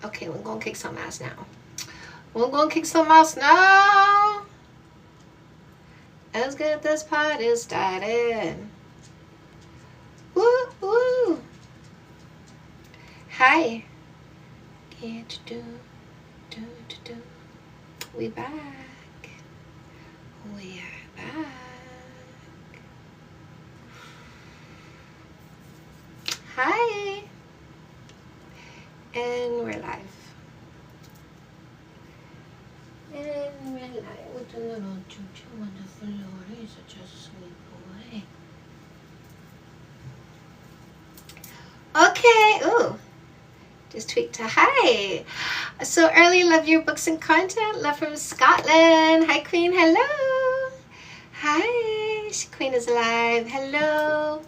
Okay, we're gonna kick some ass now. We're gonna kick some ass now. Let's get this party started. Woo, woo. Hi. Get do. We back. We are back. Hi. And we're live. And we're live with a little choo-choo wonderful Lord. He's such a sweet boy. Okay. Ooh. Just tweaked to hi. So early, love your books and content. Love from Scotland. Hi, Queen. Hello. Hi. Queen is live. Hello.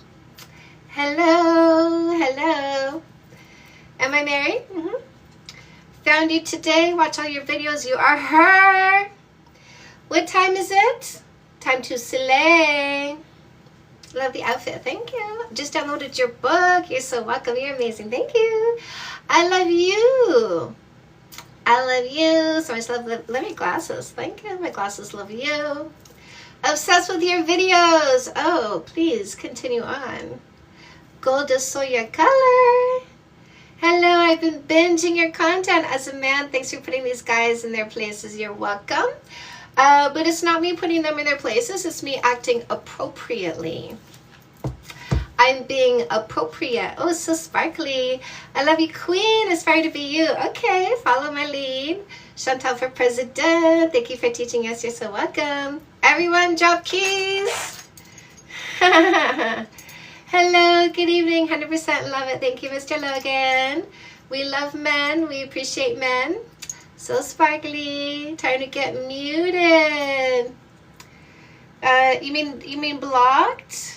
Hello. Hello. Am I married? Mm-hmm. Found you today. Watch all your videos. You are her. What time is it? Time to slay. Love the outfit. Thank you. Just downloaded your book. You're so welcome. You're amazing. Thank you. I love you. I love you. So much love my glasses. Thank you. My glasses love you. Obsessed with your videos. Oh, please continue on. Gold is so your color. Hello, I've been binging your content as a man. Thanks for putting these guys in their places. You're welcome. But it's not me putting them in their places. It's me acting appropriately. I'm being appropriate. Oh, so sparkly. I love you, Queen. Aspire to be you. Okay, follow my lead. Chantal for president. Thank you for teaching us. You're so welcome. Everyone, drop keys. Hello, good evening. 100% love it. Thank you, Mr. Logan. We love men. We appreciate men. So sparkly. Time to get muted. You mean blocked?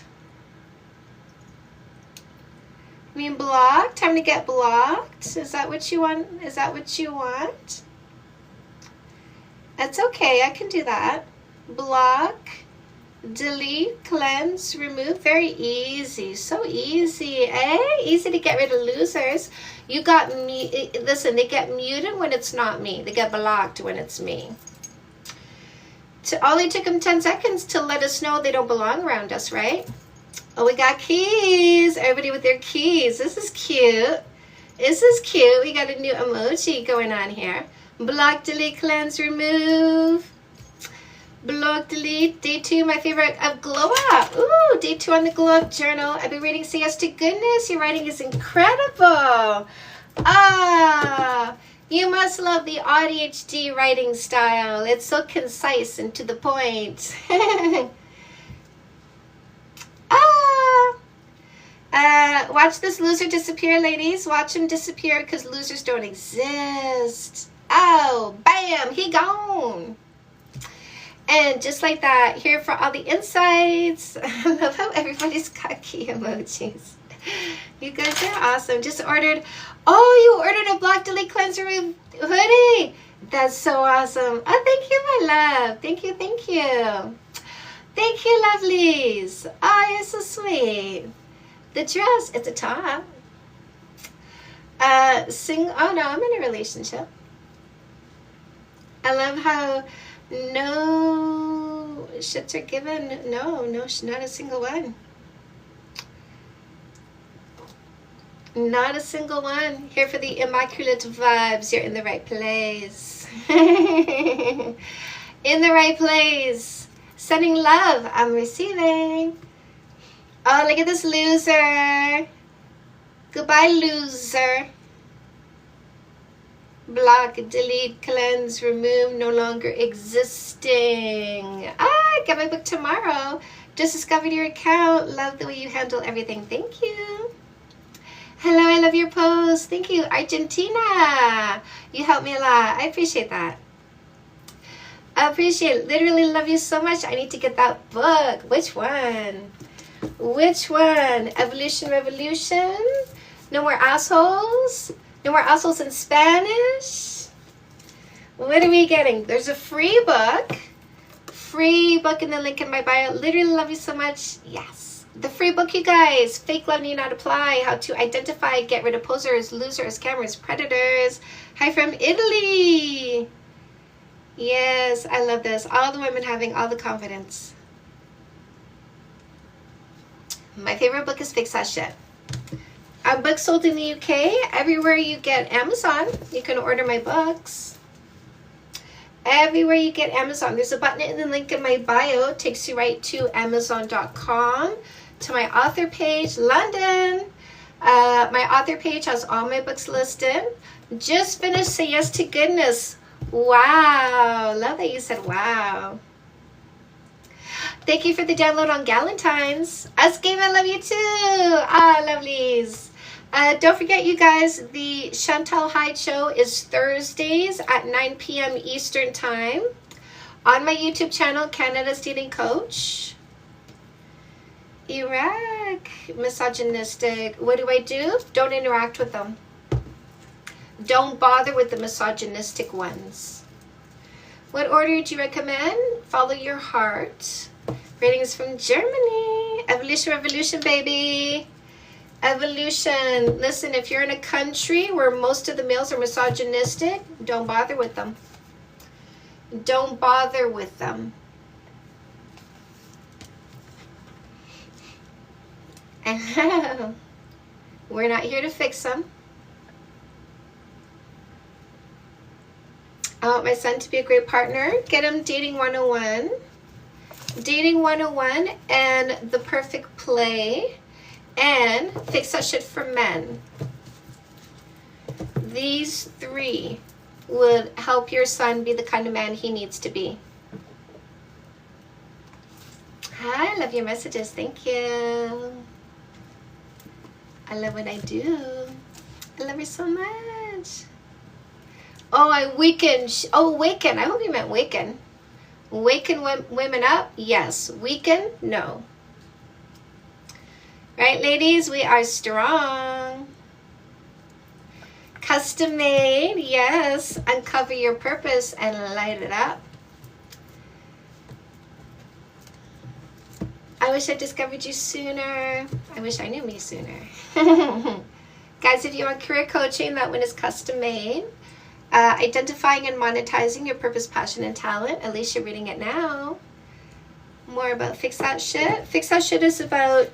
You mean blocked? Time to get blocked? Is that what you want? Is that what you want? That's okay. I can do that. Block, delete, cleanse, remove. Very easy. So easy, eh? Easy to get rid of losers. You got me. Listen, they get muted when it's not me. They get blocked when it's me. Only took them 10 seconds to let us know they don't belong around us, right? Oh, we got keys. Everybody with their keys. This is cute. This is cute. We got a new emoji going on here. Block, delete, cleanse, remove. Block, delete. Day 2, my favorite of Glow Up. Ooh, day 2 on the Glow Up journal. I've been reading Say Yes to Goodness. Your writing is incredible. Ah, you must love the ADHD writing style. It's so concise and to the point. Watch this loser disappear, ladies. Watch him disappear because losers don't exist. Oh, bam, he gone. And just like that, here for all the insights. I love how everybody's got key emojis. You guys are awesome. Just ordered, oh, you ordered a block, delete, cleanse, remove hoodie. That's so awesome. Oh, thank you, my love. Thank you, thank you. Thank you, lovelies. Oh, you're so sweet. The dress, it's a top. Oh no, I'm in a relationship. I love how no shits are given. No, not a single one. Not a single one. Here for the immaculate vibes. You're in the right place. In the right place. Sending love. I'm receiving. Oh, look at this loser. Goodbye, loser. Block, delete, cleanse, remove, no longer existing. Get my book tomorrow. Just discovered your account. Love the way you handle everything. Thank you. Hello, I love your post. Thank you, Argentina. You helped me a lot. I appreciate that. I appreciate it. Literally love you so much. I need to get that book. Which one? Which one? Evolution Revolution? No More Assholes? No More Assholes in Spanish? What are we getting? There's a free book free book in the link in my bio. Literally love you so much. Yes. The free book, you guys. Fake Love Need Not Apply. How to identify, get rid of posers, losers, scammers, predators. Hi from Italy. Yes, I love this. All the women having all the confidence. My favorite book is Fix That Shit. A book sold in the UK. Everywhere you get Amazon, you can order my books. Everywhere you get Amazon. There's a button in the link in my bio. It takes you right to Amazon.com, to my author page, London. My author page has all my books listed. Just finished Say Yes to Goodness. Wow. Love that you said wow. Thank you for the download on Galentine's. Us Game, I love you too. Ah, lovelies. Don't forget, you guys, the Chantal Hyde Show is Thursdays at 9 p.m. Eastern Time on my YouTube channel, Canada's Dating Coach. Iraq, misogynistic. What do? Don't interact with them. Don't bother with the misogynistic ones. What order do you recommend? Follow your heart. Ratings from Germany. Evolution, revolution, baby. Evolution. Listen, if you're in a country where most of the males are misogynistic, don't bother with them. Don't bother with them. We're not here to fix them. I want my son to be a great partner. Get him Dating 101. Dating 101 and The Perfect Play. And Fix That Shit for Men. These three would help your son be the kind of man he needs to be. Hi, love your messages. Thank you. I love what I do. I love you so much. Oh, I weaken. Oh, waken. I hope you meant waken. Waken women up? Yes. Weaken? No. Right, ladies? We are strong. Custom made? Yes. Uncover your purpose and light it up. I wish I discovered you sooner. I wish I knew me sooner. Guys, if you want career coaching, that one is custom made. Identifying and monetizing your purpose, passion, and talent. At least you're reading it now. More about Fix That Shit. Fix That Shit is about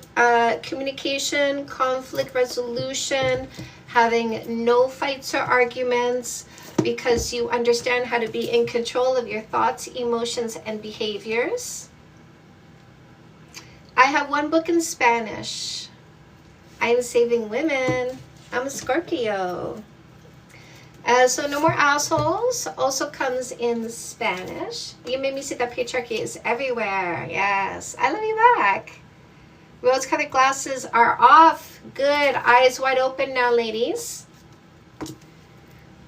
communication, conflict resolution, having no fights or arguments because you understand how to be in control of your thoughts, emotions, and behaviors. I have one book in Spanish. I'm Saving Women. I'm a Scorpio. So No More Assholes also comes in Spanish. You made me see that patriarchy is everywhere. Yes. I love you back. Rose-colored glasses are off. Good. Eyes wide open now, ladies.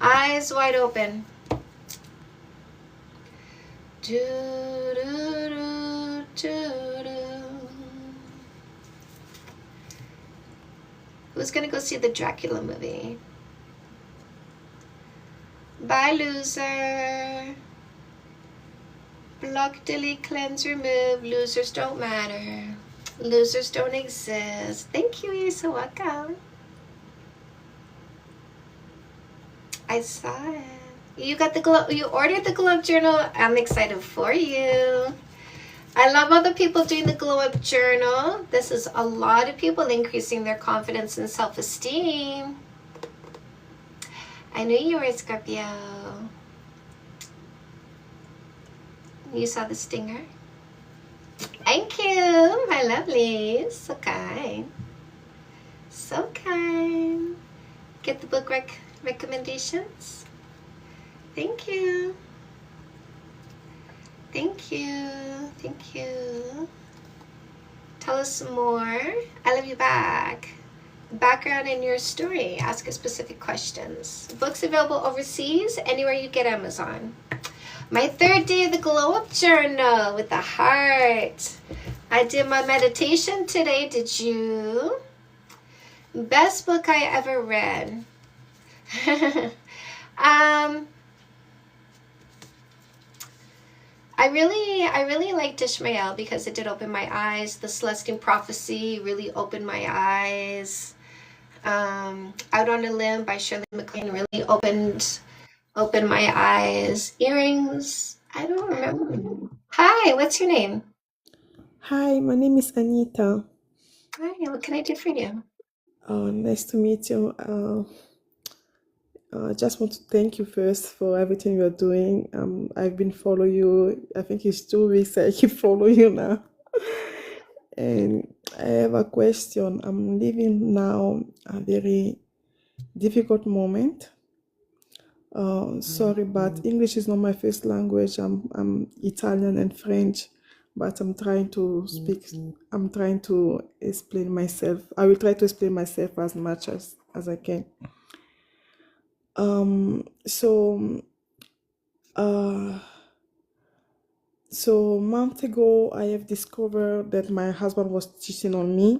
Eyes wide open. Do, do, do, do, do. Who's going to go see the Dracula movie? Bye, loser. Block, delete, cleanse, remove. Losers don't matter. Losers don't exist. Thank you. You're so welcome. I saw it. You got the glow. You ordered the glow up journal. I'm excited for you. I love all the people doing the glow up journal. This is a lot of people increasing their confidence and self-esteem. I knew you were a Scorpio. You saw the stinger? Thank you, my lovelies. So kind. So kind. Get the book recommendations. Thank you. Thank you. Thank you. Tell us some more. I love you back. Background in your story. Ask us specific questions. Books available overseas, anywhere you get Amazon. My third day of the glow up journal with the heart. I did my meditation today. Did you? Best book I ever read. I really liked Ishmael because it did open my eyes. The Celestine Prophecy really opened my eyes. Out on a Limb by Shirley MacLaine really opened my eyes. Earrings, I don't remember. Hi, what's your name? Hi, my name is Anita. Hi, what can I do for you? Nice to meet you. I just want to thank you first for everything you're doing. I've been following you. I think it's 2 weeks I keep following you now. And I have a question. I'm living now a very difficult moment. Sorry, but English is not my first language. I'm Italian and French, but I'm trying to speak. I'm trying to explain myself. I will try to explain myself as much as I can. So uh, so months ago, I have discovered that my husband was cheating on me,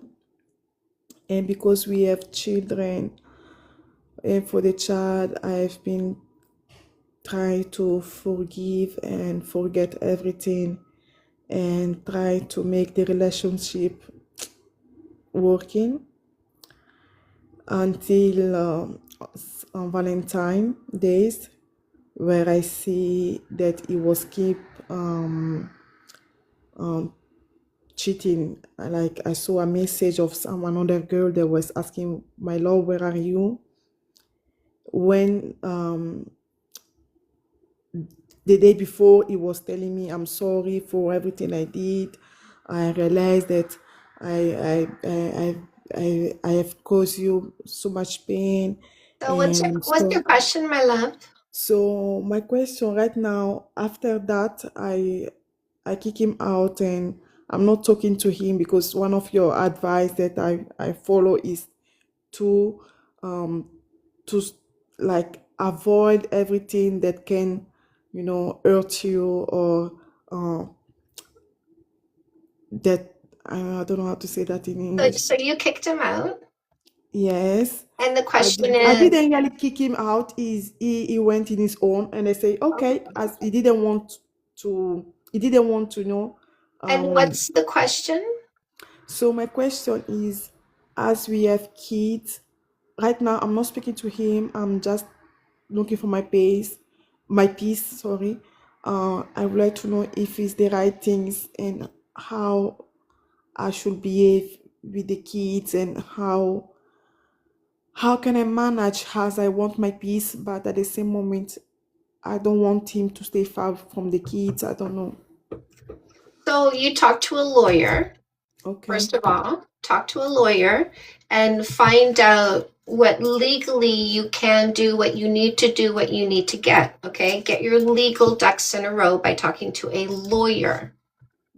and because we have children, and for the child, I've been trying to forgive and forget everything and try to make the relationship working until on Valentine days, where I see that he was keep cheating. Like I saw a message of some another girl that was asking, "My love, where are you?" When the day before he was telling me, "I'm sorry for everything I did. I realized that I have caused you so much pain." So And what's your question, my love? so my question right now, after that, I kick him out and I'm not talking to him because one of your advice that I follow is to um to like avoid everything that can, hurt you or uh, that I don't know how to say that in So, English. so you kicked him out, Yes. and the question I is, didn't really kick him out. He went in his own, and I say okay, as he didn't want to know. and Um, what's the question? so my question is, as we have kids, right now I'm not speaking to him. I'm just looking for my peace. Sorry. I would like to know if it's the right things and how I should behave with the kids and how can I manage as I want my peace, but at the same moment, I don't want him to stay far from the kids. I don't know. So you talk to a lawyer. Okay. First of all, talk to a lawyer and find out what legally you can do, what you need to do, what you need to get. Okay. Get your legal ducks in a row by talking to a lawyer.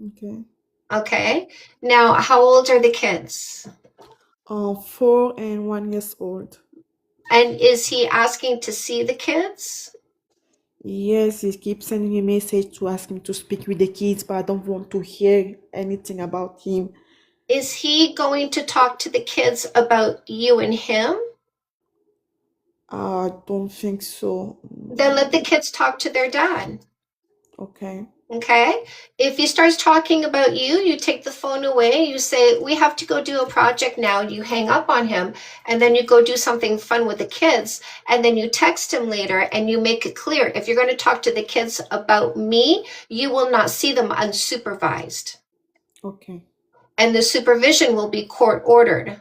Okay. Okay. Now, how old are the kids? 4 and 1 years old. And is he asking to see the kids? Yes, he keeps sending me a message to ask me to speak with the kids, but I don't want to hear anything about him. Is he going to talk to the kids about you and him? I don't think so. Then let the kids talk to their dad. Okay. Okay. If he starts talking about you, you take the phone away. You say, "We have to go do a project now." You hang up on him and then you go do something fun with the kids. And then you text him later and you make it clear if you're going to talk to the kids about me, you will not see them unsupervised. Okay. And the supervision will be court ordered.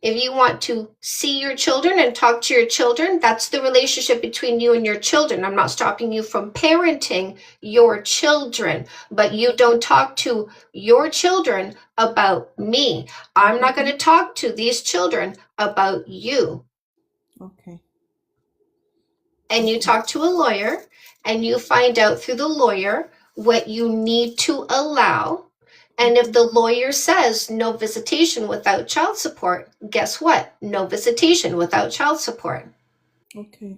If you want to see your children and talk to your children, that's the relationship between you and your children. I'm not stopping you from parenting your children, but you don't talk to your children about me. I'm not going to talk to these children about you. Okay. And you talk to a lawyer and you find out through the lawyer what you need to allow. And if the lawyer says no visitation without child support, guess what? No visitation without child support. Okay.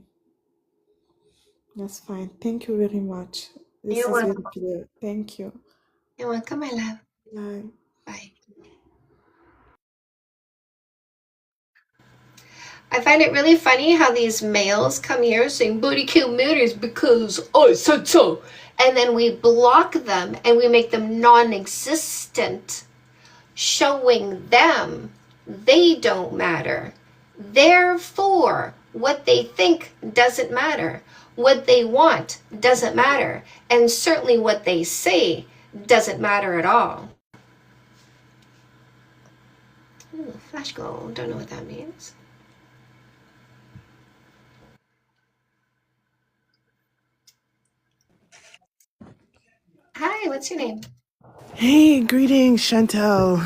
That's fine. Thank you very much. This You're is welcome. very clear. Thank you. You're welcome, my love. Bye. Bye. I find it really funny how these males come here saying booty kill matters because I said so. and then we block them and we make them non-existent, showing them they don't matter. Therefore, what they think doesn't matter. What they want doesn't matter. And certainly what they say doesn't matter at all. Ooh, flash gold, don't know what that means. Hi, what's your name? Hey, greetings, Chantel.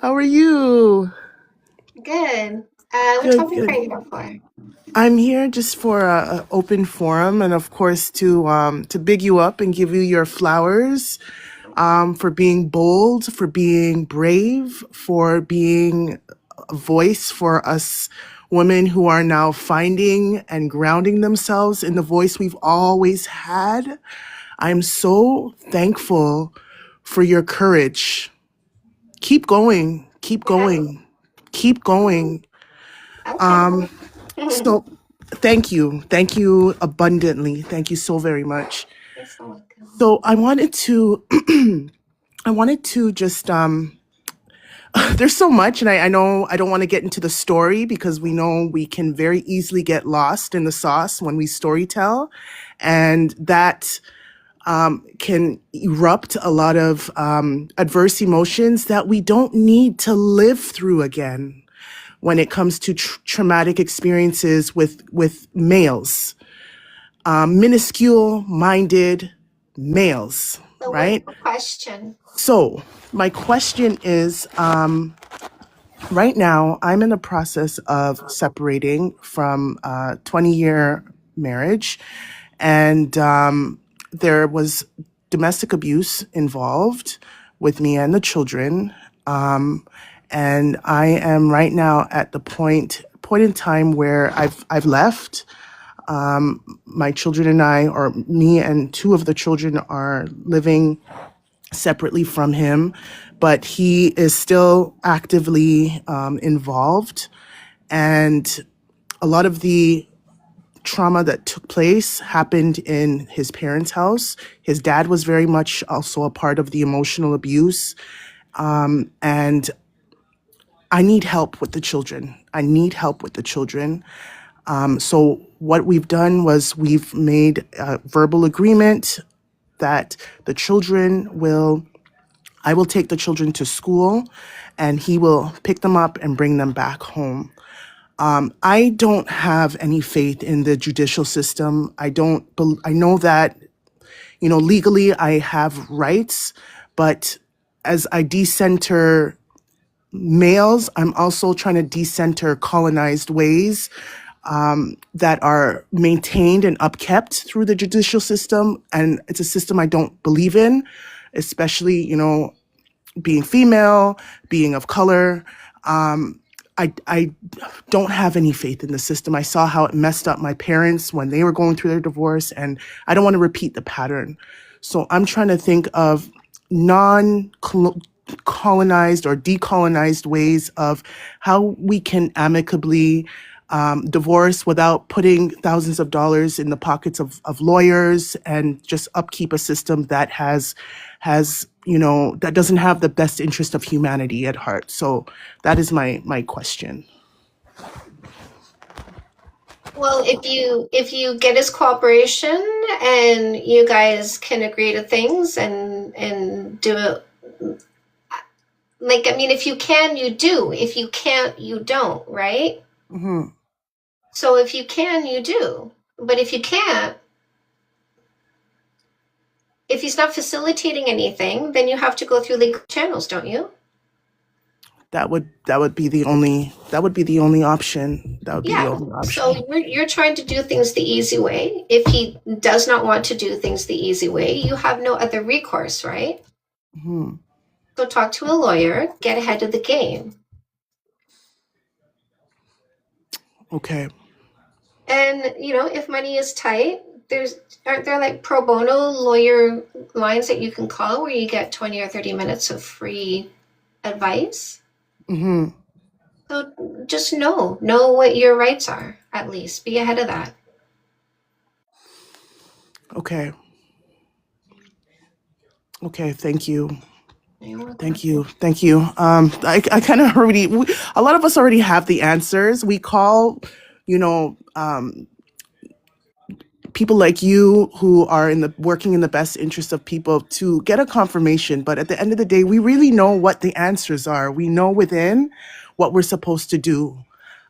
How are you? Good. What Good, topic are good. you here for? I'm here just for a open forum, and of course to big you up and give you your flowers, for being bold, for being brave, for being a voice for us women who are now finding and grounding themselves in the voice we've always had. I'm so thankful for your courage. Keep going. Keep Yeah. going. Keep going. Okay. So thank you. Thank you abundantly. Thank you so very much. You're so welcome. So I wanted to I wanted to just there's so much, and I know I don't want to get into the story because we know we can very easily get lost in the sauce when we story tell, and that can erupt a lot of adverse emotions that we don't need to live through again when it comes to traumatic experiences with males, minuscule minded males, So what's right? the question? So my question is, right now I'm in the process of separating from a 20-year marriage, and there was domestic abuse involved with me and the children. And I am right now at the point in time where I've left. My children and I, or me and two of the children, are living separately from him, but he is still actively involved. And a lot of the trauma that took place happened in his parents' house. His dad was very much also a part of the emotional abuse. And I need help with the children. I need help with the children. So what we've done was we've made a verbal agreement that I will take the children to school, and he will pick them up and bring them back home. I don't have any faith in the judicial system. I know that, legally I have rights, but as I decenter males, I'm also trying to decenter colonized ways that are maintained and upkept through the judicial system. And it's a system I don't believe in, especially, being female, being of color. I don't have any faith in the system. I saw how it messed up my parents when they were going through their divorce, and I don't want to repeat the pattern. So I'm trying to think of non-colonized or decolonized ways of how we can amicably divorce without putting thousands of dollars in the pockets of lawyers, and just upkeep a system that that doesn't have the best interest of humanity at heart. So that is my question. Well, if you get his cooperation and you guys can agree to things and do it, like, I mean, if you can, you do. If you can't, you don't, right? Hmm. So if you can, you do. But if you can't, if he's not facilitating anything, then you have to go through legal channels, don't you? That would be the only option. That would be the Yeah. only So option. you're trying to do things the easy way. If he does not want to do things the easy way, you have no other recourse, right? Hmm. So talk to a lawyer, get ahead of the game. Okay. And if money is tight, aren't there like pro bono lawyer lines that you can call where you get 20 or 30 minutes of free advice? Hmm. So just know what your rights are, at least. Be ahead of that. Okay. Okay, thank you. You're welcome. Thank you. Thank you. I kind of already, a lot of us already have the answers. We call, you know, people like you who are working in the best interest of people to get a confirmation. But at the end of the day, we really know what the answers are. We know within what we're supposed to do.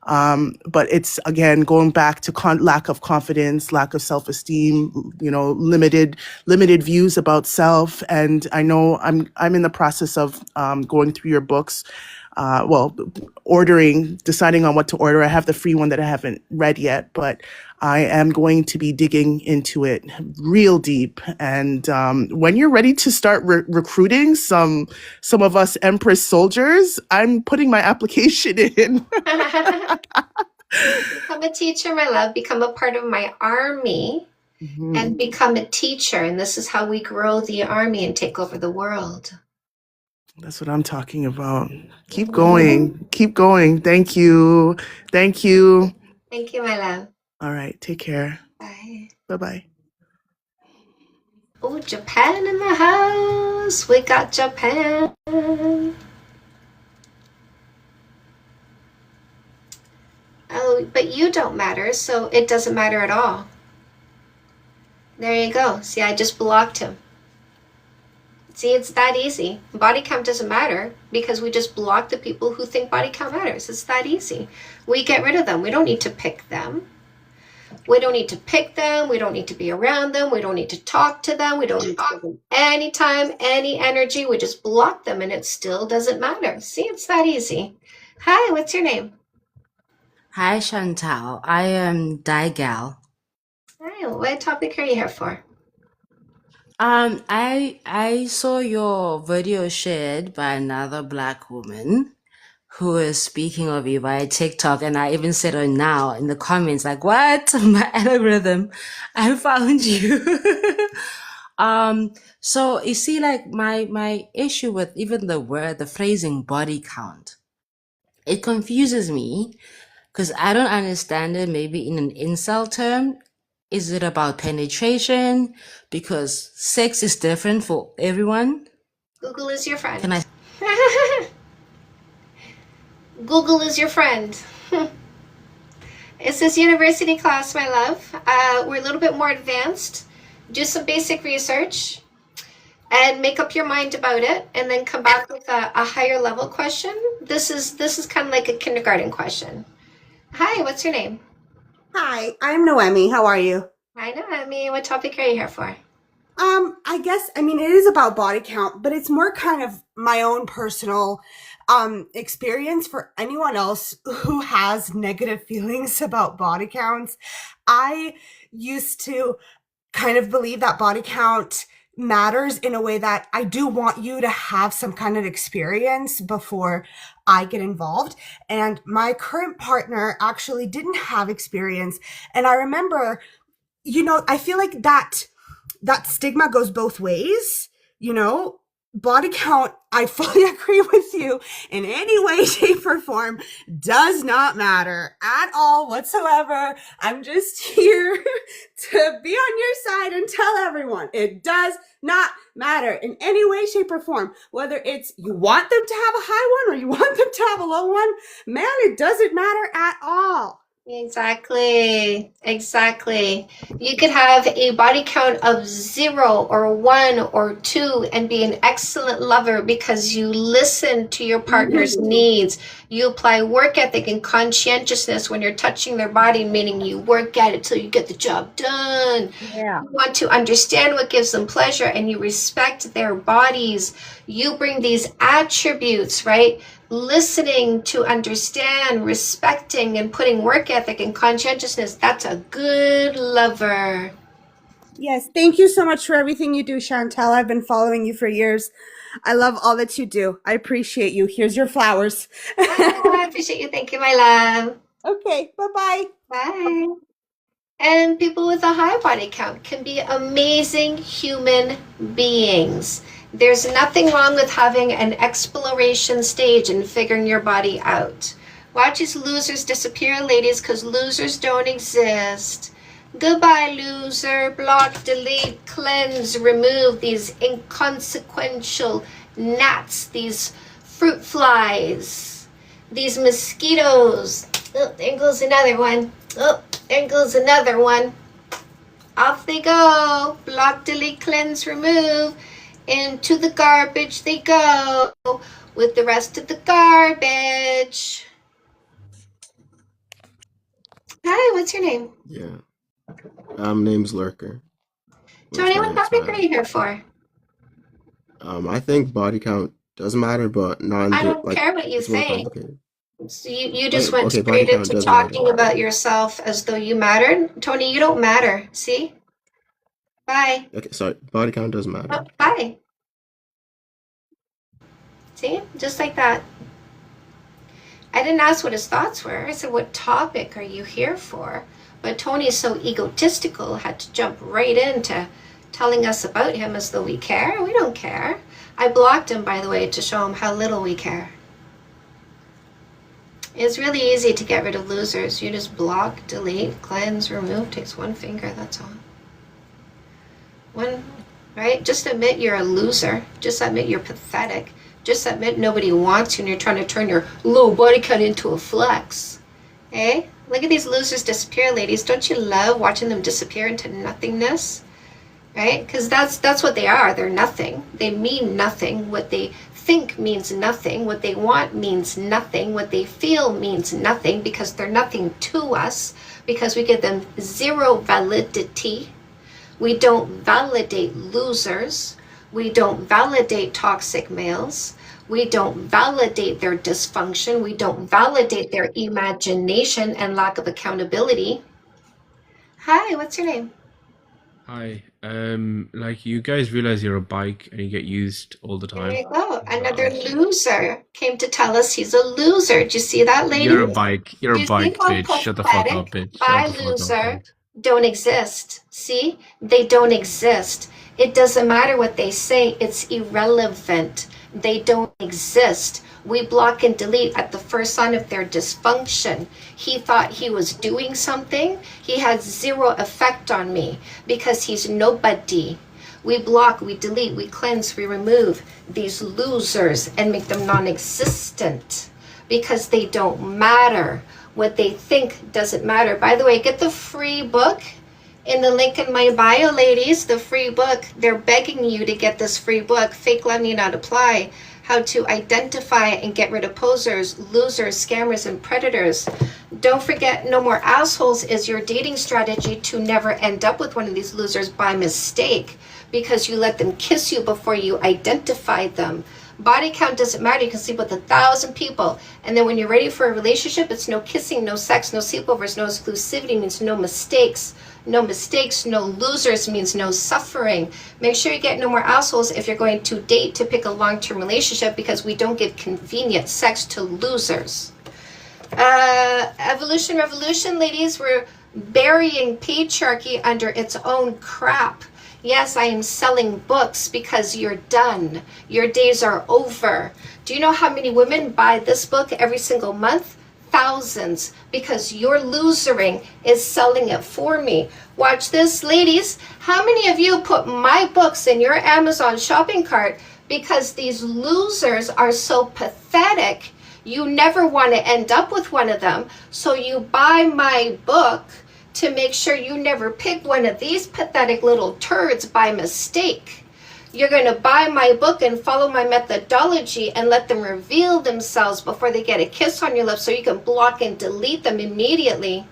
But it's again going back to lack of confidence, lack of self-esteem, limited views about self. And I know I'm in the process of going through your books. Deciding on what to order. I have the free one that I haven't read yet, but I am going to be digging into it real deep. And when you're ready to start recruiting some of us Empress soldiers, I'm putting my application in. Become a teacher, my love. Become a part of my army and become a teacher. And this is how we grow the army and take over the world. That's what I'm talking about. Keep going. Keep going. Thank you. Thank you. Thank you, my love. All right. Take care. Bye. Bye-bye. Oh, Japan in the house. We got Japan. Oh, but you don't matter, so it doesn't matter at all. There you go. See, I just blocked him. See, it's that easy. Body count doesn't matter because we just block the people who think body count matters. It's that easy. We get rid of them. We don't need to pick them. We don't need to pick them. We don't need to be around them. We don't need to talk to them. We don't need to give them any time, any energy. We just block them and it still doesn't matter. See, it's that easy. Hi, what's your name? Hi, Chantal. I am Digal. Hi, what topic are you here for? I saw your video shared by another Black woman who is speaking of you via TikTok, and I even said it now in the comments, like, what? My algorithm, I found you. So you see, like my issue with even the phrasing body count, it confuses me because I don't understand it. Maybe in an incel term, is it about penetration? Because sex is different for everyone. Google is your friend. Can I? Google is your friend. It's this university class, my love. We're a little bit more advanced. Do some basic research and make up your mind about it, and then come back with a higher level question. This is kind of like a kindergarten question. Hi, what's your name? Hi, I'm Noemi. How are you? Hi, Naomi. What topic are you here for? I guess, I mean, it is about body count, but it's more kind of my own personal experience for anyone else who has negative feelings about body counts. I used to kind of believe that body count matters in a way that I do want you to have some kind of experience before I get involved. And my current partner actually didn't have experience. And I remember, I feel like that stigma goes both ways, body count. I fully agree with you in any way, shape, or form does not matter at all whatsoever. I'm just here to be on your side and tell everyone it does not matter in any way, shape, or form. Whether it's you want them to have a high one or you want them to have a low one, man, it doesn't matter at all. Exactly. You could have a body count of 0 or 1 or 2 and be an excellent lover because you listen to your partner's needs. You apply work ethic and conscientiousness when you're touching their body, meaning you work at it till you get the job done. Yeah. You want to understand what gives them pleasure and you respect their bodies. You bring these attributes, right? Listening to understand, respecting, and putting work ethic and conscientiousness. That's a good lover. Yes, thank you so much for everything you do, Chantel. I've been following you for years. I love all that you do. I appreciate you. Here's your flowers. I appreciate you. Thank you, my love. Okay, bye-bye. Bye. And people with a high body count can be amazing human beings. There's nothing wrong with having an exploration stage and figuring your body out. Watch these losers disappear, ladies, because losers don't exist. Goodbye, loser. Block, delete, cleanse, remove these inconsequential gnats, these fruit flies, these mosquitoes. Oh, there goes another one. Oh, there goes another one. Off they go. Block, delete, cleanse, remove. Into the garbage they go with the rest of the garbage. Hi, what's your name? Yeah. Name's Lurker. Tony, Most what nights, topic are you here for? I think body count does matter, but not I don't like care what you it's more think. complicated. So you just Like, went okay, body straight count into does talking matter. about yourself as though you mattered. Tony, you don't matter. See? Bye. Okay, sorry, body count does Oh, matter. bye. See? Just like that. I didn't ask what his thoughts were. I said, what topic are you here for? But Tony's so egotistical, had to jump right into telling us about him as though we care. We don't care. I blocked him, by the way, to show him how little we care. It's really easy to get rid of losers. You just block, delete, cleanse, remove. Takes one finger, that's all. One, right? Just admit you're a loser. Just admit you're pathetic. Just admit nobody wants you and you're trying to turn your low body count into a flex. Eh? Look at these losers disappear, ladies. Don't you love watching them disappear into nothingness? Right? Because that's what they are. They're nothing. They mean nothing. What they think means nothing. What they want means nothing. What they feel means nothing because they're nothing to us, because we give them zero validity. We don't validate losers. We don't validate toxic males. We don't validate their dysfunction. We don't validate their imagination and lack of accountability. Hi, what's your name? Hi. Like you guys realize you're a bike and you get used all the There you time. go. Is that Another like loser came to tell us he's a loser. Did you see that, lady? you're a bike, you're a You see bike, how bitch. Shut the fuck up, pathetic? bitch. Shut I, the fuck up, loser, bitch. don't exist. See? They don't exist. It doesn't matter what they say. It's irrelevant. They don't exist. We block and delete at the first sign of their dysfunction. He thought he was doing something. He has zero effect on me because he's nobody. We block, we delete, we cleanse, we remove these losers and make them non-existent because they don't matter. What they think doesn't matter. By the way, get the free book in the link in my bio, ladies. The free book. They're begging you to get this free book, Fake Love Need Not Apply, how to identify and get rid of posers, losers, scammers, and predators. Don't forget, No More Assholes is your dating strategy to never end up with one of these losers by mistake, because you let them kiss you before you identify them. Body count doesn't matter. You can sleep with 1,000 people. And then when you're ready for a relationship, it's no kissing, no sex, no sleepovers, no exclusivity, means no mistakes. No mistakes, no losers means no suffering. Make sure you get No More Assholes if you're going to date to pick a long-term relationship, because we don't give convenient sex to losers. Evolution Revolution, ladies, we're burying patriarchy under its own crap. Yes, I am selling books because you're done. Your days are over. Do you know how many women buy this book every single month? Thousands, because your losering is selling it for me. Watch this, ladies. How many of you put my books in your Amazon shopping cart because these losers are so pathetic? You never want to end up with one of them, so you buy my book to make sure you never pick one of these pathetic little turds by mistake. You're going to buy my book and follow my methodology and let them reveal themselves before they get a kiss on your lips, so you can block and delete them immediately.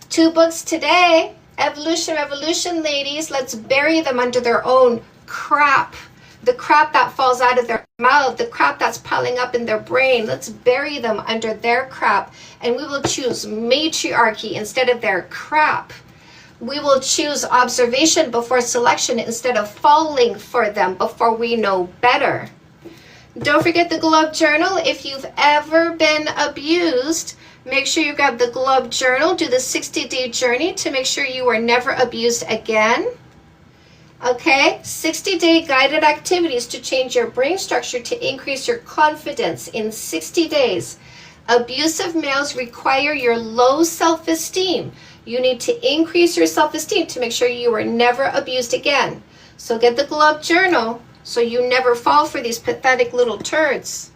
2 books today. Evolution Revolution, ladies. Let's bury them under their own crap. The crap that falls out of their mouth, the crap that's piling up in their brain. Let's bury them under their crap, and we will choose matriarchy instead of their crap. We will choose observation before selection instead of falling for them before we know better. Don't forget the Globe Journal. If you've ever been abused, make sure you grab the Globe Journal. Do the 60-day journey to make sure you are never abused again. Okay, 60-day guided activities to change your brain structure to increase your confidence in 60 days. Abusive males require your low self-esteem, You need to increase your self-esteem to make sure you are never abused again. So get the Glow Up Journal so you never fall for these pathetic little turds.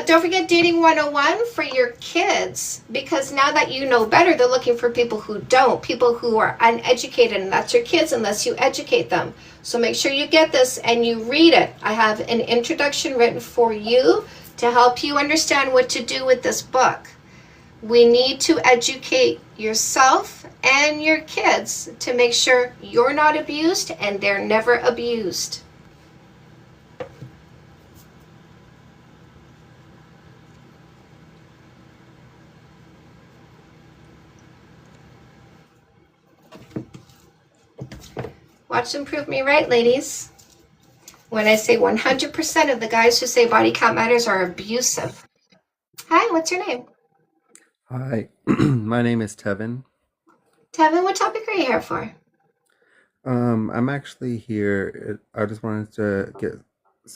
Don't forget Dating 101 for your kids, because now that you know better, they're looking for people who don't, people who are uneducated, and that's your kids unless you educate them. So make sure you get this and you read it. I have an introduction written for you to help you understand what to do with this book. We need to educate yourself and your kids to make sure you're not abused and they're never abused. Watch them prove me right, ladies. When I say 100% of the guys who say body count matters are abusive. Hi, what's your name? Hi, my name is Tevin. Tevin, what topic are you here for? I'm actually here. I just wanted to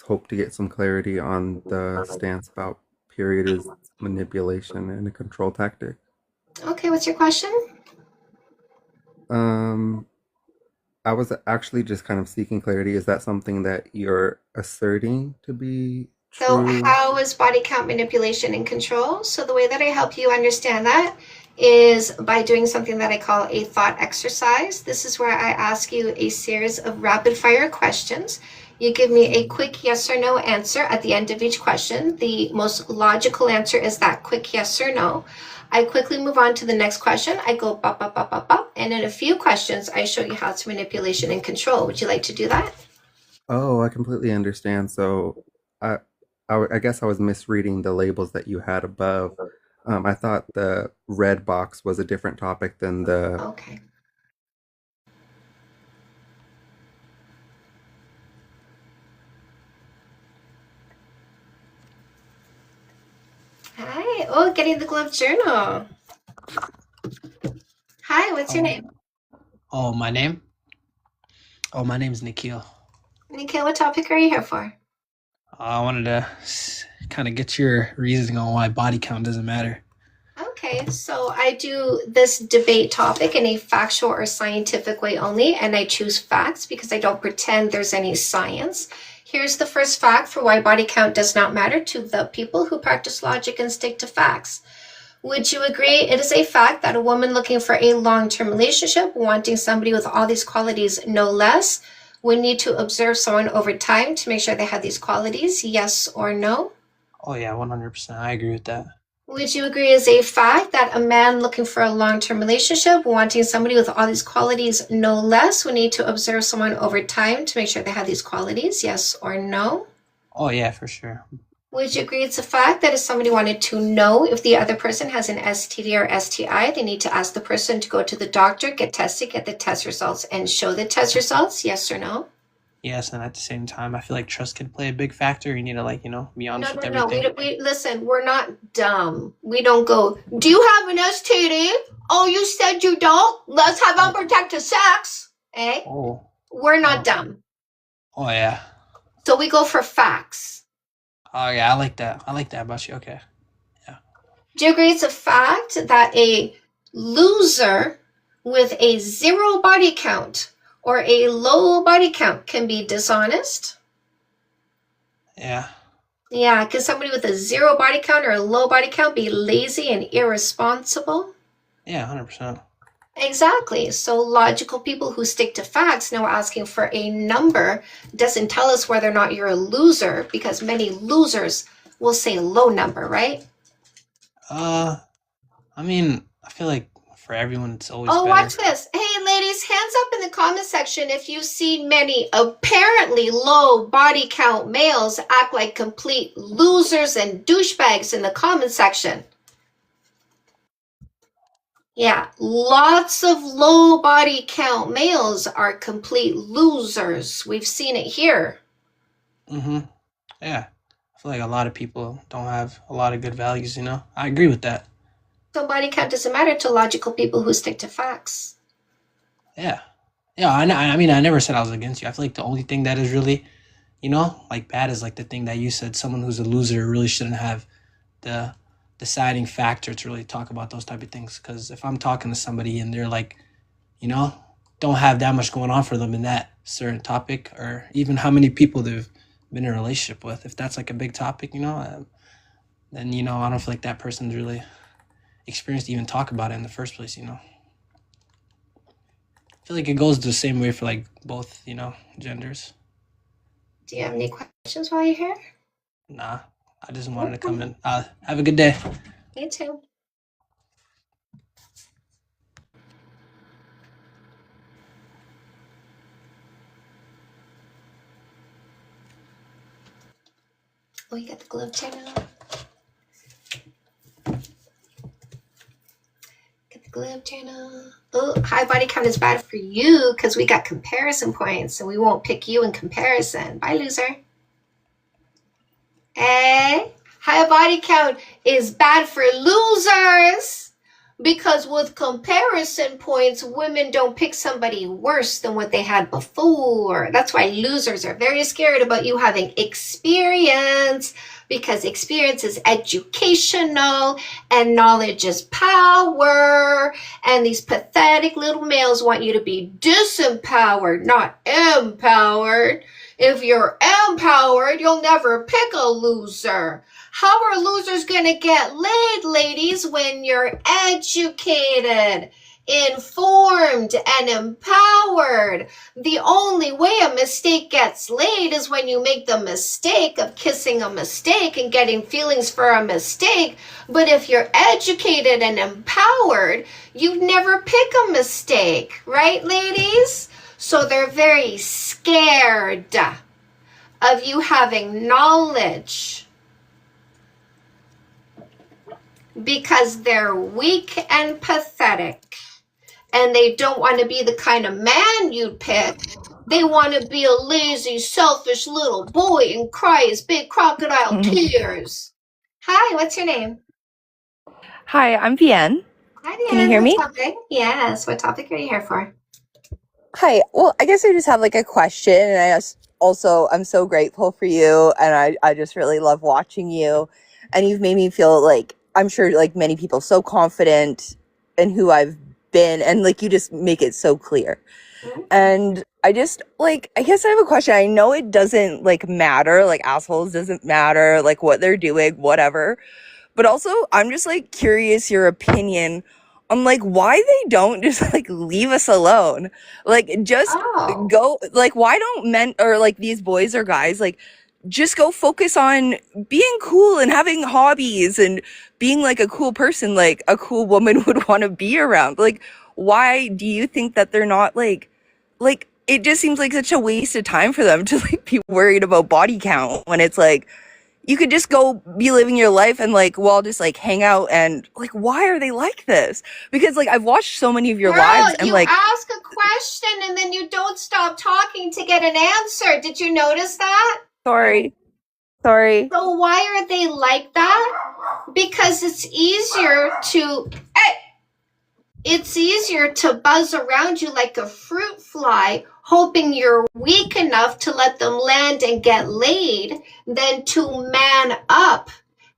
hope to get some clarity on the stance about period is manipulation and a control tactic. Okay, what's your question? I was actually just kind of seeking clarity. Is that something that you're asserting to be So true? how is body count manipulation and control? So the way that I help you understand that is by doing something that I call a thought exercise. This is where I ask you a series of rapid fire questions. You give me a quick yes or no answer at the end of each question. The most logical answer is that quick yes or no. I quickly move on to the next question. I go bop, bop, bop, bop, bop. And in a few questions, I show you how to manipulation and control. Would you like to do that? Oh, I completely understand. So I, I guess I was misreading the labels that you had above. I thought the red box was a different topic than the. Okay. Hi. Oh, getting the glove journal. Hi, what's your name? Oh, my name? Oh, my name's Nikhil. Nikhil, what topic are you here for? I wanted to kind of get your reasoning on why body count doesn't matter. Okay, so I do this debate topic in a factual or scientific way only, and I choose facts because I don't pretend there's any science. Here's the first fact for why body count does not matter to the people who practice logic and stick to facts. Would you agree it is a fact that a woman looking for a long-term relationship, wanting somebody with all these qualities no less, would need to observe someone over time to make sure they have these qualities, yes or no? Oh, yeah, 100%. I agree with that. Would you agree as a fact that a man looking for a long-term relationship, wanting somebody with all these qualities no less, would need to observe someone over time to make sure they have these qualities, yes or no? Oh, yeah, for sure. Would you agree it's a fact that if somebody wanted to know if the other person has an STD or STI, they need to ask the person to go to the doctor, get tested, get the test results, and show the test results, yes or no? Yes, and at the same time, I feel like trust can play a big factor. You need to, be honest with No. everything. Listen, we're not dumb. We don't go, do you have an STD? Oh, you said you don't? Let's have unprotected sex. Eh? Oh, We're not dumb. oh, yeah. So we go for facts. Oh, yeah, I like that. I like that about you. Okay. Do you agree it's a fact that a loser with a 0 body count or a low body count can be dishonest? Yeah. Yeah, can somebody with a 0 body count or a low body count be lazy and irresponsible? Yeah, 100%. Exactly. So logical people who stick to facts now asking for a number doesn't tell us whether or not you're a loser, because many losers will say low number, right? I feel like for everyone, it's always Oh, better. watch this. Hey, ladies, hands up in the comment section if you see many apparently low body count males act like complete losers and douchebags in the comment section. Yeah, lots of low body count males are complete losers. We've seen it here. Mm-hmm. Yeah. I feel like a lot of people don't have a lot of good values, I agree with that. So body count doesn't matter to logical people who stick to facts. Yeah. Yeah, I never said I was against you. I feel like the only thing that is really, bad is like the thing that you said, someone who's a loser really shouldn't have the deciding factor to really talk about those type of things. Because if I'm talking to somebody and they're like, you know, don't have that much going on for them in that certain topic, or even how many people they've been in a relationship with, if that's like a big topic, you know, then, you know, I don't feel like that person's really experienced to even talk about it in the first place, you know. I feel like it goes the same way for like both, you know, genders. Do you have any questions while you're here? Nah, I just wanted to come in. Have a good day. You too. Oh, you got the glove channel. Get the glove channel. Oh, high body count is bad for you because we got comparison points, so we won't pick you in comparison. Bye, loser. Hey, high body count is bad for losers because with comparison points, women don't pick somebody worse than what they had before. That's why losers are very scared about you having experience, because experience is educational and knowledge is power. And these pathetic little males want you to be disempowered, not empowered. If you're empowered, you'll never pick a loser. How are losers gonna get laid, ladies, when you're educated, informed, and empowered? The only way a mistake gets laid is when you make the mistake of kissing a mistake and getting feelings for a mistake. But if you're educated and empowered, you'd never pick a mistake, right, ladies? So they're very scared of you having knowledge because they're weak and pathetic, and they don't want to be the kind of man you'd pick. They want to be a lazy, selfish little boy and cry his big crocodile tears. Hi, what's your name? Hi, I'm Vienne. Hi, Can you Deanne. hear What me? topic? Yes. What topic are you here for? Hi. Well, I guess I just have like a question, and I also I'm so grateful for you, and I just really love watching you, and you've made me feel like I'm sure like many people so confident in who I've been, and like you just make it so clear. And I just like I guess I have a question. I know it doesn't like matter, like assholes doesn't matter, like what they're doing, whatever. But also, I'm just like curious your opinion on like why they don't just like leave us alone. Like just Oh, go like why don't men or like these boys or guys like just go focus on being cool and having hobbies and being like a cool person like a cool woman would want to be around. Like why do you think that they're not like it just seems like such a waste of time for them to like be worried about body count when it's like you could just go be living your life and like well just like hang out and like why are they like this? Because like I've watched so many of your girl, lives and you like ask a question and then you don't stop talking to get an answer. Did you notice that? sorry. So why are they like that? Because it's easier to buzz around you like a fruit fly, hoping you're weak enough to let them land and get laid, than to man up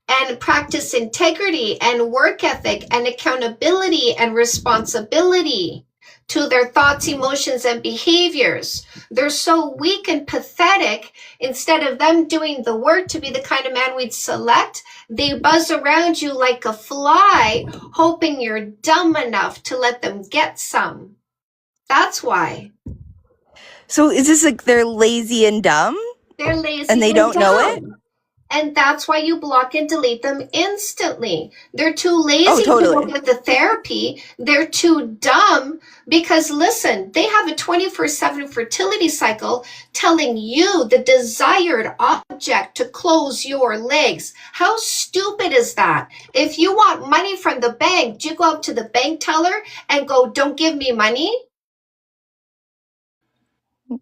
and practice integrity and work ethic and accountability and responsibility to their thoughts, emotions, and behaviors. They're so weak and pathetic. Instead of them doing the work to be the kind of man we'd select, they buzz around you like a fly, hoping you're dumb enough to let them get some. That's why. So is this like they're lazy and dumb They're lazy and they don't know it? dumb. And that's why you block and delete them instantly. They're too Oh, lazy to go totally. get the therapy. They're too dumb because, listen, they have a 24/7 fertility cycle telling you the desired object to close your legs. How stupid is that? If you want money from the bank, do you go up to the bank teller and go, "Don't give me money"?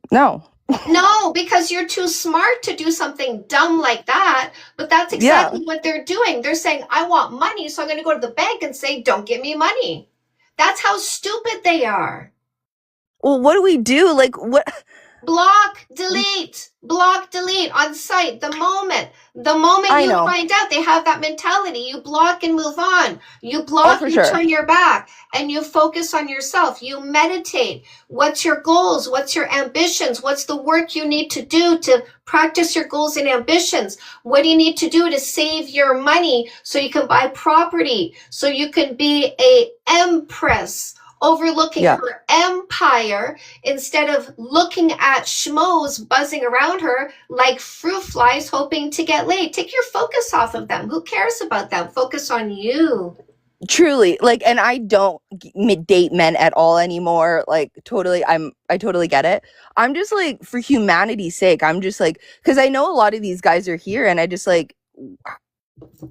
No. No, because you're too smart to do something dumb like that. But that's Yeah. exactly what they're doing. They're saying, "I want money, so I'm going to go to the bank and say, 'Don't give me money.'" That's how stupid they are. Well, what do we do? Like what Block, delete on site. The moment I you know. find out they have that mentality, you block and move on. You Oh, block, for you sure. turn your back, and you focus on yourself. You meditate. What's your goals? What's your ambitions? What's the work you need to do to practice your goals and ambitions? What do you need to do to save your money so you can buy property, so you can be a empress overlooking Yeah. her empire instead of looking at schmoes buzzing around her like fruit flies hoping to get laid? Take your focus off of them. Who cares about them? Focus on you. Truly, like, and I don't date men at all anymore. Like, totally, I totally get it. I'm just like, for humanity's sake, I'm just like, because I know a lot of these guys are here, and I just like,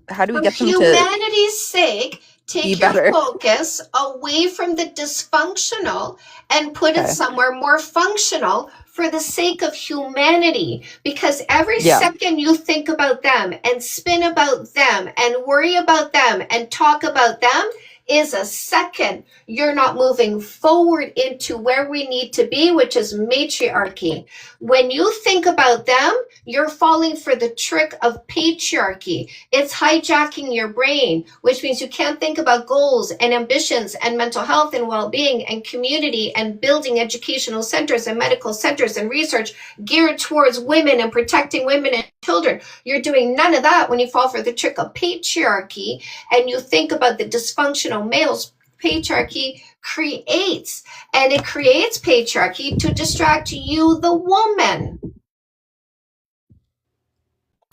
how do we For get them to humanity's sake, be take your better? focus away from the dysfunctional and put it Okay. somewhere more functional for the sake of humanity. Because every Yeah. second you think about them and spin about them and worry about them and talk about them is a second you're not moving forward into where we need to be, which is matriarchy. When you think about them, you're falling for the trick of patriarchy. It's hijacking your brain, which means you can't think about goals and ambitions and mental health and well-being and community and building educational centers and medical centers and research geared towards women and protecting women and children. You're doing none of that when you fall for the trick of patriarchy and you think about the dysfunctional males patriarchy creates. And it creates patriarchy to distract you, the woman.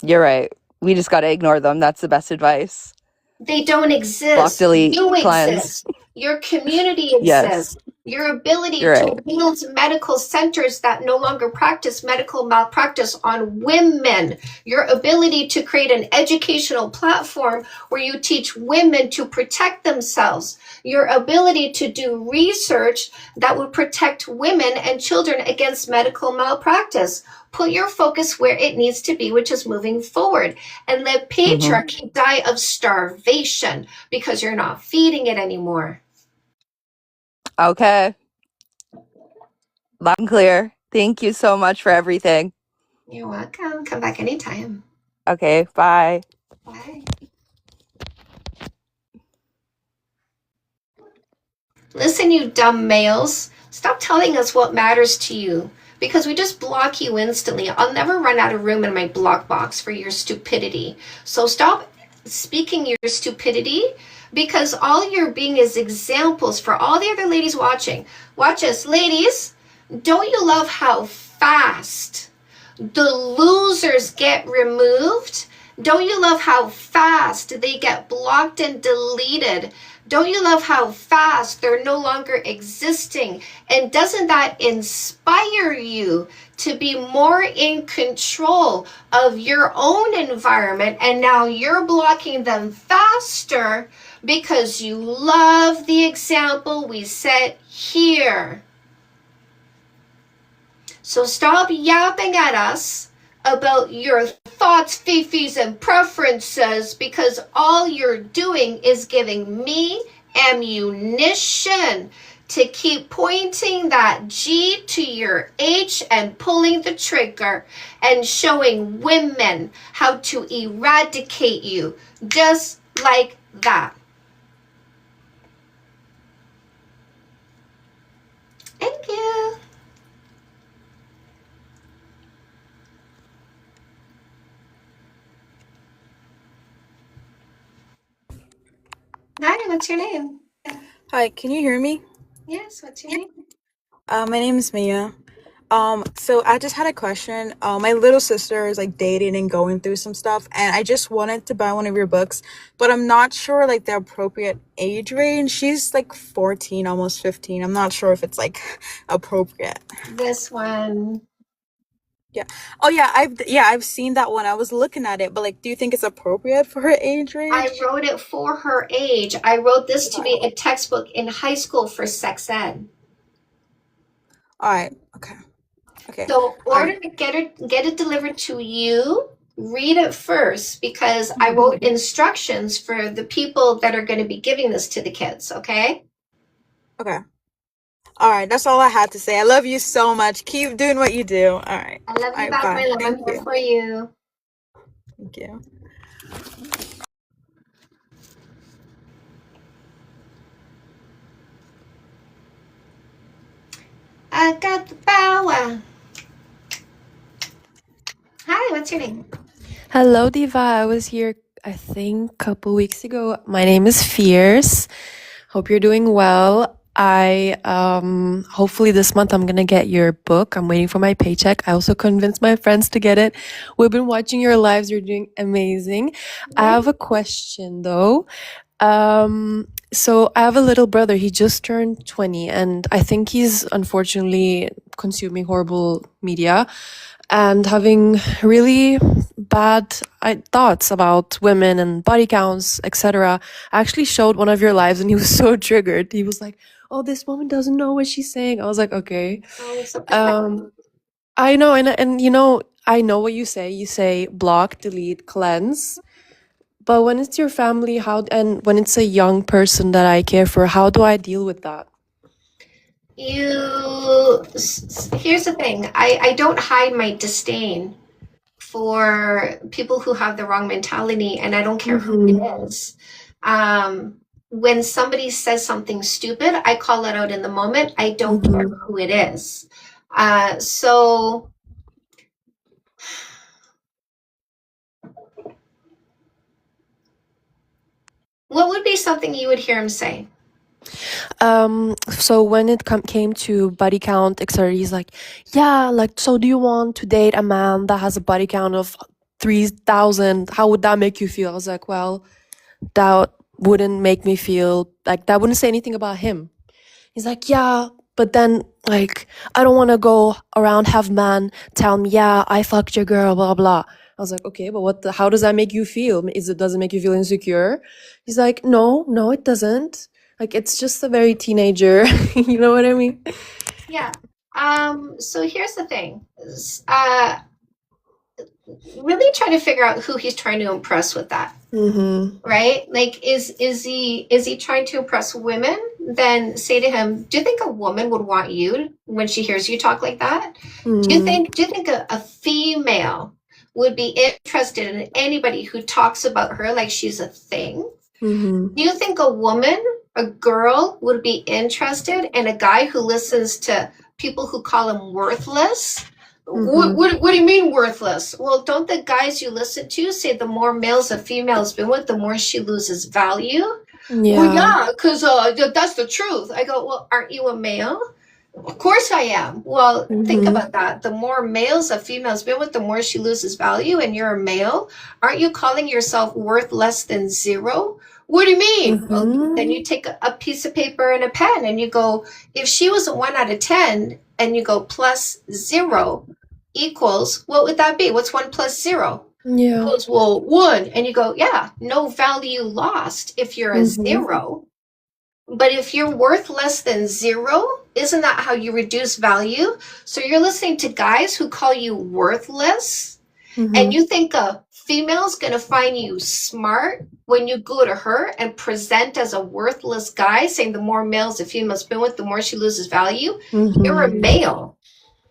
You're right. We just got to ignore them. That's the best advice. They don't Block, exist. delete, You cleanse. exist. Your community Yes, exists. Your ability you're to right. build medical centers that no longer practice medical malpractice on women. Your ability to create an educational platform where you teach women to protect themselves. Your ability to do research that would protect women and children against medical malpractice. Put your focus where it needs to be, which is moving forward. And let Mm-hmm. patriarchy die of starvation because you're not feeding it anymore. Okay. Loud and clear. Thank you so much for everything. You're welcome. Come back anytime. Okay, bye. Bye. Listen, you dumb males. Stop telling us what matters to you because we just block you instantly. I'll never run out of room in my block box for your stupidity. So stop speaking your stupidity because all you're being is examples for all the other ladies watching. Watch us. Ladies, don't you love how fast the losers get removed? Don't you love how fast they get blocked and deleted? Don't you love how fast they're no longer existing? And doesn't that inspire you to be more in control of your own environment? And now you're blocking them faster because you love the example we set here. So stop yapping at us about your thoughts, fifis, and preferences because all you're doing is giving me ammunition to keep pointing that G to your H and pulling the trigger and showing women how to eradicate you just like that. Thank you. Hi, what's your name? Hi, can you hear me? Yes, what's your name? My name is Mia. So I just had a question. My little sister is like dating and going through some stuff, and I just wanted to buy one of your books, but I'm not sure like the appropriate age range. She's like 14, almost 15. I'm not sure if it's like appropriate. This one. Yeah. Oh yeah, I've seen that one. I was looking at it, but like, do you think it's appropriate for her age range? I wrote it for her age. I wrote this to be a textbook in high school for sex ed. All right. Okay. So in order to get it delivered to you, read it first because I wrote instructions for the people that are going to be giving this to the kids, okay? Okay. All right, that's all I had to say. I love you so much. Keep doing what you do. All right. I love All you right, back, bye. my love. I'm Thank here you. for you. Thank you. I got the power. Hi, what's your name? Hello, Diva. I was here, I think, a couple weeks ago. My name is Fierce. Hope you're doing well. Hopefully this month I'm gonna get your book. I'm waiting for my paycheck. I also convinced my friends to get it. We've been watching your lives. You're doing amazing. I have a question though. So I have a little brother. He just turned 20 and I think he's unfortunately consuming horrible media and having really bad thoughts about women and body counts, etc. I actually showed one of your lives and he was so triggered. He was like, "Oh, this woman doesn't know what she's saying." I was like, "Okay." Oh, it's so pathetic. I know, and you know, I know what you say. You say block, delete, cleanse. But when it's your family, how and when it's a young person that I care for, how do I deal with that? Here's the thing. I don't hide my disdain for people who have the wrong mentality, and I don't care who it is. When somebody says something stupid, I call it out in the moment. I don't care who it is. So what would be something you would hear him say? So when it came to body count, etc., he's like, "Yeah, like, so do you want to date a man that has a body count of 3,000? How would that make you feel?" I was like, "Well, that wouldn't make me feel like that wouldn't say anything about him." He's like, "Yeah, but then like I don't want to go around have man tell me, yeah, I fucked your girl, blah blah." I was like, "Okay, but how does that make you feel? Does it make you feel insecure?" He's like, "No, it doesn't. Like it's just a very teenager." You know what I mean? Yeah. So here's the thing. Really try to figure out who he's trying to impress with that. Right? Like is he trying to impress women? Then say to him, do you think a woman would want you when she hears you talk like that? Do you think a female would be interested in anybody who talks about her like she's a thing? Do you think a woman, a girl, would be interested in a guy who listens to people who call him worthless? What do you mean worthless? Well, don't the guys you listen to say the more males a female's been with, the more she loses value? Well, yeah, because that's the truth. I go, well, aren't you a male? Of course I am. Well, think about that. The more males a female's been with, the more she loses value, and you're a male. Aren't you calling yourself worth less than zero? What do you mean? Well, then you take a piece of paper and a pen and you go, if she was a 1 out of 10 and you go plus 0 equals, what would that be? What's 1 plus 0? Yeah. Goes, well, 1. And you go, yeah, no value lost if you're a 0. But if you're worth less than 0, isn't that how you reduce value? So you're listening to guys who call you worthless, and you think a female's going to find you smart when you go to her and present as a worthless guy, saying the more males a female's been with, the more she loses value? You're a male.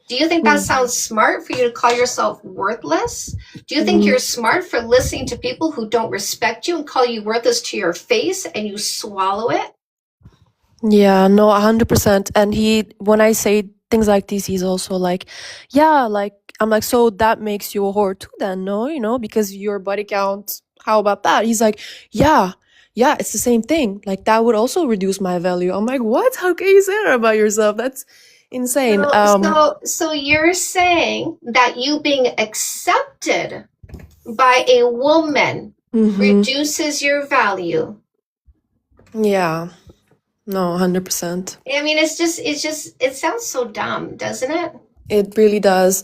Do you think that sounds smart for you to call yourself worthless? Do you think you're smart for listening to people who don't respect you and call you worthless to your face and you swallow it? Yeah, no, 100%. And when I say things like this, he's also like, yeah, like, I'm like, so that makes you a whore too then, no? You know, because your body count, how about that? He's like, yeah, it's the same thing. Like, that would also reduce my value. I'm like, what? How can you say that about yourself? That's insane. So you're saying that you being accepted by a woman reduces your value? Yeah. No, 100%. I mean, it sounds so dumb, doesn't it? It really does.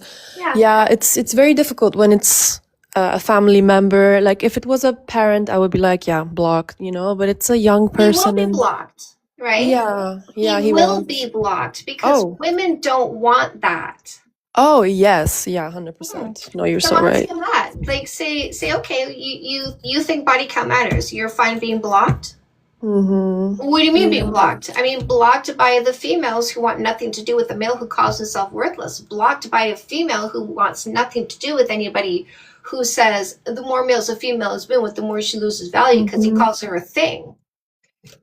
Yeah, it's very difficult when it's a family member. Like if it was a parent, I would be like, yeah, blocked, you know, but it's a young person. He will be blocked, right? Yeah, he will be blocked because women don't want that. Oh, yes. Yeah, 100%. No, you're so right. That. Like say, okay, you think body count matters. You're fine being blocked? Mm-hmm. What do you mean being Yeah. blocked? I mean, blocked by the females who want nothing to do with the male who calls himself worthless. Blocked by a female who wants nothing to do with anybody who says the more males a female has been with, the more she loses value because he Mm-hmm. calls her a thing.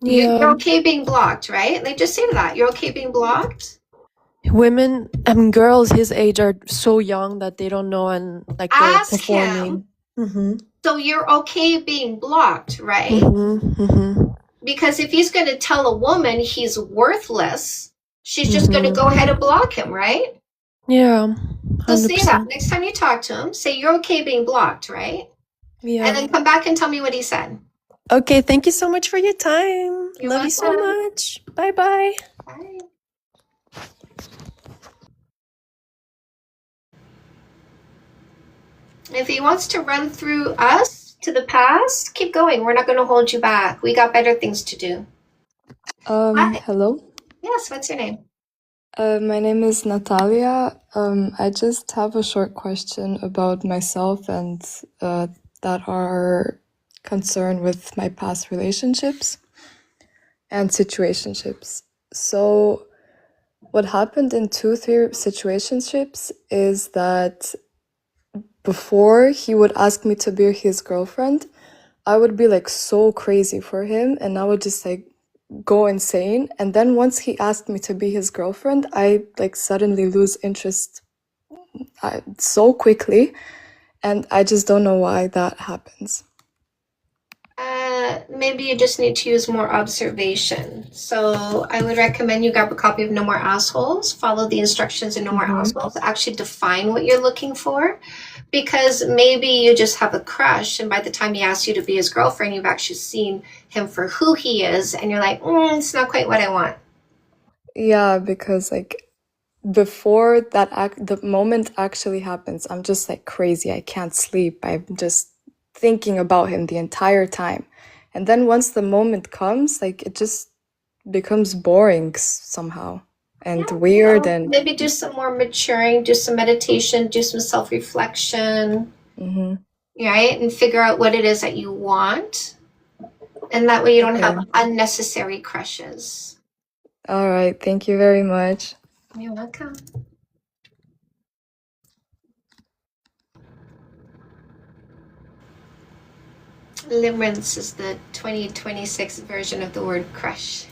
You're Yeah. okay being blocked, right? Like, just say that. You're okay being blocked? Women, I mean, girls his age are so young that they don't know and like they're Ask him. performing. Mm-hmm. So you're okay being blocked, right? Mm-hmm. Mm-hmm. Because if he's going to tell a woman he's worthless, she's just going to Mm-hmm. go ahead and block him, right? Yeah. So say that 100%. next time you talk to him, say you're okay being blocked, right? And Yeah. then come back and tell me what he said. Okay, thank you so much for your time. You're Love you so welcome. much. Bye-bye. Bye. If he wants to run through us to the past, keep going. We're not going to hold you back. We got better things to do. Hi. Hello. Yes, what's your name? My name is Natalia. I just have a short question about myself and that are concerned with my past relationships and situationships. So, what happened in 2-3 situationships is that before he would ask me to be his girlfriend, I would be like so crazy for him and I would just like go insane. And then once he asked me to be his girlfriend, I like suddenly lose interest so quickly. And I just don't know why that happens. Maybe you just need to use more observation. So I would recommend you grab a copy of No More Assholes, follow the instructions in No More Assholes, actually define what you're looking for, because maybe you just have a crush, and by the time he asks you to be his girlfriend, you've actually seen him for who he is, and you're like, it's not quite what I want. Yeah, because like before that the moment actually happens, I'm just like crazy. I can't sleep. I'm just thinking about him the entire time. And then once the moment comes, like it just becomes boring somehow and weird and Maybe do some more maturing, do some meditation, do some self-reflection, right? And figure out what it is that you want. And that way you don't have unnecessary crushes. All right. Thank you very much. You're welcome. Limerence is the 2026 version of the word crush.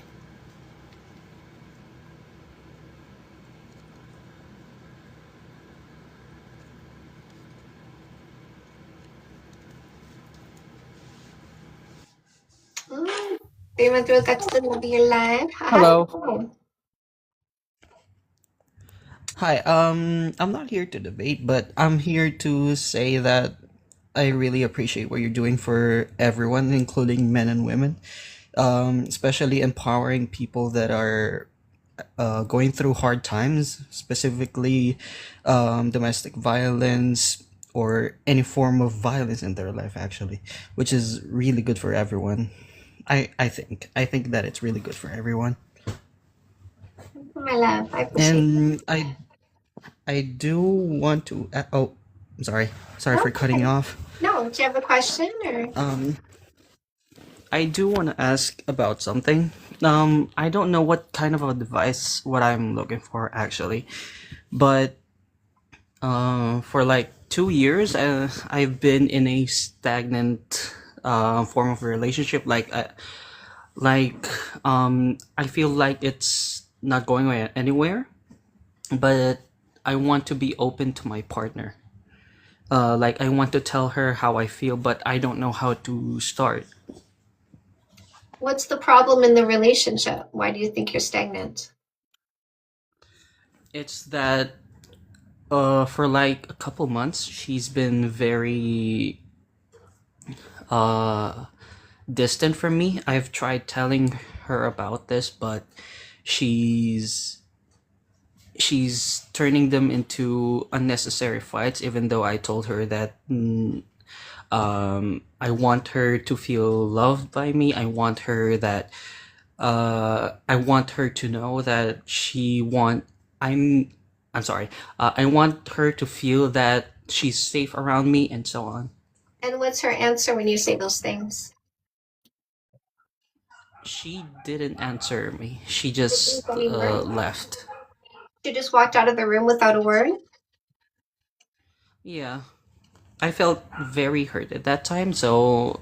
They went through got to the end of your life. Hello. Hi. Hi, I'm not here to debate, but I'm here to say that I really appreciate what you're doing for everyone, including men and women, especially empowering people that are going through hard times, specifically domestic violence or any form of violence in their life, actually, which is really good for everyone. I think that it's really good for everyone. My love, I appreciate And I do want to oh, I'm sorry for cutting you off. No, do you have a question or? I do want to ask about something. I don't know what kind of advice what I'm looking for actually, but for like 2 years, I've been in a stagnant form of relationship. I feel like it's not going anywhere, but I want to be open to my partner. Like I want to tell her how I feel, but I don't know how to start. What's the problem in the relationship? Why do you think you're stagnant? It's that for like a couple months, she's been very distant from me. I've tried telling her about this, but she's turning them into unnecessary fights, even though I told her that I want her to feel loved by me. I want her to know that I'm sorry. I want her to feel that she's safe around me and so on. And what's her answer when you say those things? She didn't answer me. She Didn't just say any word. left. She just walked out of the room without a word. Yeah, I felt very hurt at that time. So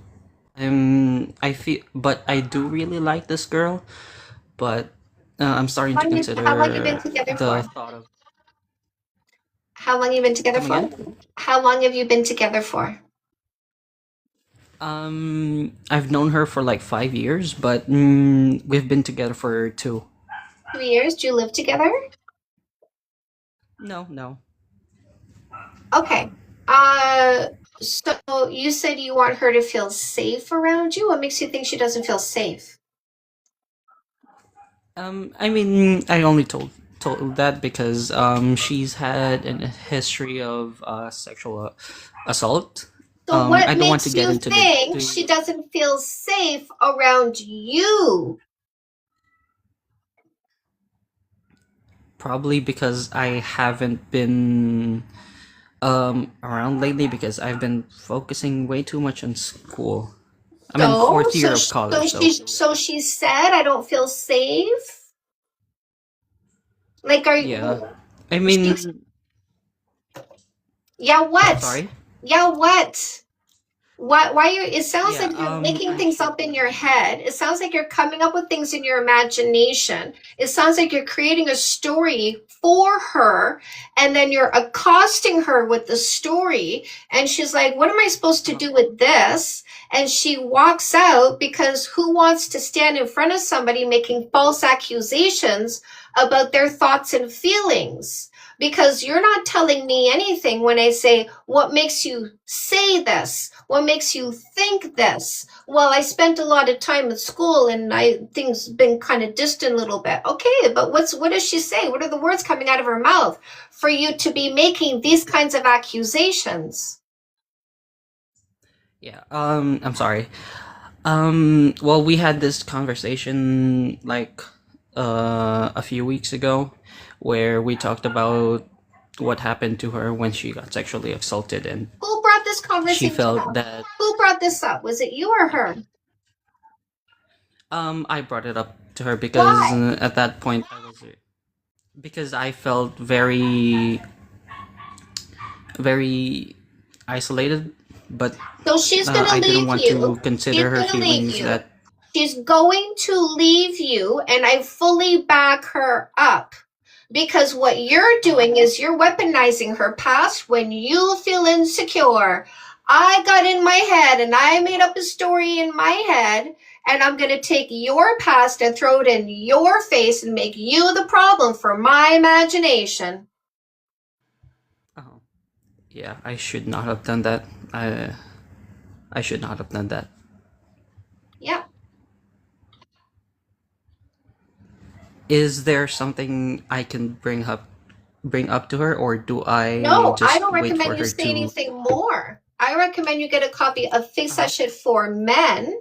I feel, but I do really like this girl. But I'm starting to How long you been consider together the for? thought of. How long you been together Come for? again? How long have you been together for? I've known her for like 5 years, but we've been together for 2. 2 years? Do you live together? No, no. Okay. So you said you want her to feel safe around you. What makes you think she doesn't feel safe? I mean, I only told that because she's had a history of sexual assault. So what I don't want to makes get you into think the she doesn't feel safe around you? probably because I haven't been around lately because I've been focusing way too much on school. I'm in So, fourth year so, of sh- college, so she said, I don't feel safe. Like, are yeah. you? I She, mean, yeah, what? sorry. Yeah, what? Why you? It sounds Yeah. like you're making things up in your head. It sounds like you're coming up with things in your imagination. It sounds like you're creating a story for her, and then you're accosting her with the story, and she's like, "What am I supposed to do with this?" And she walks out because who wants to stand in front of somebody making false accusations about their thoughts and feelings? Because you're not telling me anything when I say, what makes you say this? What makes you think this? Well, I spent a lot of time at school and things been kind of distant a little bit. Okay, but what does she say? What are the words coming out of her mouth for you to be making these kinds of accusations? Yeah. I'm sorry. Well, we had this conversation like a few weeks ago where we talked about what happened to her when she got sexually assaulted, and Who brought this she conversation felt up? that Who brought this up? Was it you or her? I brought it up to her because Why? at that point because I felt very very isolated, but So she's going to I didn't leave want you. to She's consider her going to leave feelings you. that She's going to leave you, and I fully back her up. Because what you're doing is you're weaponizing her past when you feel insecure. I got in my head and I made up a story in my head, and I'm going to take your past and throw it in your face and make you the problem for my imagination. yeah, I should not have done that. I should not have done that. Yeah. Is there something I can bring up to her, or do I No, I just don't wait for recommend you her say to? anything more. I recommend you get a copy of Fix That Shit for Men,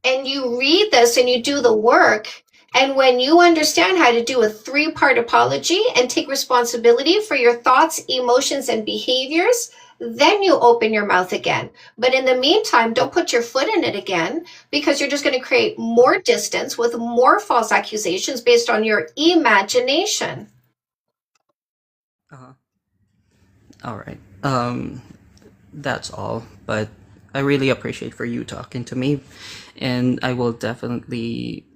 and you read this and you do the work. And when you understand how to do a 3-part apology and take responsibility for your thoughts, emotions, and behaviors, then you open your mouth again. But in the meantime, don't put your foot in it again, because you're just going to create more distance with more false accusations based on your imagination. All right. That's all. But I really appreciate for you talking to me, and I will definitely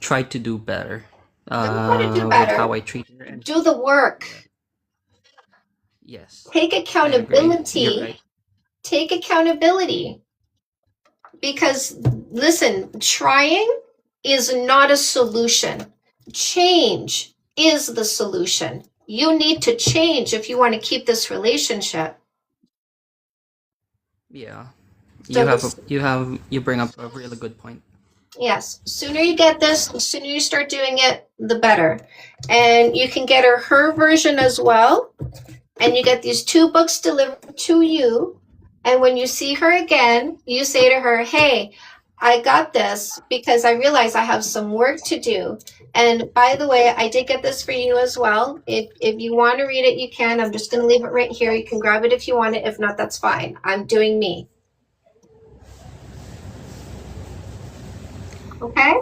try to do better. How to do With better? how I treat her. And Do the work. yes, Take I agree. accountability. You're right. Take accountability. Because, listen, trying is not a solution. Change is the solution. You need to change if you want to keep this relationship. Yeah. So You bring up a really good point. yes, sooner you get this, the sooner you start doing it, the better. And you can get her version as well. And you get these 2 books delivered to you. And when you see her again, you say to her, hey, I got this because I realize I have some work to do. And by the way, I did get this for you as well. If you want to read it, you can. I'm just going to leave it right here. You can grab it if you want it. If not, that's fine. I'm doing me. Okay?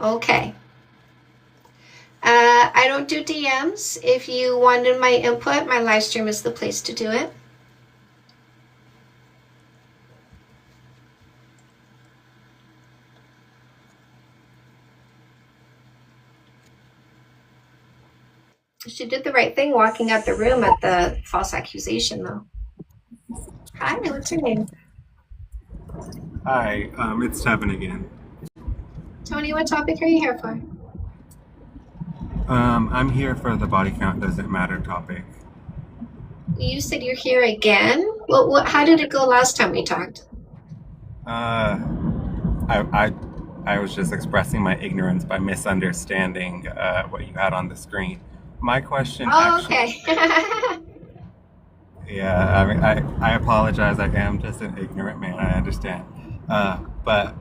Okay. I don't do DMs. If you wanted my input, my live stream is the place to do it. She did the right thing walking out the room at the false accusation, though. Hi, what's your name? Hi, it's Tevin again. Tony, what topic are you here for? I'm here for the body count doesn't matter topic. You said you're here again? Well, how did it go last time we talked? I was just expressing my ignorance by misunderstanding what you had on the screen. My question Okay. yeah, I mean, I apologize. I am just an ignorant man. I understand. But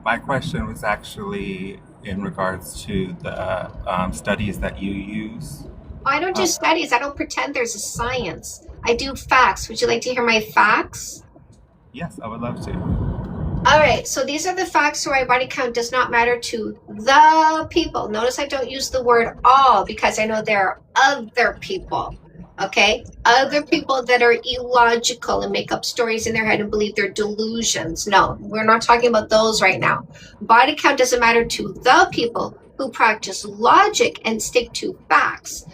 my question was actually in regards to the studies that you use. I don't do studies. I don't pretend there's a science. I do facts. Would you like to hear my facts? Yes, I would love to. All right, so these are the facts why body count does not matter to the people. Notice I don't use the word all because I know there are other people, okay? Other people that are illogical and make up stories in their head and believe they're delusions. No, we're not talking about those right now. Body count doesn't matter to the people who practice logic and stick to facts.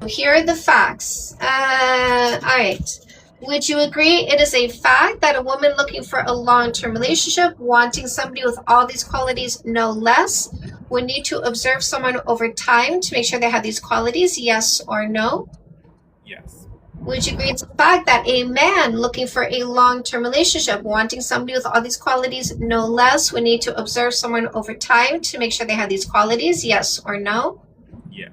Here are the facts. All right. Would you agree it is a fact that a woman looking for a long-term relationship, wanting somebody with all these qualities, no less, would need to observe someone over time to make sure they have these qualities, yes or no? Yes. Would you agree it's a fact that a man looking for a long-term relationship, wanting somebody with all these qualities, no less, would need to observe someone over time to make sure they have these qualities, yes or no? Yes.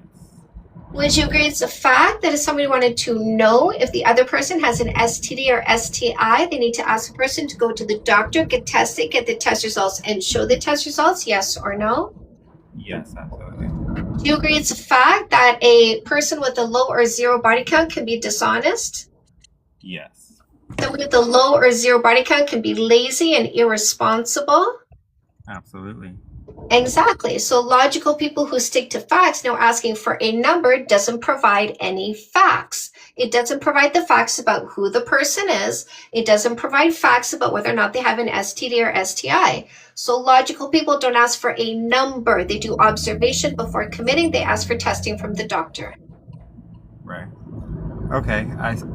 Would you agree it's a fact that if somebody wanted to know if the other person has an STD or STI, they need to ask the person to go to the doctor, get tested, get the test results, and show the test results, yes or no? Yes, absolutely. Do you agree it's a fact that a person with a low or zero body count can be dishonest? Yes. Somebody with a low or zero body count can be lazy and irresponsible? Absolutely. Exactly. So logical people who stick to facts know asking for a number doesn't provide any facts. It doesn't provide the facts about who the person is. It doesn't provide facts about whether or not they have an STD or STI. So logical people don't ask for a number. They do observation before committing. They ask for testing from the doctor. Right. Okay.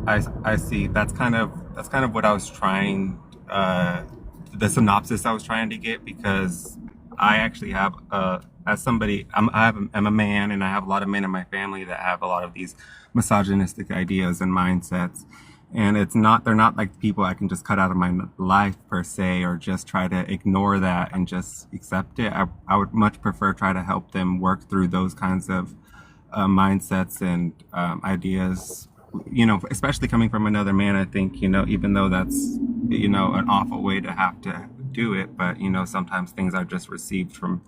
I see. That's kind of what I was trying. The synopsis I was trying to get, because I actually have, as somebody, I'm a man, and I have a lot of men in my family that have a lot of these misogynistic ideas and mindsets. And they're not like people I can just cut out of my life per se, or just try to ignore that and just accept it. I would much prefer try to help them work through those kinds of mindsets and ideas, especially coming from another man. I think, even though that's, an awful way to have to do it, but sometimes things are just received from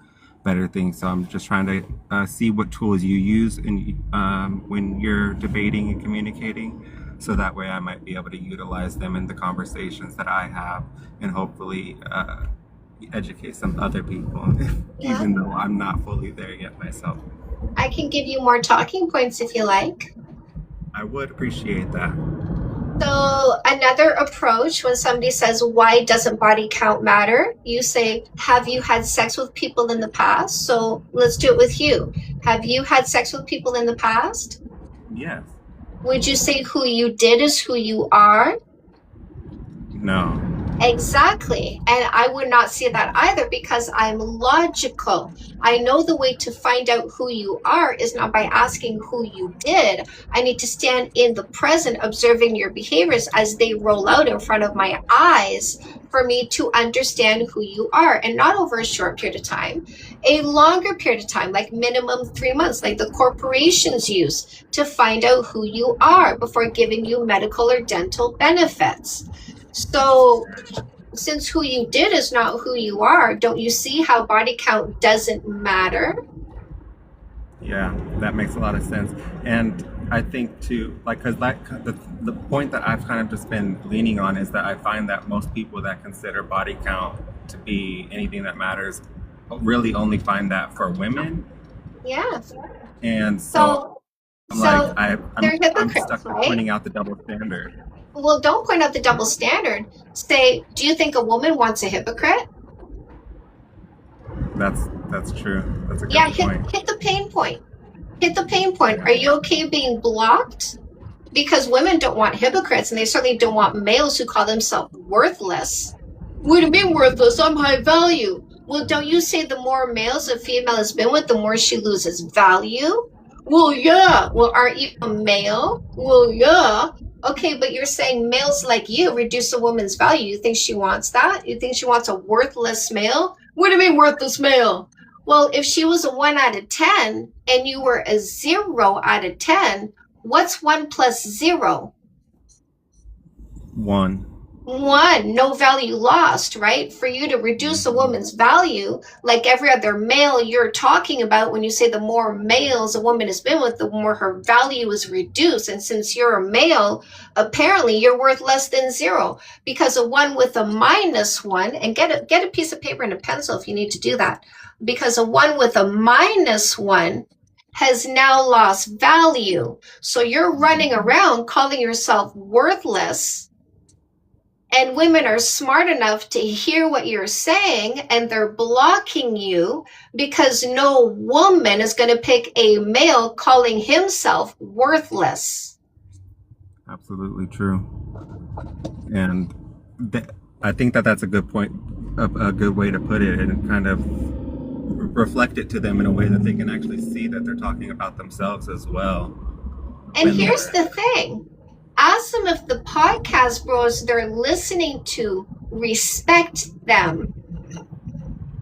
better things. So I'm just trying to see what tools you use when you're debating and communicating, so that way I might be able to utilize them in the conversations that I have, and hopefully educate some other people, even though I'm not fully there yet myself. I can give you more talking points if you like. I would appreciate that. So another approach, when somebody says, why doesn't body count matter? You say, have you had sex with people in the past? So let's do it with you. Have you had sex with people in the past? Yes. Would you say who you did is who you are? No. Exactly. And I would not see that either, because I'm logical. I know the way to find out who you are is not by asking who you did. I need to stand in the present, observing your behaviors as they roll out in front of my eyes for me to understand who you are, and not over a short period of time, a longer period of time, like minimum 3 months, like the corporations use to find out who you are before giving you medical or dental benefits. So since who you did is not who you are, don't you see how body count doesn't matter? Yeah, that makes a lot of sense. And I think too, like, because the point that I've kind of just been leaning on is that I find that most people that consider body count to be anything that matters really only find that for women. Yeah. And So, I'm like, so I'm they're I'm hypocrites, stuck with right? pointing out the double standard. Well, don't point out the double standard. Say, do you think a woman wants a hypocrite? That's true. That's a good Yeah, point. hit the pain point. Hit the pain point. Are you okay being blocked? Because women don't want hypocrites, and they certainly don't want males who call themselves worthless. What do you mean worthless? I'm high value. Well, don't you say the more males a female has been with, the more she loses value? Well, yeah. Well, aren't you a male? Well, yeah. Okay, but you're saying males like you reduce a woman's value. You think she wants that? You think she wants a worthless male? What do you mean worthless male? Well, if she was a 1 out of 10 and you were a 0 out of 10, what's 1 plus 0? 1. 1, no value lost, right? For you to reduce a woman's value, like every other male you're talking about, when you say the more males a woman has been with, the more her value is reduced. And since you're a male, apparently you're worth less than 0, because a 1 with a -1, and get a piece of paper and a pencil if you need to do that, because a 1 with a -1 has now lost value. So you're running around calling yourself worthless. And women are smart enough to hear what you're saying, and they're blocking you because no woman is going to pick a male calling himself worthless. Absolutely true. And I think that that's a good point, a good way to put it, and kind of reflect it to them in a way that they can actually see that they're talking about themselves as well. And here's the thing. Ask them if the podcast bros they're listening to respect them.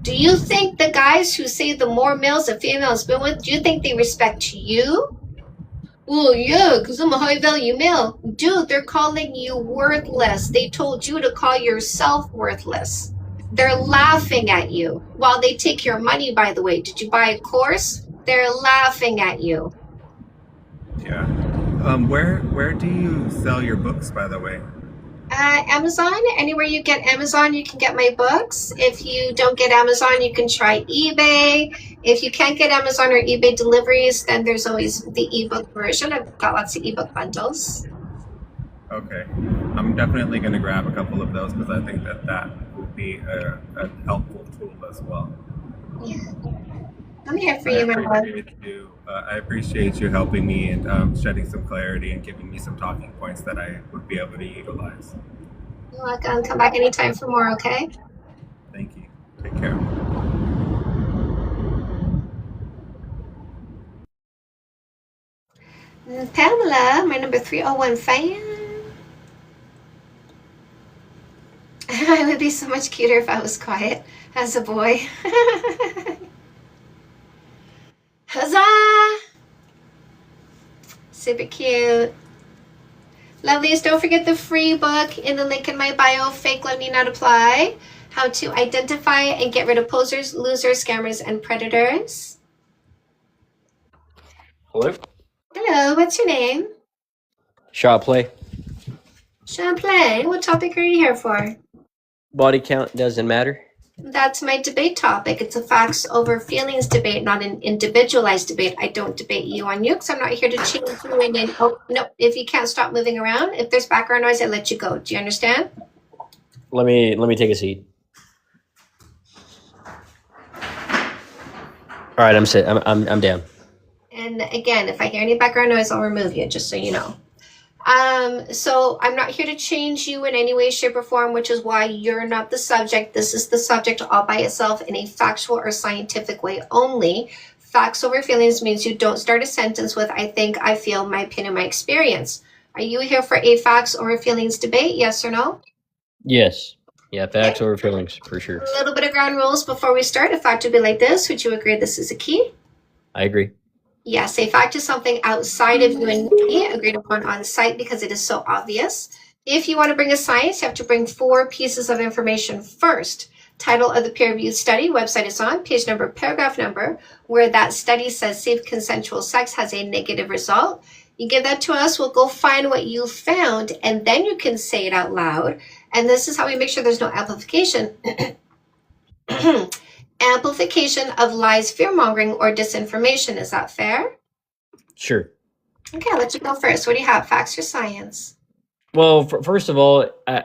Do you think the guys who say the more males a female has been with, do you think they respect you? Well, yeah, because I'm a high value male. Dude, they're calling you worthless. They told you to call yourself worthless. They're laughing at you while they take your money, by the way. Did you buy a course? They're laughing at you. Yeah. Where do you sell your books, by the way? Amazon. Anywhere you get Amazon, you can get my books. If you don't get Amazon, you can try eBay. If you can't get Amazon or eBay deliveries, then there's always the ebook version. I've got lots of ebook bundles. Okay. I'm definitely going to grab a couple of those because I think that would be a helpful tool as well. Yeah. I'm here for you, my love. I appreciate you helping me and shedding some clarity and giving me some talking points that I would be able to utilize. You're welcome. Come back anytime for more, okay? Thank you. Take care. Pamela, my number 301 fan. I would be so much cuter if I was quiet as a boy. Huzzah! Super cute. Lovelies, don't forget the free book in the link in my bio, Fake Love Need Not Apply. How to identify and get rid of posers, losers, scammers, and predators. Hello? Hello, what's your name? Shaw Play. Champlain, what topic are you here for? Body count doesn't matter. That's my debate topic. It's a facts over feelings debate, not an individualized debate. I don't debate you on you because I'm not here to change you. And then, oh, no, if you can't stop moving around, if there's background noise, I let you go. Do you understand? Let me take a seat. All right, I'm down. And again, if I hear any background noise, I'll remove you, just so you know. So I'm not here to change you in any way, shape, or form, which is why you're not the subject. This is the subject all by itself in a factual or scientific way only. Facts over feelings means you don't start a sentence with I think, I feel, my opinion, my experience. Are you here for a facts over feelings debate? Yes or no? Yes. Yeah, facts over feelings, for sure. A little bit of ground rules before we start. A fact would be like this. Would you agree this is a key? I agree. Yes, a fact is something outside of you and me, agreed upon on site because it is so obvious. If you want to bring a science, you have to bring 4 pieces of information first. Title of the peer-reviewed study, website is on, page number, paragraph number, where that study says safe consensual sex has a negative result. You give that to us, we'll go find what you found, and then you can say it out loud. And this is how we make sure there's no amplification. Amplification of lies, fear-mongering, or disinformation. Is that fair? Sure. Okay, I'll let you go first. What do you have, facts or science? Well, first of all, I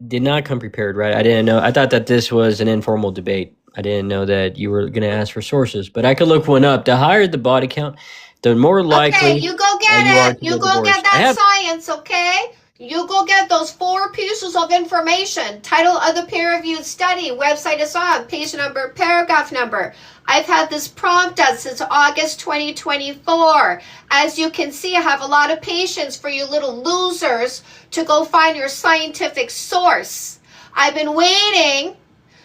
did not come prepared, right? I didn't know. I thought that this was an informal debate. I didn't know that you were going to ask for sources, but I could look one up. The higher the body count, the more likely Okay, you go get you are it. to You get go get divorced. that science, okay? You go get those 4 pieces of information. Title of the peer-reviewed study. Website is on. Page number, paragraph number. I've had this prompt done since August 2024. As you can see, I have a lot of patience for you little losers to go find your scientific source. I've been waiting,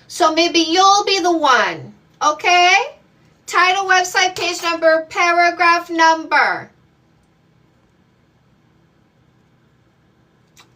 so maybe you'll be the one, okay? Title, website, page number, paragraph number.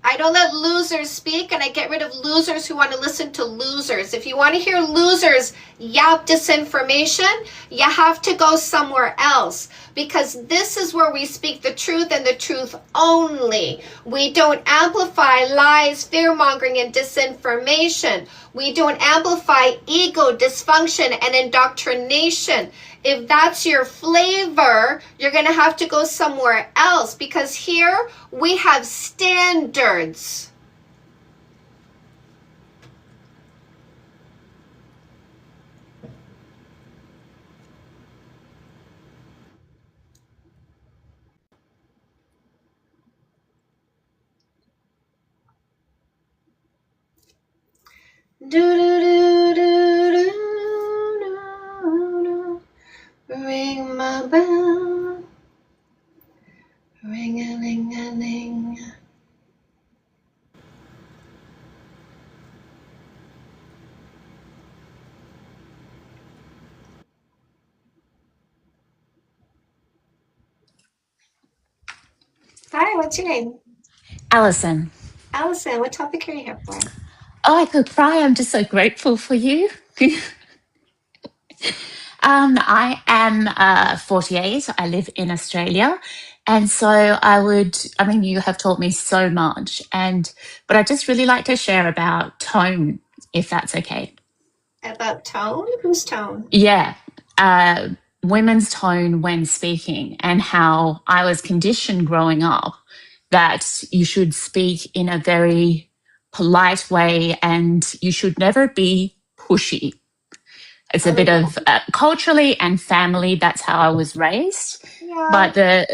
I don't let losers speak, and I get rid of losers who want to listen to losers. If you want to hear losers yap disinformation, you have to go somewhere else, because this is where we speak the truth and the truth only. We don't amplify lies, fear-mongering, and disinformation. We don't amplify ego, dysfunction, and indoctrination. If that's your flavor, you're going to have to go somewhere else, because here we have standards. Ring my bell, ring-a-ling-a-ling. Hi, what's your name? Alison. Allison, what topic are you here for? Oh, I could cry. I'm just so grateful for you. I am 48. I live in Australia. And so you have taught me so much. But I just really like to share about tone, if that's okay. About tone? Whose tone? Yeah. Women's tone when speaking, and how I was conditioned growing up that you should speak in a very polite way and you should never be pushy. It's a bit of culturally and family, that's how I was raised. Yeah. But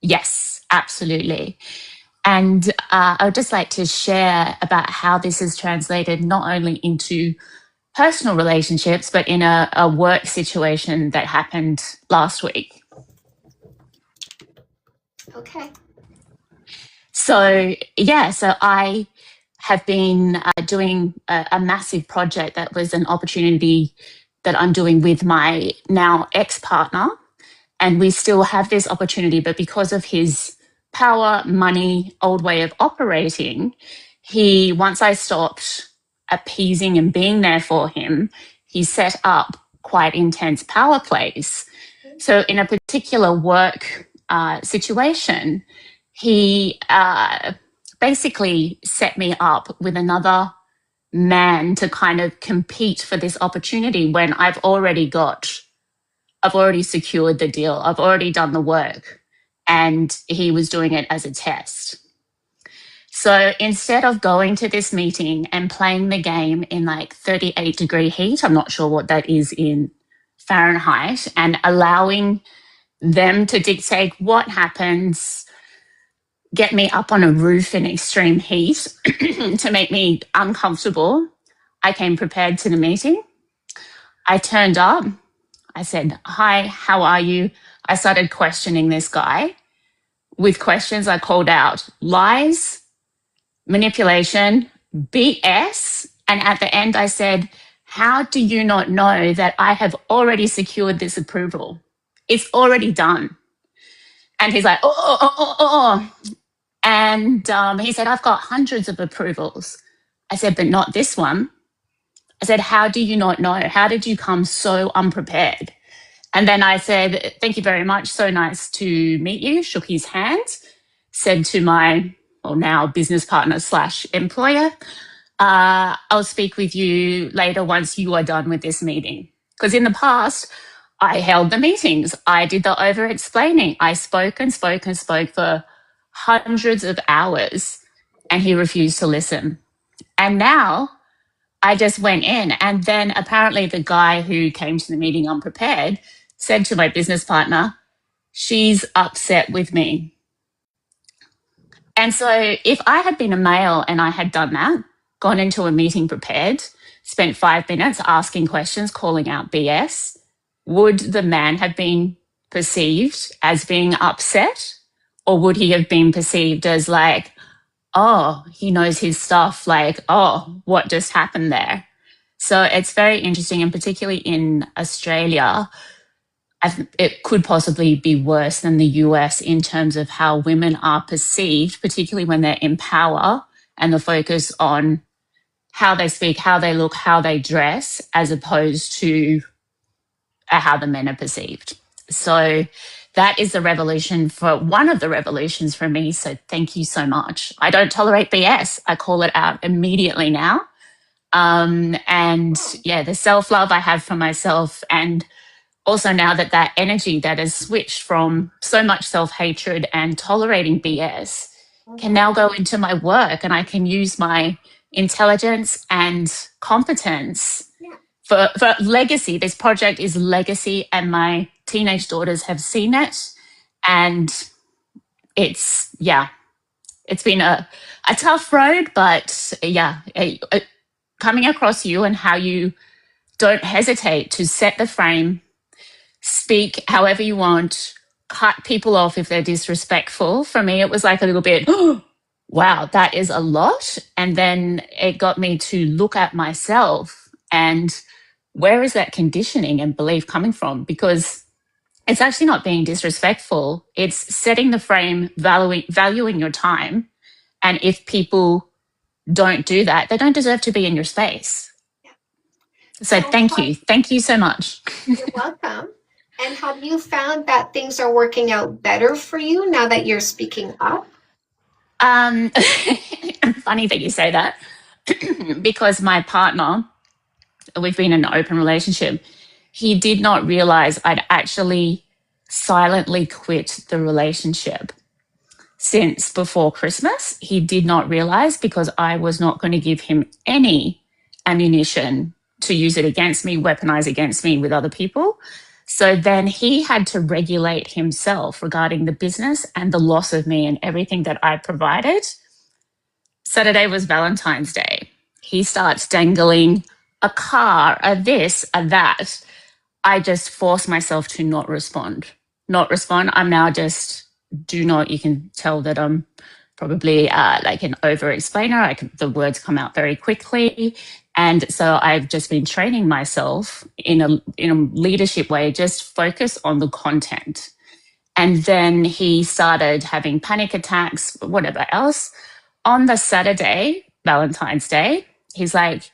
yes, absolutely. And I would just like to share about how this is translated not only into personal relationships, but in a work situation that happened last week. Okay. So I have been doing a massive project that was an opportunity that I'm doing with my now ex-partner. And we still have this opportunity, but because of his power, money, old way of operating, once I stopped appeasing and being there for him, he set up quite intense power plays. So in a particular work situation, he basically set me up with another man to kind of compete for this opportunity when I've already secured the deal. I've already done the work, and he was doing it as a test. So instead of going to this meeting and playing the game in like 38-degree heat, I'm not sure what that is in Fahrenheit, and allowing them to dictate what happens, get me up on a roof in extreme heat to make me uncomfortable, I came prepared to the meeting. I turned up. I said, "Hi, how are you?" I started questioning this guy. With questions, I called out lies, manipulation, BS. And at the end, I said, "How do you not know that I have already secured this approval? It's already done." And he's like, oh. And he said, "I've got hundreds of approvals." I said, "But not this one." I said, "How do you not know? How did you come so unprepared?" And then I said, thank you very much. So nice to meet you. Shook his hand, said to my, well, now business partner / employer, I'll speak with you later once you are done with this meeting. Because in the past, I held the meetings. I did the over explaining. I spoke and spoke and spoke for hundreds of hours, and he refused to listen. And now I just went in, and then apparently the guy who came to the meeting unprepared said to my business partner, she's upset with me. And so if I had been a male and I had done that, gone into a meeting prepared, spent 5 minutes asking questions, calling out BS, would the man have been perceived as being upset? Or would he have been perceived as like, oh, he knows his stuff, like, oh, what just happened there? So it's very interesting, and particularly in Australia, it could possibly be worse than the US in terms of how women are perceived, particularly when they're in power and the focus on how they speak, how they look, how they dress, as opposed to how the men are perceived. So that is the revolution, for one of the revolutions for me. So thank you so much. I don't tolerate BS. I call it out immediately now. And yeah, the self-love I have for myself, and also now that energy that has switched from so much self-hatred and tolerating BS can now go into my work, and I can use my intelligence and competence for legacy. This project is legacy, and my teenage daughters have seen it. And it's been a tough road, but coming across you and how you don't hesitate to set the frame, speak however you want, cut people off if they're disrespectful. For me, it was like a little bit, oh, wow, that is a lot. And then it got me to look at myself and where is that conditioning and belief coming from? Because it's actually not being disrespectful. It's setting the frame, valuing your time. And if people don't do that, they don't deserve to be in your space. So thank you. Thank you so much. You're welcome. And have you found that things are working out better for you now that you're speaking up? Funny that you say that, because my partner, we've been in an open relationship, he did not realize I'd actually silently quit the relationship since before Christmas. He did not realize, because I was not going to give him any ammunition to use it against me, weaponize against me with other people. So then he had to regulate himself regarding the business and the loss of me and everything that I provided. Saturday was Valentine's Day. He starts dangling a car, a this, a that. I just force myself to not respond. I'm now just you can tell that I'm probably like an over-explainer. The words come out very quickly. And so I've just been training myself in a leadership way, just focus on the content. And then he started having panic attacks, whatever else. On the Saturday, Valentine's Day, he's like,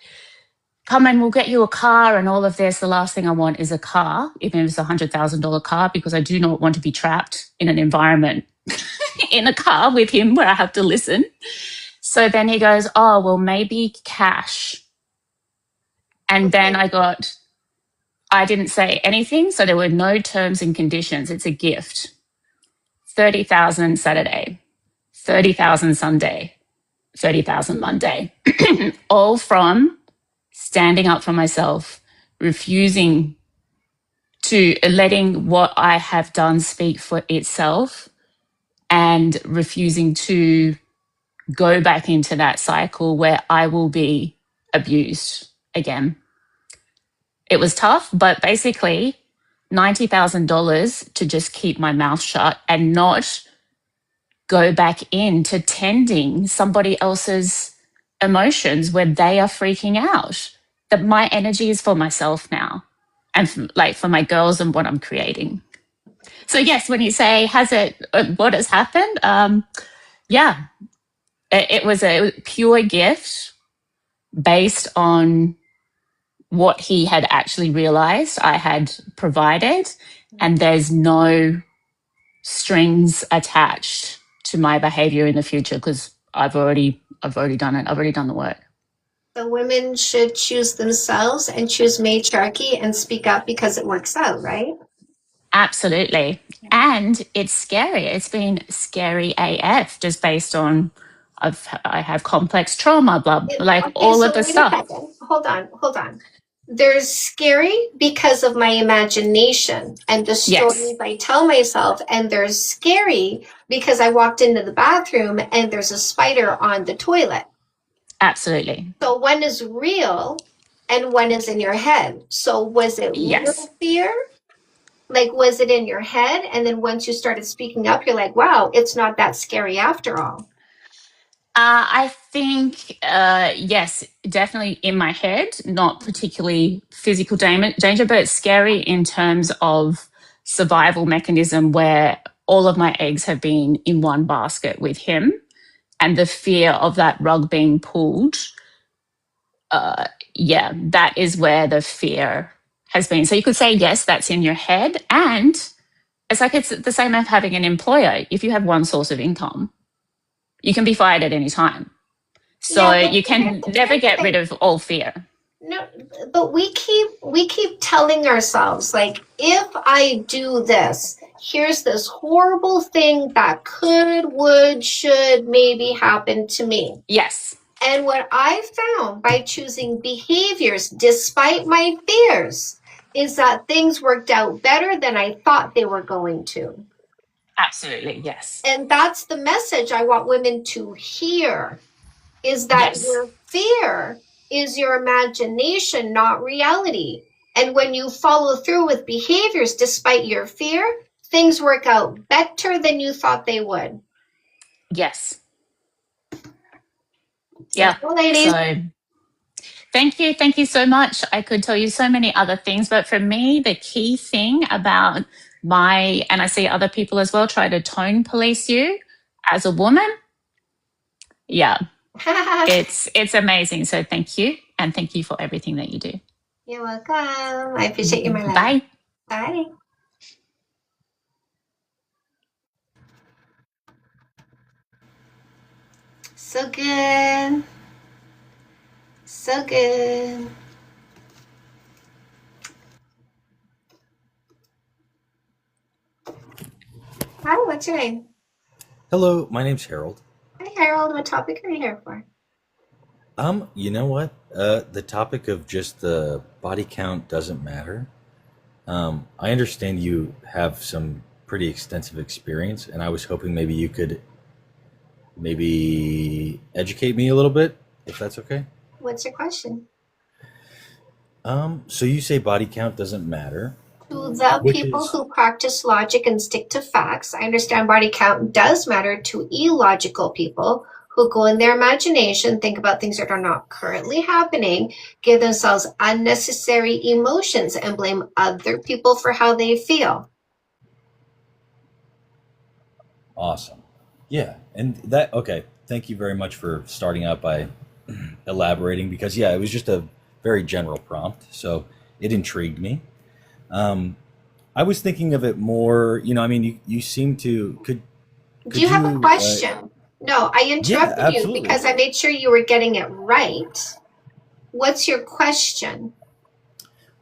come and we'll get you a car and all of this. The last thing I want is a car, even if it's $100,000 car, because I do not want to be trapped in an environment in a car with him where I have to listen. So then he goes, oh, well, maybe cash. And then I didn't say anything. So there were no terms and conditions. It's a gift. 30,000 Saturday, 30,000 Sunday, 30,000 Monday, all from standing up for myself, refusing to letting what I have done speak for itself, and refusing to go back into that cycle where I will be abused again. It was tough, but basically $90,000 to just keep my mouth shut and not go back into tending somebody else's emotions where they are freaking out. That my energy is for myself now, and for my girls and what I'm creating. So yes, when you say what has happened? It was a pure gift based on what he had actually realized I had provided, and there's no strings attached to my behavior in the future because I've already done it. I've already done the work. So women should choose themselves and choose matriarchy and speak up because it works out, right? Absolutely. And it's scary. It's been scary AF just based on I have complex trauma, like Okay, all so of the wait a stuff. second. Hold on. There's scary because of my imagination and the Yes, stories I tell myself, and there's scary because I walked into the bathroom and there's a spider on the toilet. absolutely. So one is real and one is in your head. So was it real Yes. fear? Like, was it in your head? And then once you started speaking up, you're like, wow, it's not that scary after all. I think, yes, definitely in my head, not particularly physical danger, but it's scary in terms of survival mechanism where all of my eggs have been in one basket with him, and the fear of that rug being pulled. Yeah, that is where the fear has been. So you could say, yes, that's in your head. And it's like it's the same as having an employer. If you have one source of income, you can be fired at any time. So Yeah, but you can never get rid of all fear. No, but we keep telling ourselves, like, if I do this, here's this horrible thing that could, would, should maybe happen to me. Yes. And what I found by choosing behaviors despite my fears is that things worked out better than I thought they were going to. Absolutely, yes. And that's the message I want women to hear, is that Yes. your fear is your imagination, not reality. And when you follow through with behaviors despite your fear, things work out better than you thought they would. Yes. Yeah. Well, ladies. So thank you so much. I could tell you so many other things, but for me, the key thing about and I see other people as well try to tone police you as a woman. Yeah. It's amazing. So thank you. And thank you for everything that you do. You're welcome. I appreciate you, my love. Bye. Bye. So good. So good. Hi, what's your name? Hello, my name's Harold. Hi, Harold. What topic are you here for? You know what? The topic of just the body count doesn't matter. I understand you have some pretty extensive experience, and I was hoping maybe you could maybe educate me a little bit, if that's okay. What's your question? So you say body count doesn't matter. To the Which people is- who practice logic and stick to facts, I understand body count does matter to illogical people who go in their imagination, think about things that are not currently happening, give themselves unnecessary emotions, and blame other people for how they feel. Awesome. Yeah, and that okay. Thank you very much for starting out by elaborating because it was just a very general prompt, so it intrigued me. I was thinking of it more. You seem to Do you have a question? No, I interrupted you absolutely. because I made sure you were getting it right. What's your question?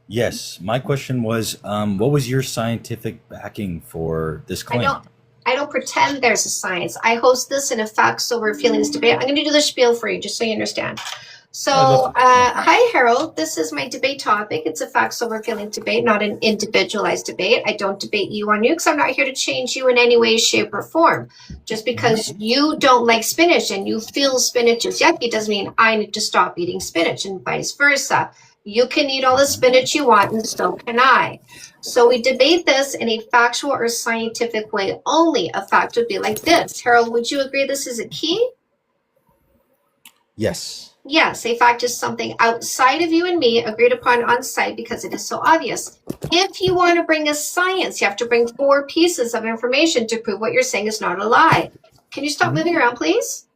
Yes, my question was, what was your scientific backing for this claim? I don't pretend there's a science. I host this in a facts over feelings debate. I'm going to do the spiel for you just so you understand. So, hi, Harold. This is my debate topic. It's a facts over feelings debate, not an individualized debate. I don't debate you on you because I'm not here to change you in any way, shape, or form. Just because you don't like spinach and you feel spinach is yucky doesn't mean I need to stop eating spinach, and vice versa. You can eat all the spinach you want, and so can I. So we debate this in a factual or scientific way only. A fact would be like this. Harold, would you agree this is a key? Yes. Yes, a fact is something outside of you and me, agreed upon on site because it is so obvious. If you want to bring a science, you have to bring 4 pieces of information to prove what you're saying is not a lie. Can you stop moving around, please?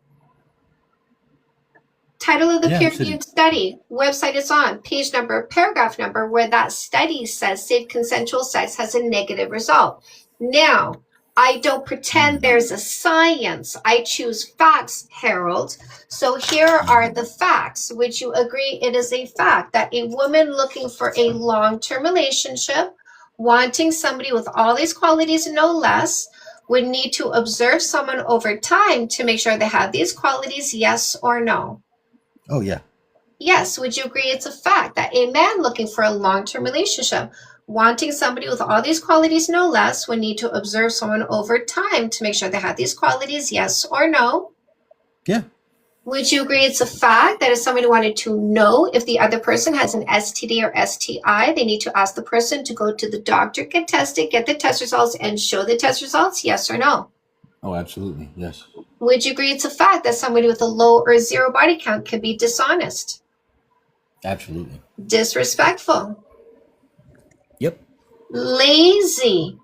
Title of the Yeah, peer-reviewed study. Website is on. Page number, paragraph number, where that study says safe consensual sex has a negative result. Now, I don't pretend there's a science. I choose facts, Harold. So here are the facts. Would you agree it is a fact that a woman looking for a long-term relationship, wanting somebody with all these qualities, no less, would need to observe someone over time to make sure they have these qualities, yes or no? Oh yeah. Yes, would you agree it's a fact that a man looking for a long-term relationship, wanting somebody with all these qualities, no less, would need to observe someone over time to make sure they have these qualities, yes or no? Yeah. Would you agree it's a fact that if somebody wanted to know if the other person has an STD or STI, they need to ask the person to go to the doctor, get tested, get the test results, and show the test results, yes or no? Oh, absolutely. Yes. Would you agree it's a fact that somebody with a low or zero body count can be dishonest, Absolutely. disrespectful, Yep. lazy,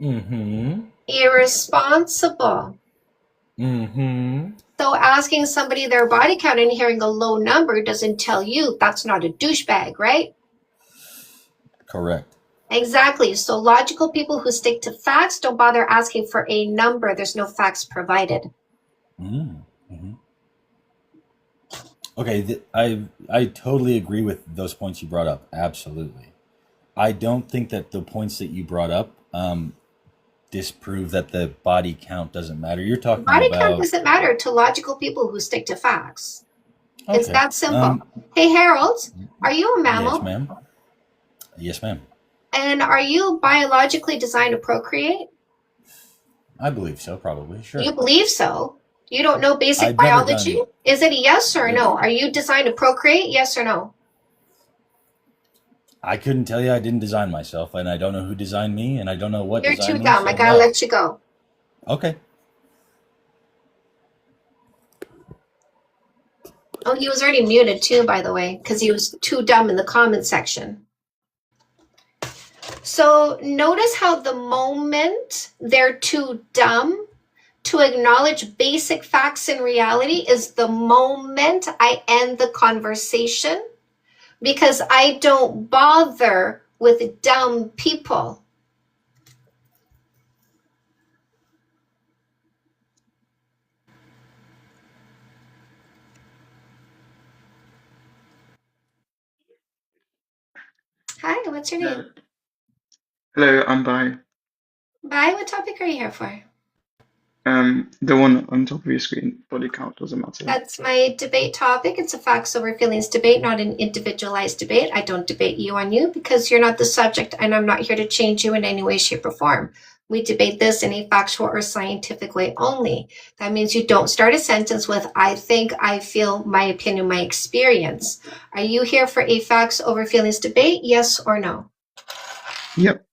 Mm-hmm. irresponsible? Mm-hmm. So asking somebody their body count and hearing a low number doesn't tell you that's not a douchebag, right? Correct. Exactly. So logical people who stick to facts don't bother asking for a number. There's no facts provided. Mm-hmm. Okay, I totally agree with those points you brought up. Absolutely. I don't think that the points that you brought up disprove that the body count doesn't matter. You're talking Body count about doesn't matter to logical people who stick to facts. It's okay. that simple. Hey, Harold, are you a Yes, mammal? ma'am. Yes, ma'am. And are you biologically designed to procreate? I believe so. Probably. Sure. You believe so? You don't know basic I've never biology? done. Is it a yes or a no? Are you designed to procreate? Yes or no? I couldn't tell you. I didn't design myself, and I don't know who designed me, and I don't know what You're designed too me. dumb. I So gotta no. let you go. Okay. Oh, he was already muted too, by the way, because he was too dumb in the comment section. So notice how the moment they're too dumb to acknowledge basic facts in reality is the moment I end the conversation, because I don't bother with dumb people. Hi, what's your name? Hello, I'm Bai. Bye, what topic are you here for? The one on top of your screen, body count doesn't matter. That's my debate topic. It's a facts over feelings debate, not an individualized debate. I don't debate you on you because you're not the subject, and I'm not here to change you in any way, shape, or form. We debate this in a factual or scientific way only. That means you don't start a sentence with, I think, I feel, my opinion, my experience. Are you here for a facts over feelings debate? Yes or no? Yep.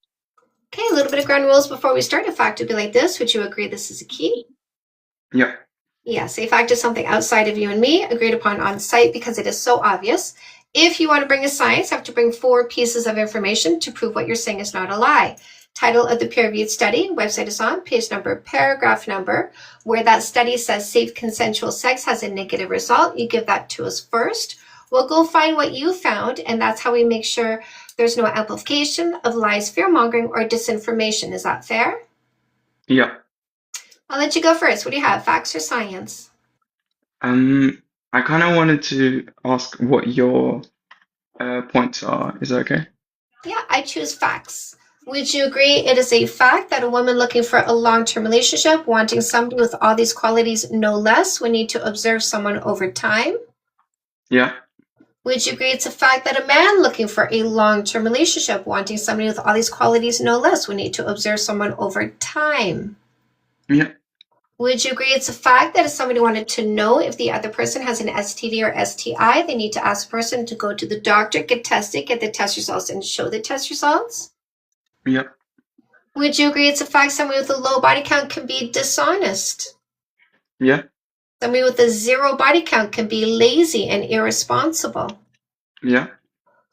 Okay, a little bit of ground rules before we start. A fact would be like this. Would you agree this is a key? Yep. Yes, a fact is something outside of you and me, agreed upon on site because it is so obvious. If you want to bring a science, you have to bring 4 pieces of information to prove what you're saying is not a lie. Title of the peer-reviewed study, website is on, page number, paragraph number, where that study says safe consensual sex has a negative result. You give that to us first. We'll go find what you found, and that's how we make sure there's no amplification of lies, fear-mongering, or disinformation. Is that fair? Yep. I'll let you go first. What do you have, facts or science? I kind of wanted to ask what your points are. Is that okay? Yeah, I choose facts. Would you agree it is a fact that a woman looking for a long-term relationship, wanting somebody with all these qualities, no less, would need to observe someone over time? Yeah. Would you agree it's a fact that a man looking for a long-term relationship, wanting somebody with all these qualities, no less, would need to observe someone over time? Yeah. Would you agree it's a fact that if somebody wanted to know if the other person has an STD or STI, they need to ask the person to go to the doctor, get tested, get the test results, and show the test results? Yep. Would you agree it's a fact somebody with a low body count can be dishonest? Yeah. Somebody with a 0 body count can be lazy and irresponsible. Yeah.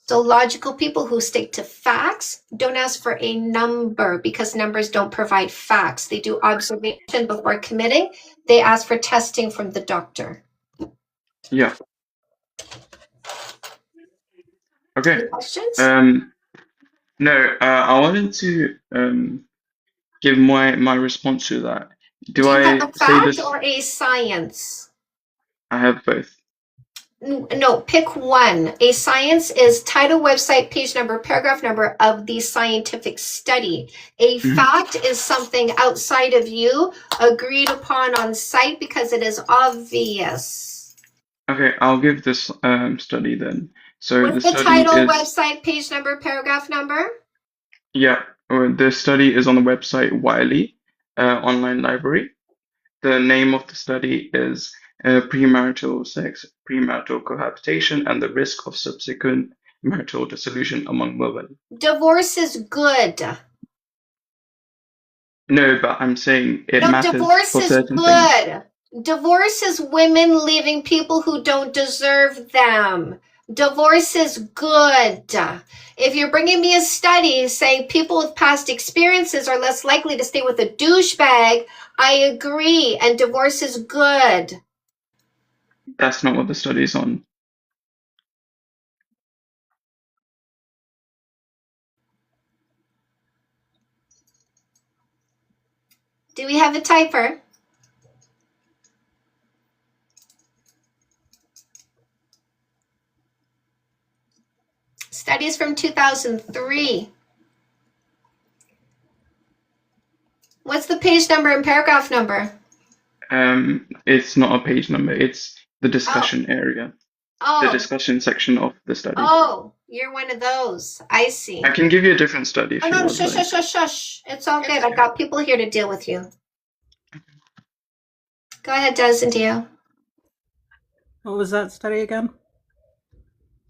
So logical people who stick to facts don't ask for a number because numbers don't provide facts. They do observation before committing. They ask for testing from the doctor. Yeah. Okay. Any questions? No, I wanted to give my response to that. Do Do you have I a say fact this? or a science? I have both. No, pick one. A science is title, website, page number, paragraph number of the scientific study. A fact is something outside of you, agreed upon on site because it is obvious. Okay, I'll give this study then. So the What's the study title, is, website, page number, paragraph number? yeah, the study is on the website Wiley online library. The name of the study is premarital sex, premarital cohabitation, and the risk of subsequent marital dissolution among women. Divorce is good. No, but I'm saying it No, matters divorce for is certain things. good. Divorce is women leaving people who don't deserve them. Divorce is good. If you're bringing me a study saying people with past experiences are less likely to stay with a douchebag, I agree, and divorce is good. That's not what the study is on. Do we have a typer? Studies from 2003. What's the page number and paragraph number? It's not a page number, it's the discussion area, the Oh, discussion section of the study. oh, you're one of those. I see. I can give you a different study Oh if you no, would shush, like. shush, shush, shush. It's all good. I've got people here to deal with you. Go ahead, Des and Dio. What was that study again?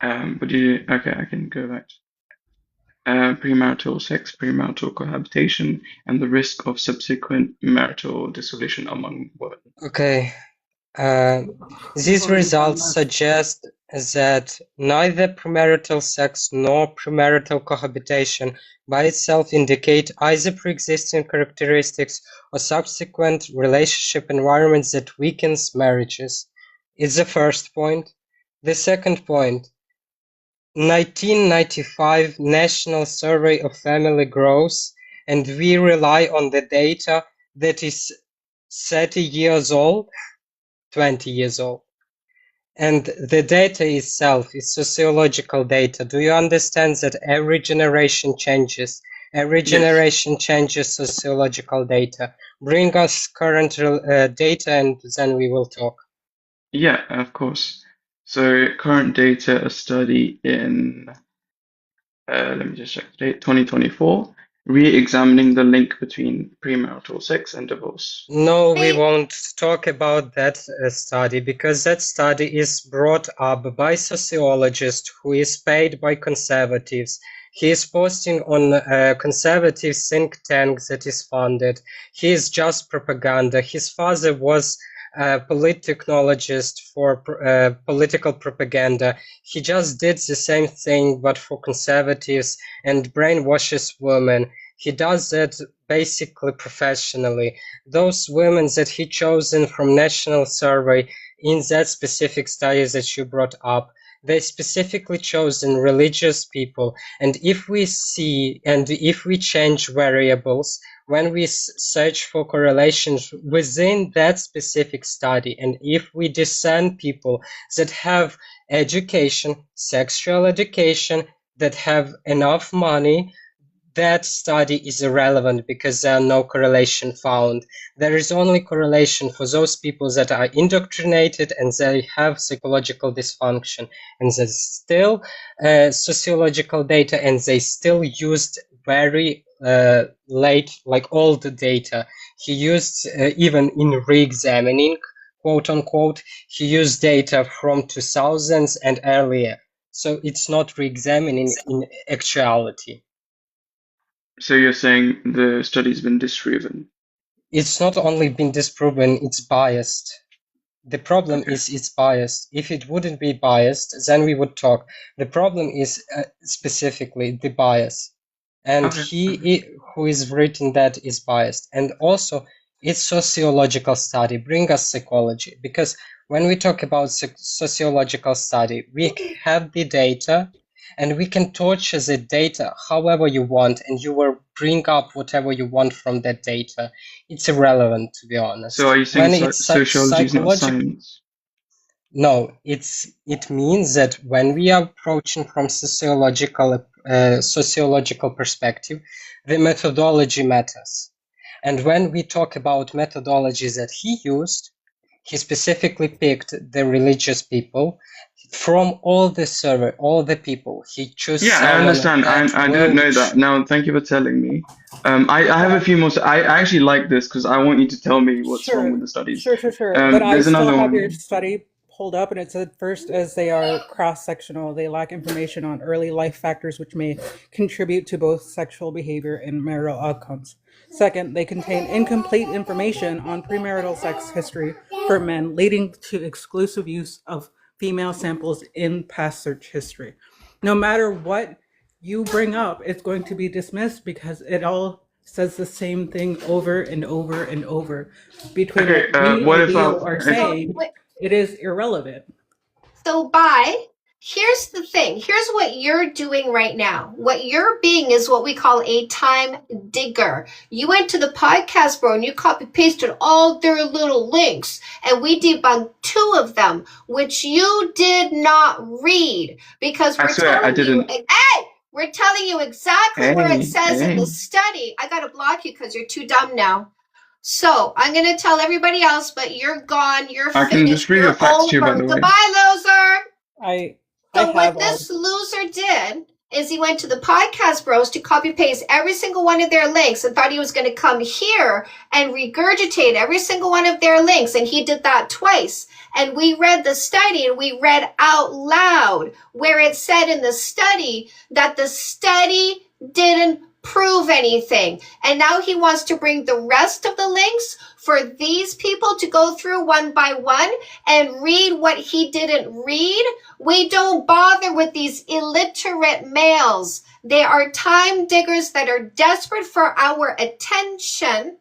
Would you? Okay, I can go back. Premarital sex, premarital cohabitation, and the risk of subsequent marital dissolution among women. Okay. These results suggest that neither premarital sex nor premarital cohabitation by itself indicate either pre-existing characteristics or subsequent relationship environments that weakens marriages. It's the first point. The second point, 1995 National Survey of Family Growth, and we rely on the data that is 30 years old, 20 years old. And the data itself is sociological data. Do you understand that every generation changes? Every generation changes sociological data. Bring us current data and then we will talk. Yeah, of course. So current data, a study in, let me just check the date, 2024, re-examining the link between premarital sex and divorce. No, we won't talk about that study because that study is brought up by a sociologist who is paid by conservatives. He is posting on a conservative think tank that is funded. He is just propaganda. His father was a politechnologist for political propaganda. He just did the same thing but for conservatives and brainwashes women. He does that basically professionally. Those women that he chosen from national survey in that specific study that you brought up, they specifically chosen religious people. And if we see and if we change variables, when we search for correlations within that specific study, and if we discern people that have education, sexual education, that have enough money, that study is irrelevant because there are no correlation found. There is only correlation for those people that are indoctrinated and they have psychological dysfunction. And there's still sociological data and they still used very late, like old data. He used even in re-examining, quote unquote, he used data from 2000s and earlier. So it's not re-examining in actuality. So you're saying the study's been disproven? It's not only been disproven, it's biased. The problem is it's biased. If it wouldn't be biased, then we would talk. The problem is specifically the bias. And he who is written that is biased. And also, it's sociological study. Bring us psychology, because when we talk about sociological study, we have the data, and we can torture the data however you want, and you will bring up whatever you want from that data. It's irrelevant, to be honest. So are you saying When it's sociology is not psychological, science? no, it means that when we are approaching from sociological perspective, the methodology matters. And when we talk about methodologies that he used, he specifically picked the religious people from all the survey, all the people. He chose Yeah, I someone understand. that I didn't know were that. Now, thank you for telling me. I have a few more. I actually like this because I want you to tell me what's wrong with the studies. Sure. But I There's still another have your one. study pulled up, and it said first, as they are cross-sectional, they lack information on early life factors which may contribute to both sexual behavior and marital outcomes. Second, they contain incomplete information on premarital sex history for men, leading to exclusive use of female samples in past search history. No matter what you bring up, it's going to be dismissed because it all says the same thing over and over and over. Between Okay, what me what and if Leo are So, saying, wait, it is irrelevant. so here's the thing. Here's what you're doing right now. What you're being is what we call a time digger. You went to the podcast, bro, and you copy pasted all their little links, and we debunked 2 of them, which you did not read because I we're swear I telling you, didn't. hey, we're telling you exactly where it says in the Hey. study. I gotta block you because you're too dumb now. So I'm gonna tell everybody else, but you're gone. You're I can just finished. read your You're facts to you, by the over. way. Goodbye, loser. I So what have all. this loser did is he went to the podcast bros to copy paste every single one of their links and thought he was going to come here and regurgitate every single one of their links. And he did that twice. And we read the study and we read out loud where it said in the study that the study didn't prove anything. And now he wants to bring the rest of the links for these people to go through one by one and read what he didn't read. We don't bother with these illiterate males. They are time diggers that are desperate for our attention,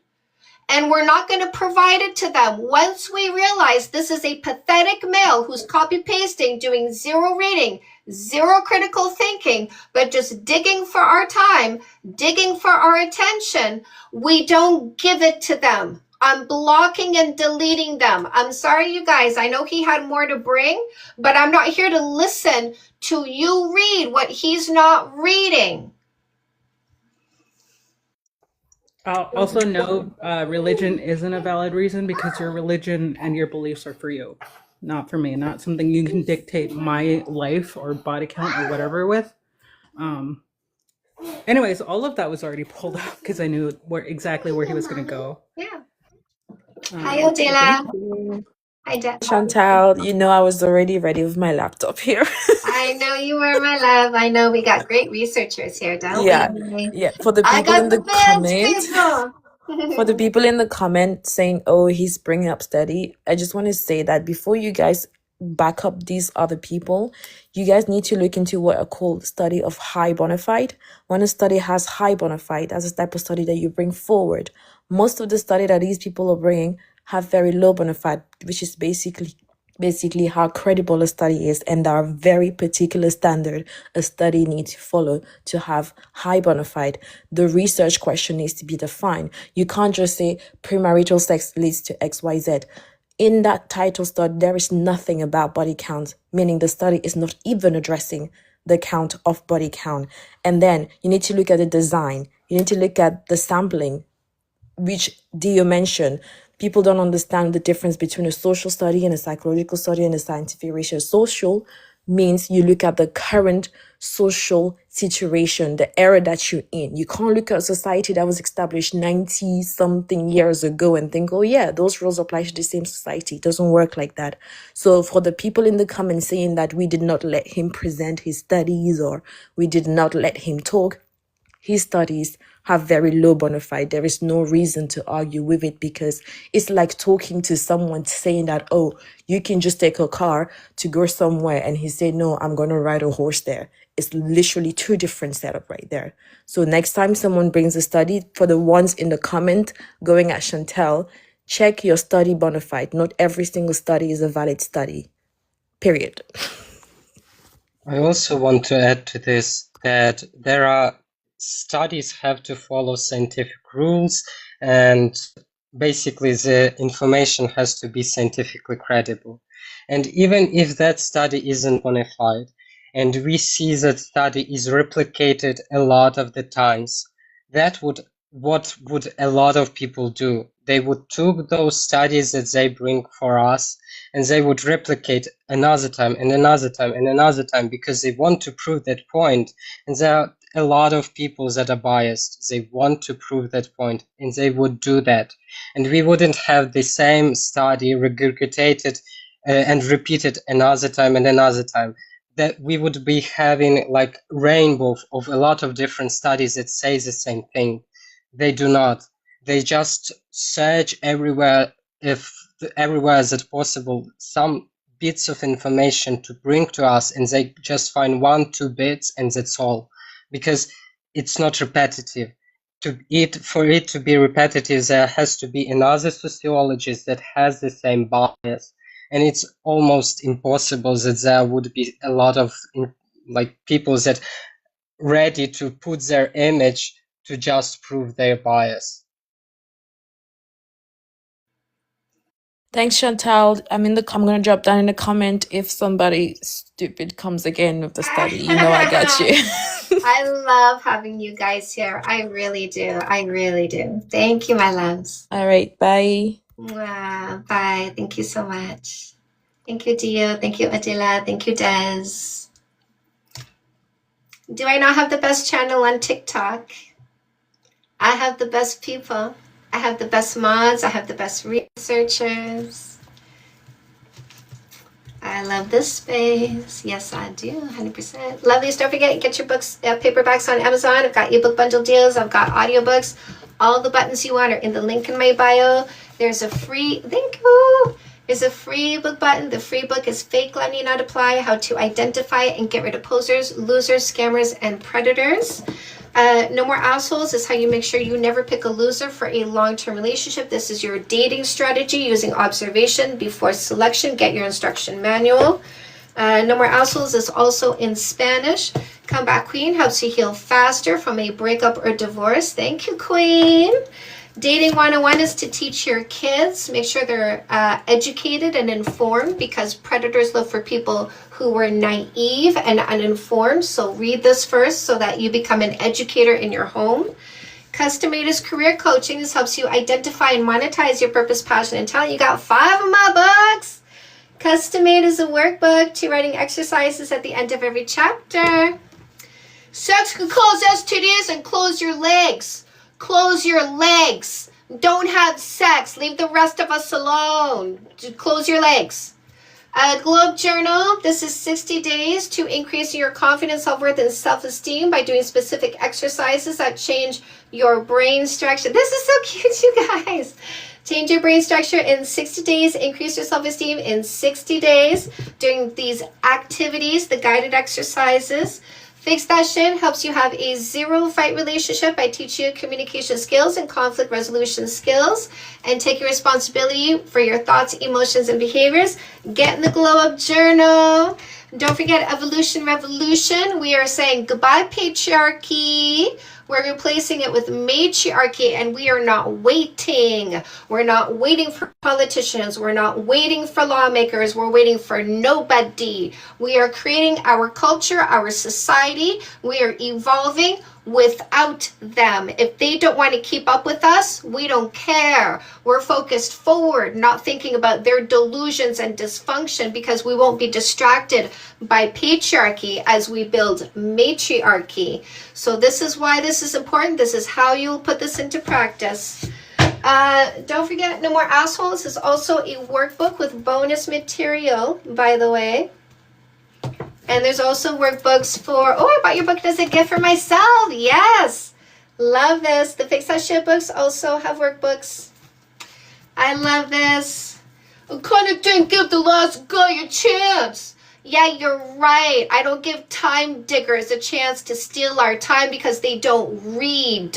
and we're not going to provide it to them. Once we realize this is a pathetic male who's copy pasting, doing 0 reading, 0 critical thinking, but just digging for our time, digging for our attention, we don't give it to them. I'm blocking and deleting them. I'm sorry, you guys. I know he had more to bring, but I'm not here to listen to you read what he's not reading. Also note, religion isn't a valid reason because your religion and your beliefs are for you, not for me. Not something you can dictate my life or body count or whatever with. Anyways, all of that was already pulled up because I knew exactly where he was going to go. Yeah. Hi, Odila. Thank you. Hi, Dad. Chantal, you know I was already ready with my laptop here. I know you were, my love. I know we got great researchers here, don't Yeah, we? yeah. For the I people got in the the best comment, for the people. people in the comment saying, "Oh, he's bringing up study," I just want to say that before you guys back up these other people, you guys need to look into what are called study of high bona fide. When a study has high bona fide, that's a type of study that you bring forward. Most of the study that these people are bringing have very low bona fide, which is basically how credible a study is, and there are very particular standard a study needs to follow to have high bona fide. The research question needs to be defined. You can't just say premarital sex leads to XYZ. In that title study, there is nothing about body count, meaning the study is not even addressing the count of body count. And then you need to look at the design. You need to look at the sampling, which Dio mentioned. People don't understand the difference between a social study and a psychological study and a scientific research. Social means you look at the current social situation, the era that you're in. You can't look at a society that was established 90 something years ago and think, oh yeah, those rules apply to the same society. It doesn't work like that. So for the people in the comments saying that we did not let him present his studies or we did not let him talk, his studies have very low bona fide. There is no reason to argue with it because it's like talking to someone saying that, oh, you can just take a car to go somewhere. And he said, no, I'm going to ride a horse there. It's literally two different setup right there. So next time someone brings a study, for the ones in the comment going at Chantel, check your study bona fide. Not every single study is a valid study. Period. I also want to add to this that there are studies have to follow scientific rules, and basically the information has to be scientifically credible. And even if that study isn't bona fide, and we see that study is replicated a lot of the times, what would a lot of people do? They would take those studies that they bring for us and they would replicate another time and another time and another time because they want to prove that point. And there are a lot of people that are biased. They want to prove that point and they would do that. And we wouldn't have the same study regurgitated and repeated another time and another time. That we would be having like rainbow of a lot of different studies that say the same thing. They do not. They just search everywhere, if everywhere that possible, some bits of information to bring to us, and they just find 1-2 bits, and that's all, because it's not repetitive. For it to be repetitive, there has to be another sociologist that has the same bias, and it's almost impossible that there would be a lot of like people that ready to put their image to just prove their bias. Thanks, Chantal. I'm going to drop down in the comment if somebody stupid comes again with the study. You know I got you. I love having you guys here. I really do. I really do. Thank you, my loves. All right, bye. Wow, bye. Thank you so much. Thank you, Dio. Thank you, Adila. Thank you, Des. Do I not have the best channel on TikTok? I have the best people. I have the best mods. I have the best researchers. I love this space. Yes, I do. 100%. Lovelies, don't forget, get your books, paperbacks on Amazon. I've got ebook bundle deals. I've got audiobooks. All the buttons you want are in the link in my bio. There's a free, thank you. There's a free book button. The free book is Fake Lending Not Apply, How to Identify and Get Rid of Posers, Losers, Scammers, and Predators. No More Assholes is how you make sure you never pick a loser for a long-term relationship. This is your dating strategy using observation before selection. Get your instruction manual. No More Assholes is also in Spanish. Comeback Queen helps you heal faster from a breakup or divorce. Thank you, Queen. Dating 101 is to teach your kids. Make sure they're educated and informed because predators look for people who were naive and uninformed. So read this first so that you become an educator in your home. Custom Made is career coaching. This helps you identify and monetize your purpose, passion, and talent. You got 5 of my books. Custom Made is a workbook to writing exercises at the end of every chapter. Sex can cause STDs and close your legs. Close your legs. Don't have sex. Leave the rest of us alone. Just close your legs. Globe Journal. This is 60 days to increase your confidence, self-worth, and self-esteem by doing specific exercises that change your brain structure. This is so cute, you guys. Change your brain structure in 60 days. Increase your self-esteem in 60 days. Doing these activities, the guided exercises. Fix That Shit helps you have a zero-fight relationship by teaching you communication skills and conflict resolution skills and take your responsibility for your thoughts, emotions, and behaviors. Get in the Glow Up Journal. Don't forget Evolution Revolution. We are saying goodbye, patriarchy. We're replacing it with matriarchy, and we are not waiting. We're not waiting for politicians. We're not waiting for lawmakers. We're waiting for nobody. We are creating our culture, our society. We are evolving without them. If they don't want to keep up with us, we don't care. We're focused forward, not thinking about their delusions and dysfunction because we won't be distracted by patriarchy as we build matriarchy. So this is why this is important. This is how you'll put this into practice. Don't forget, No More Assholes is also a workbook with bonus material, by the way. And there's also workbooks for, oh, I bought your book as a gift for myself. Yes. Love this. The Fix That Shit books also have workbooks. I love this. I kind of didn't give the last guy a chance. Yeah, you're right. I don't give time diggers a chance to steal our time because they don't read.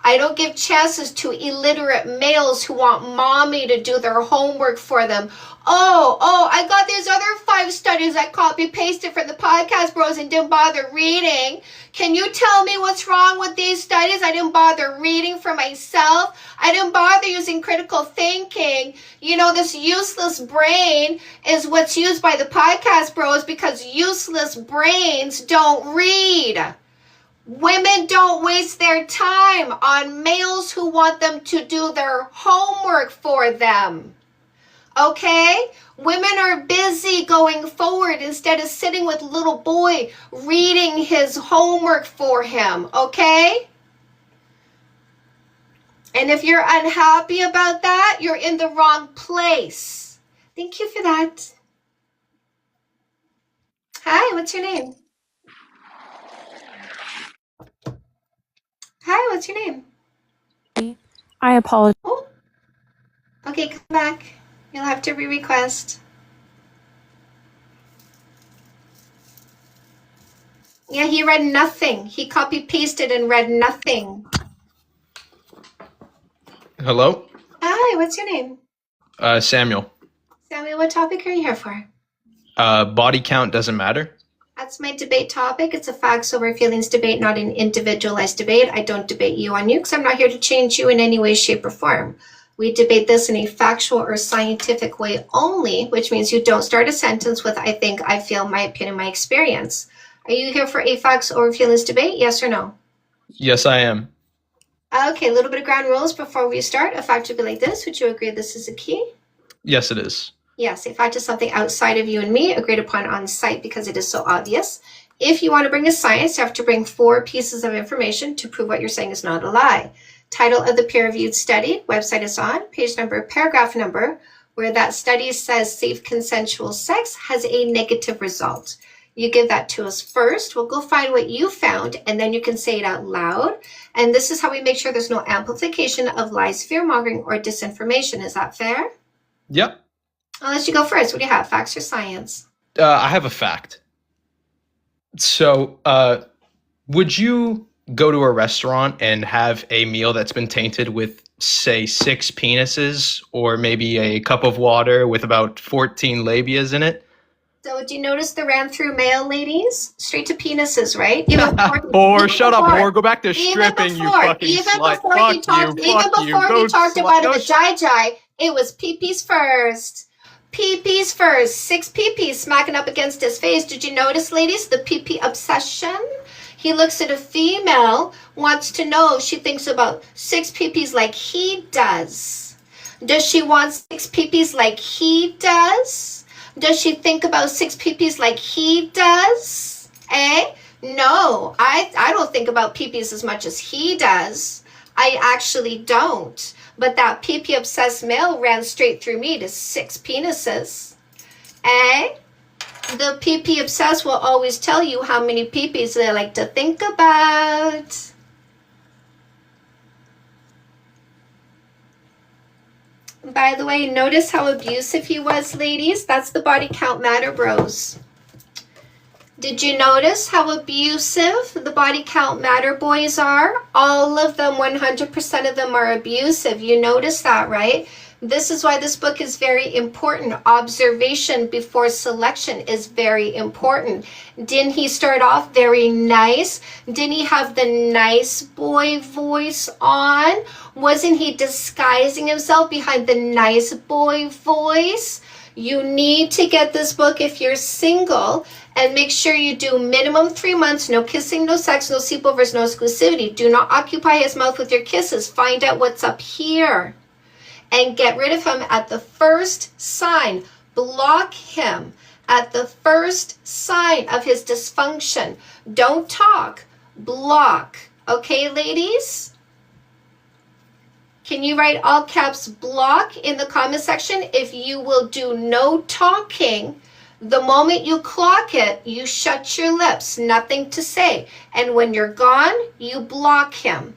I don't give chances to illiterate males who want mommy to do their homework for them. Oh, I got these other 5 studies I copy-pasted from the Podcast Bros and didn't bother reading. Can you tell me what's wrong with these studies? I didn't bother reading for myself. I didn't bother using critical thinking. You know, this useless brain is what's used by the Podcast Bros because useless brains don't read. Women don't waste their time on males who want them to do their homework for them. Okay? Women are busy going forward instead of sitting with little boy reading his homework for him. Okay? And if you're unhappy about that, you're in the wrong place. Thank you for that. Hi, what's your name? Hi, what's your name? I apologize. Oh, okay, come back. You'll have to re-request. Yeah, he read nothing. He copy-pasted and read nothing. Hello? Hi, what's your name? Samuel. Samuel, what topic are you here for? Body count doesn't matter? That's my debate topic. It's a facts over feelings debate, not an individualized debate. I don't debate you on you because I'm not here to change you in any way, shape, or form. We debate this in a factual or scientific way only, which means you don't start a sentence with I think, I feel, my opinion, my experience. Are you here for a facts over feelings debate? Yes or no? Yes, I am. Okay, a little bit of ground rules before we start. A fact would be like this. Would you agree this is a key? Yes, it is. Yes, a fact is something outside of you and me, agreed upon on site because it is so obvious. If you want to bring a science, you have to bring 4 pieces of information to prove what you're saying is not a lie. Title of the peer-reviewed study, website is on, page number, paragraph number, where that study says safe consensual sex has a negative result. You give that to us first. We'll go find what you found, and then you can say it out loud. And this is how we make sure there's no amplification of lies, fear-mongering, or disinformation. Is that fair? Yep. I'll let you go first. What do you have, facts or science? I have a fact. So, would you go to a restaurant and have a meal that's been tainted with, say, 6 penises, or maybe a cup of water with about 14 labias in it? So do you notice the ran through mail, ladies? Straight to penises, right? Even before, Or even shut up, before- or go back to stripping, you fucking slut. Fuck you, even before go he talked slut. about No, the jai, it was pee-pees first. Pee-pees first. 6 pee-pees smacking up against his face. Did you notice, ladies, the pee-pee obsession? He looks at a female, wants to know if she thinks about 6 pee-pees like he does. Does she want 6 pee-pees like he does? Does she think about 6 pee-pees like he does? Eh? No, I don't think about pee-pees as much as he does. I actually don't. But that pee-pee obsessed male ran straight through me to 6 penises. Eh? The pee-pee obsessed will always tell you how many pee-pees they like to think about. By the way, notice how abusive he was, ladies? That's the body count matter bros. Did you notice how abusive the body count matter boys are? All of them, 100% of them are abusive. You notice that, right? This is why this book is very important. Observation before selection is very important. Didn't he start off very nice? Didn't he have the nice boy voice on? Wasn't he disguising himself behind the nice boy voice? You need to get this book if you're single, and make sure you do minimum 3 months, no kissing, no sex, no sleepovers, no exclusivity. Do not occupy his mouth with your kisses. Find out what's up here and get rid of him at the first sign. Block him at the first sign of his dysfunction. Don't talk, block. Okay, ladies? Can you write all caps block in the comment section? If you will do no talking, the moment you clock it, you shut your lips, nothing to say. And when you're gone, you block him.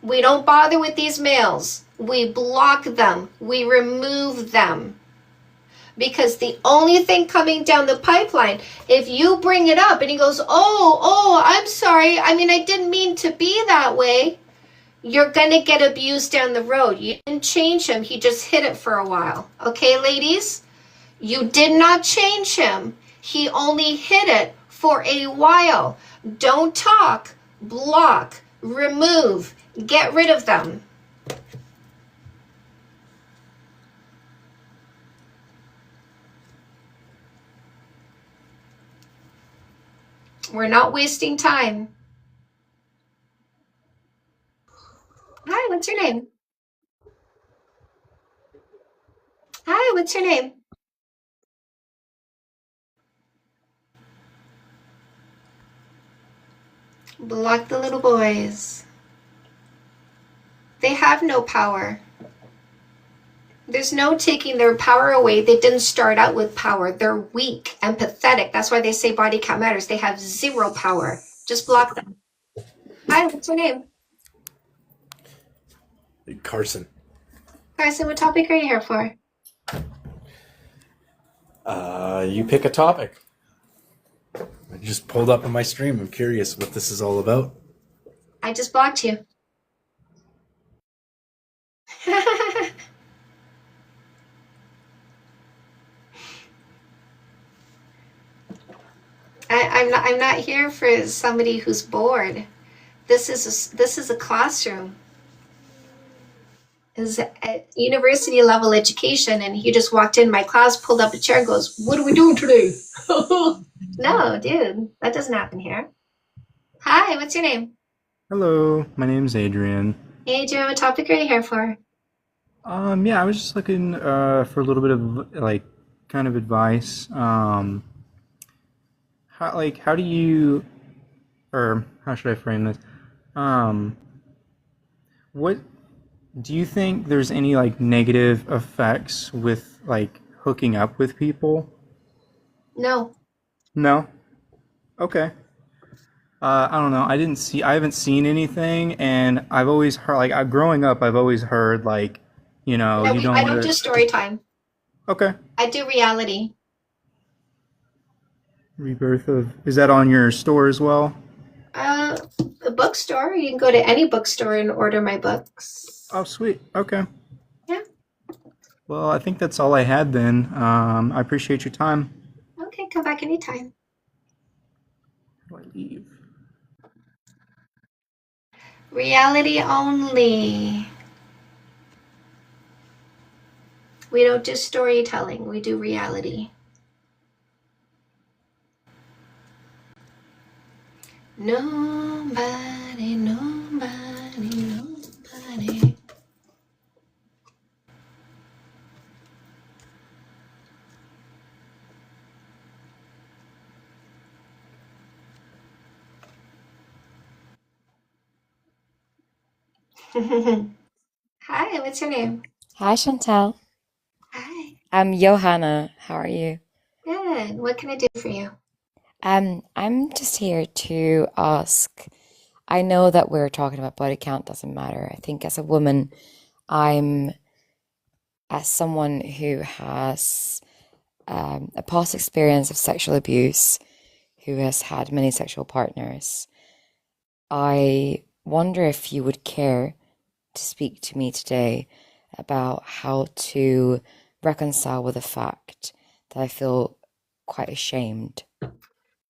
We don't bother with these males. We block them. We remove them. Because the only thing coming down the pipeline, if you bring it up and he goes, oh, I'm sorry. I mean, I didn't mean to be that way. You're going to get abused down the road. You didn't change him. He just hid it for a while. Okay, ladies? You did not change him. He only hid it for a while. Don't talk, block, remove, get rid of them. We're not wasting time. Hi, what's your name? Hi, what's your name? Block the little boys. They have no power. There's no taking their power away. They didn't start out with power. They're weak and pathetic. That's why they say body count matters. They have zero power. Just block them. Hi, what's your name? Carson. Carson, what topic are you here for? You pick a topic. I just pulled up on my stream. I'm curious what this is all about. I just blocked you. I'm not here for somebody who's bored. This is a classroom. Is a university level education, and he just walked in my class, pulled up a chair, and goes, "What are we doing today?" No, dude, that doesn't happen here. Hi, what's your name? Hello, my name's Adrian. Adrian, what topic are you here for? Yeah, I was just looking for a little bit of like kind of advice. How do you, or how should I frame this? What do you think there's any like negative effects with like hooking up with people? No. No? Okay. I don't know. I haven't seen anything, and I've always heard, like, growing up, I've always heard, like, you know, No, you don't I want don't do to. story time. Okay. I do reality. Rebirth of. Is that on your store as well? A bookstore. You can go to any bookstore and order my books. Oh, sweet. Okay. Yeah. Well, I think that's all I had then. I appreciate your time. Okay, come back anytime. How do I leave? Reality only. We don't do storytelling. We do reality. Nobody, nobody, nobody. Hi, what's your name? Hi, Chantal. Hi. I'm Johanna. How are you? Good. What can I do for you? I'm just here to ask. I know that we're talking about body count doesn't matter. I think as a woman, as someone who has a past experience of sexual abuse, who has had many sexual partners, I wonder if you would care to speak to me today about how to reconcile with the fact that I feel quite ashamed.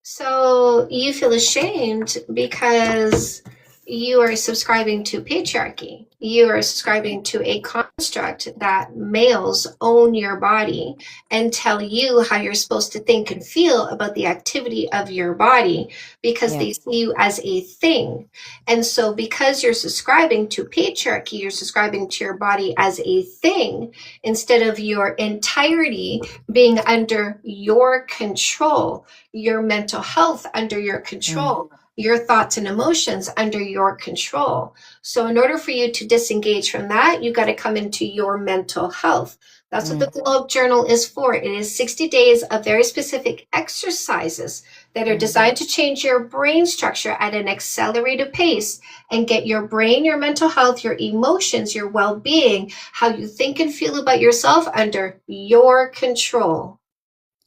So you feel ashamed because you are subscribing to patriarchy. You are subscribing to a construct that males own your body and tell you how you're supposed to think and feel about the activity of your body because they see you as a thing. And so because you're subscribing to patriarchy, you're subscribing to your body as a thing instead of your entirety being under your control, your mental health under your control. your thoughts and emotions under your control. So in order for you to disengage from that, you got to come into your mental health. That's what the Globe Journal is for. It is 60 days of very specific exercises that are designed to change your brain structure at an accelerated pace and get your brain, your mental health, your emotions, your well-being, how you think and feel about yourself under your control.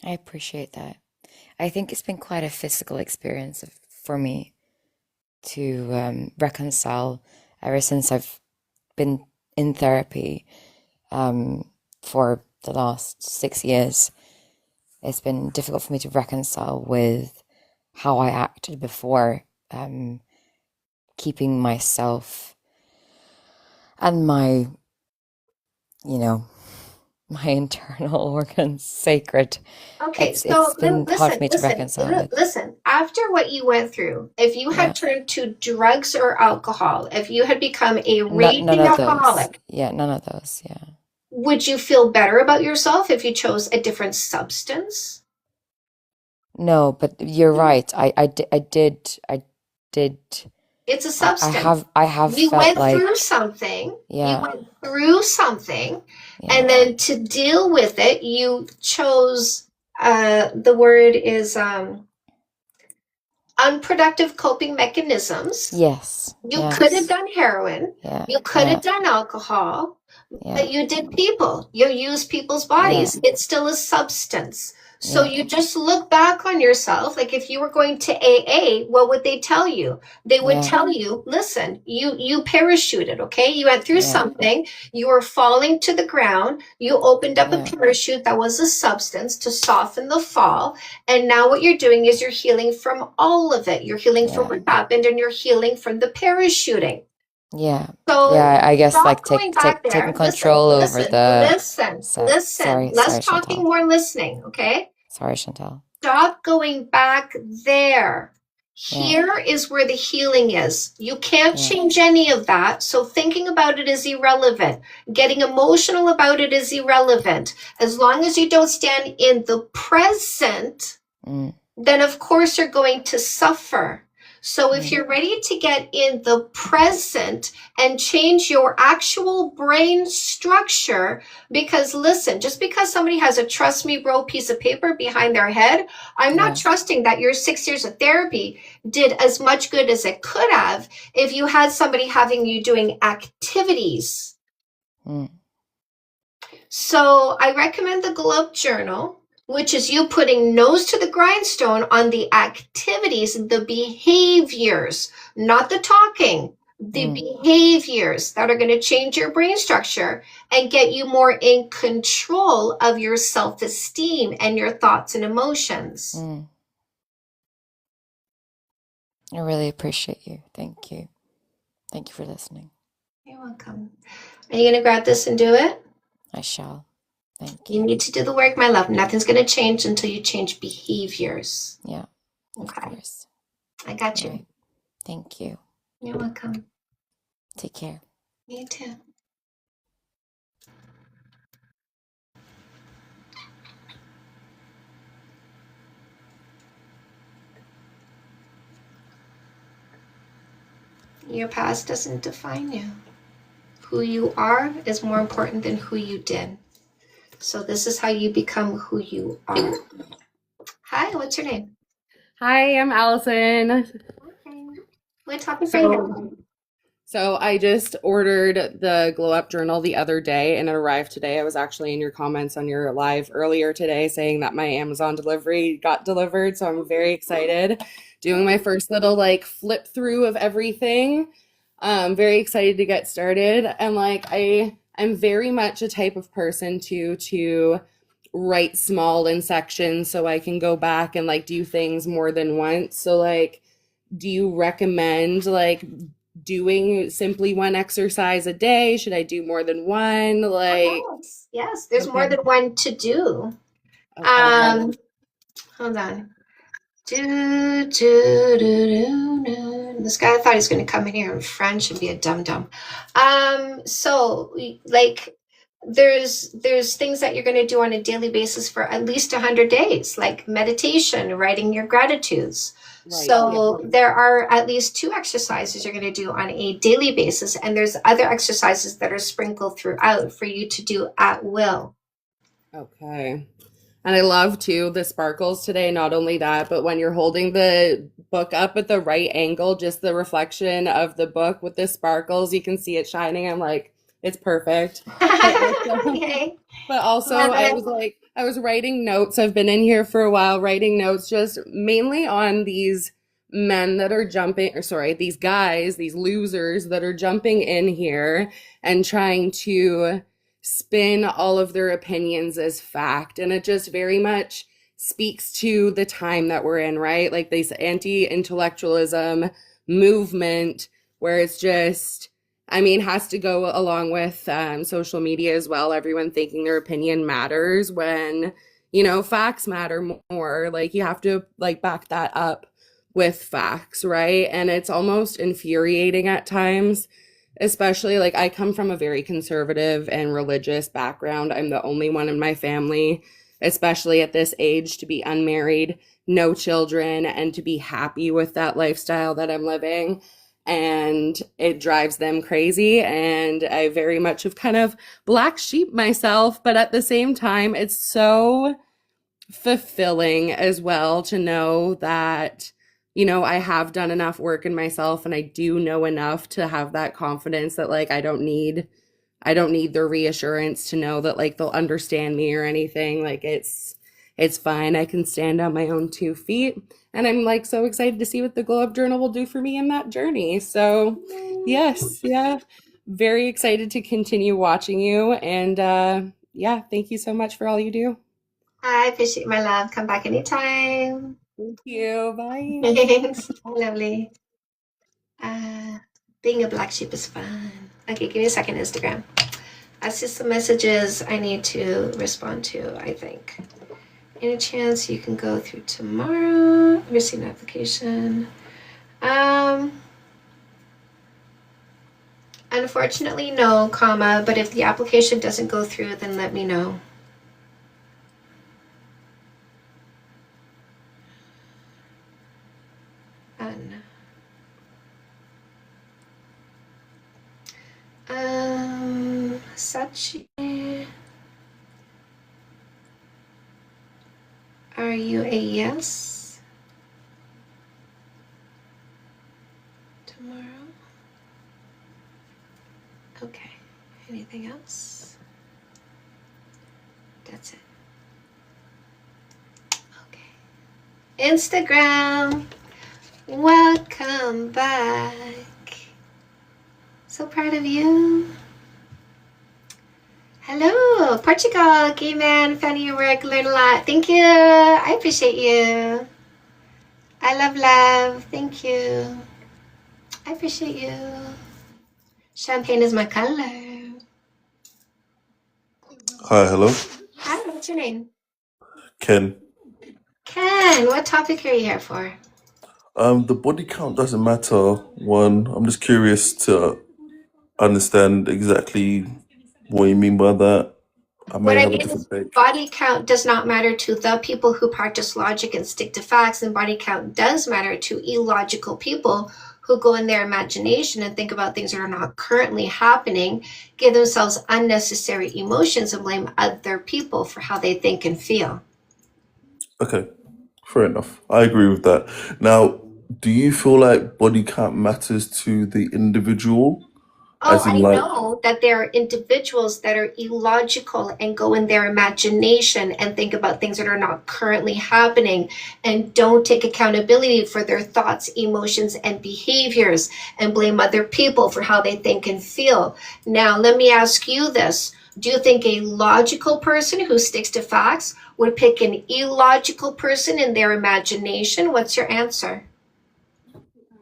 I appreciate that. I think it's been quite a physical experience for me to reconcile ever since I've been in therapy for the last 6 years. It's been difficult for me to reconcile with how I acted before, keeping myself and my, my internal organs sacred. Okay, It's so been hard for me to reconcile with. listen. After what you went through, if you had turned to drugs or alcohol, if you had become a raging None of those. alcoholic, Yeah, none of those. Yeah. would you feel better about yourself if you chose a different substance? No, but you're right. I did. It's a I substance. have You felt went like, through something. yeah, You went through something, yeah, and then to deal with it, you chose. The word is unproductive coping mechanisms. yes, You could have yes, done heroin. yeah, You could yeah, have done alcohol, yeah, but you did people. You use people's yeah, bodies. It's still a substance. So yeah, you just look back on yourself. Like if you were going to AA, what would they tell you? They would yeah, tell you, listen, you parachuted, okay? You went through yeah, something. You were falling to the ground. You opened up a yeah, parachute that was a substance to soften the fall. And now what you're doing is you're healing from all of it. You're healing from yeah, what happened and you're healing from the parachuting. yeah. So Yeah, I guess stop like going back taking there. control over the. Listen. Sorry, Less talking, Chantal. more listening, okay? Sorry, Chantal. Stop going back there. Yeah, Here is where the healing is. You can't yeah, change any of that. So thinking about it is irrelevant. Getting emotional about it is irrelevant. As long as you don't stand in the present, mm, then of course you're going to suffer. So if mm, you're ready to get in the present and change your actual brain structure, because listen, just because somebody has a trust me bro piece of paper behind their head, I'm not yeah, trusting that your 6 years of therapy did as much good as it could have if you had somebody having you doing activities. mm, So I recommend the Globe Journal, which is you putting nose to the grindstone on the activities, the behaviors, not the talking, the mm, behaviors that are going to change your brain structure and get you more in control of your self-esteem and your thoughts and emotions. mm. I really appreciate you. Thank you. Thank you for listening. You're welcome. Are you going to grab this and do it? I shall. Thank You you. need to do the work, my love. Nothing's going to change until you change behaviors. Yeah, of Okay. course. I got All you. right. Thank you. You're welcome. Take care. Me too. Your past doesn't define you. Who you are is more important than who you did. So this is how you become who you are. Hi, what's your name? Hi, I'm Allison. Okay. What topic are you So, doing? so I just ordered the Glow Up Journal the other day and it arrived today. I was actually in your comments on your live earlier today saying that my Amazon delivery got delivered, so I'm very excited. Doing my first little like flip through of everything. Very excited to get started. And like I'm very much a type of person to write small in sections so I can go back and like do things more than once. So like, do you recommend like doing simply one exercise a day? Should I do more than one? Like, Yes, there's more okay, than one to do. okay. Hold on. This guy thought he was going to come in here in French and be a dum-dum. Like there's things that you're going to do on a daily basis for at least 100 days, like meditation, writing your gratitudes. Right. So there are at least 2 exercises you're going to do on a daily basis, and there's other exercises that are sprinkled throughout for you to do at will. Okay. And I love too the sparkles today. Not only that, but when you're holding the book up at the right angle, just the reflection of the book with the sparkles, you can see it shining. I'm like, it's perfect. Okay. But also, Love I it. was like, I was writing notes. I've been in here for a while writing notes, just mainly on these men that are jumping, or sorry, these guys, these losers that are jumping in here and trying to spin all of their opinions as fact. And it just very much speaks to the time that we're in, right? Like this anti-intellectualism movement where it's just, I mean, has to go along with social media as well. Everyone thinking their opinion matters when, you know, facts matter more. Like you have to like back that up with facts, right? And it's almost infuriating at times, especially like I come from a very conservative and religious background. I'm the only one in my family, especially at this age, to be unmarried, no children, and to be happy with that lifestyle that I'm living. And it drives them crazy. And I very much have kind of black sheep myself, but at the same time, it's so fulfilling as well to know that, you know, I have done enough work in myself and I do know enough to have that confidence that like I don't need their reassurance to know that like they'll understand me or anything. Like it's fine. I can stand on my own 2 feet. And I'm like so excited to see what the Glow Up Journal will do for me in that journey. So yes, yeah. Very excited to continue watching you. And yeah, thank you so much for all you do. I appreciate my love. Come back anytime. Thank you. Bye. Thanks. Lovely. Being a black sheep is fun. Okay, give me a second, Instagram. I see some messages I need to respond to, I think. Any chance you can go through tomorrow? Receive notification. Unfortunately, no, comma, but if the application doesn't go through, then let me know. Sachi, are you a yes? Tomorrow? Okay. Anything else? That's it. Okay. Instagram, welcome back. So proud of you. Hello, Portugal, gay man, fan of your work, learn a lot. Thank you. I appreciate you. I love. Thank you. I appreciate you. Champagne is my color. Hi, hello. Hi, what's your name? Ken. Ken, what topic are you here for? The body count doesn't matter. One, I'm just curious to understand exactly what you mean by that. I What may I have a mean is different take. body count does not matter to the people who practice logic and stick to facts, and body count does matter to illogical people who go in their imagination and think about things that are not currently happening, give themselves unnecessary emotions, and blame other people for how they think and feel. Okay, fair enough. I agree with that. Now, do you feel like body count matters to the individual? Oh, As in, I like, know that there are individuals that are illogical and go in their imagination and think about things that are not currently happening and don't take accountability for their thoughts, emotions, and behaviors and blame other people for how they think and feel. Now, let me ask you this. Do you think a logical person who sticks to facts would pick an illogical person in their imagination? What's your answer?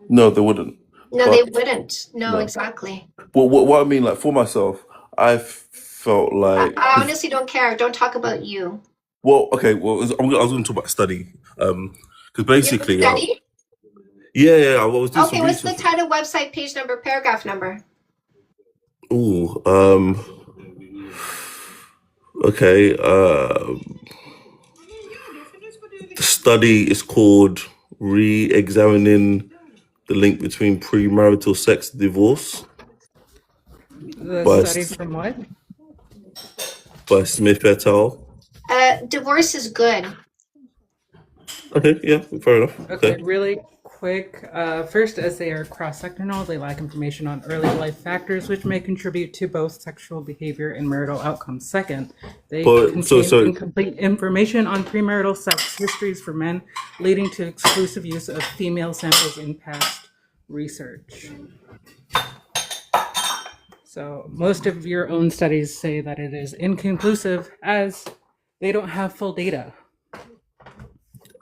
no, they wouldn't. No, they But wouldn't. No, no. exactly. Well, what I mean, like for myself, I felt like, I 'cause- honestly don't care. Don't talk about you. well, okay, well, I was going to talk about study, because basically, Study? yeah, I was doing Okay, some what's the research. title, website, page number, paragraph number? Ooh, okay, the study is called re-examining the link between premarital sex and divorce The by study from what? Smith et al. Divorce is good. Okay, yeah, fair enough. Okay, Okay. really quick. First, as they are cross-sectional, they lack information on early life factors which may contribute to both sexual behavior and marital outcomes. Second, they But so contain so incomplete information on premarital sex histories for men, leading to exclusive use of female samples in past research. So most of your own studies say that it is inconclusive as they don't have full data.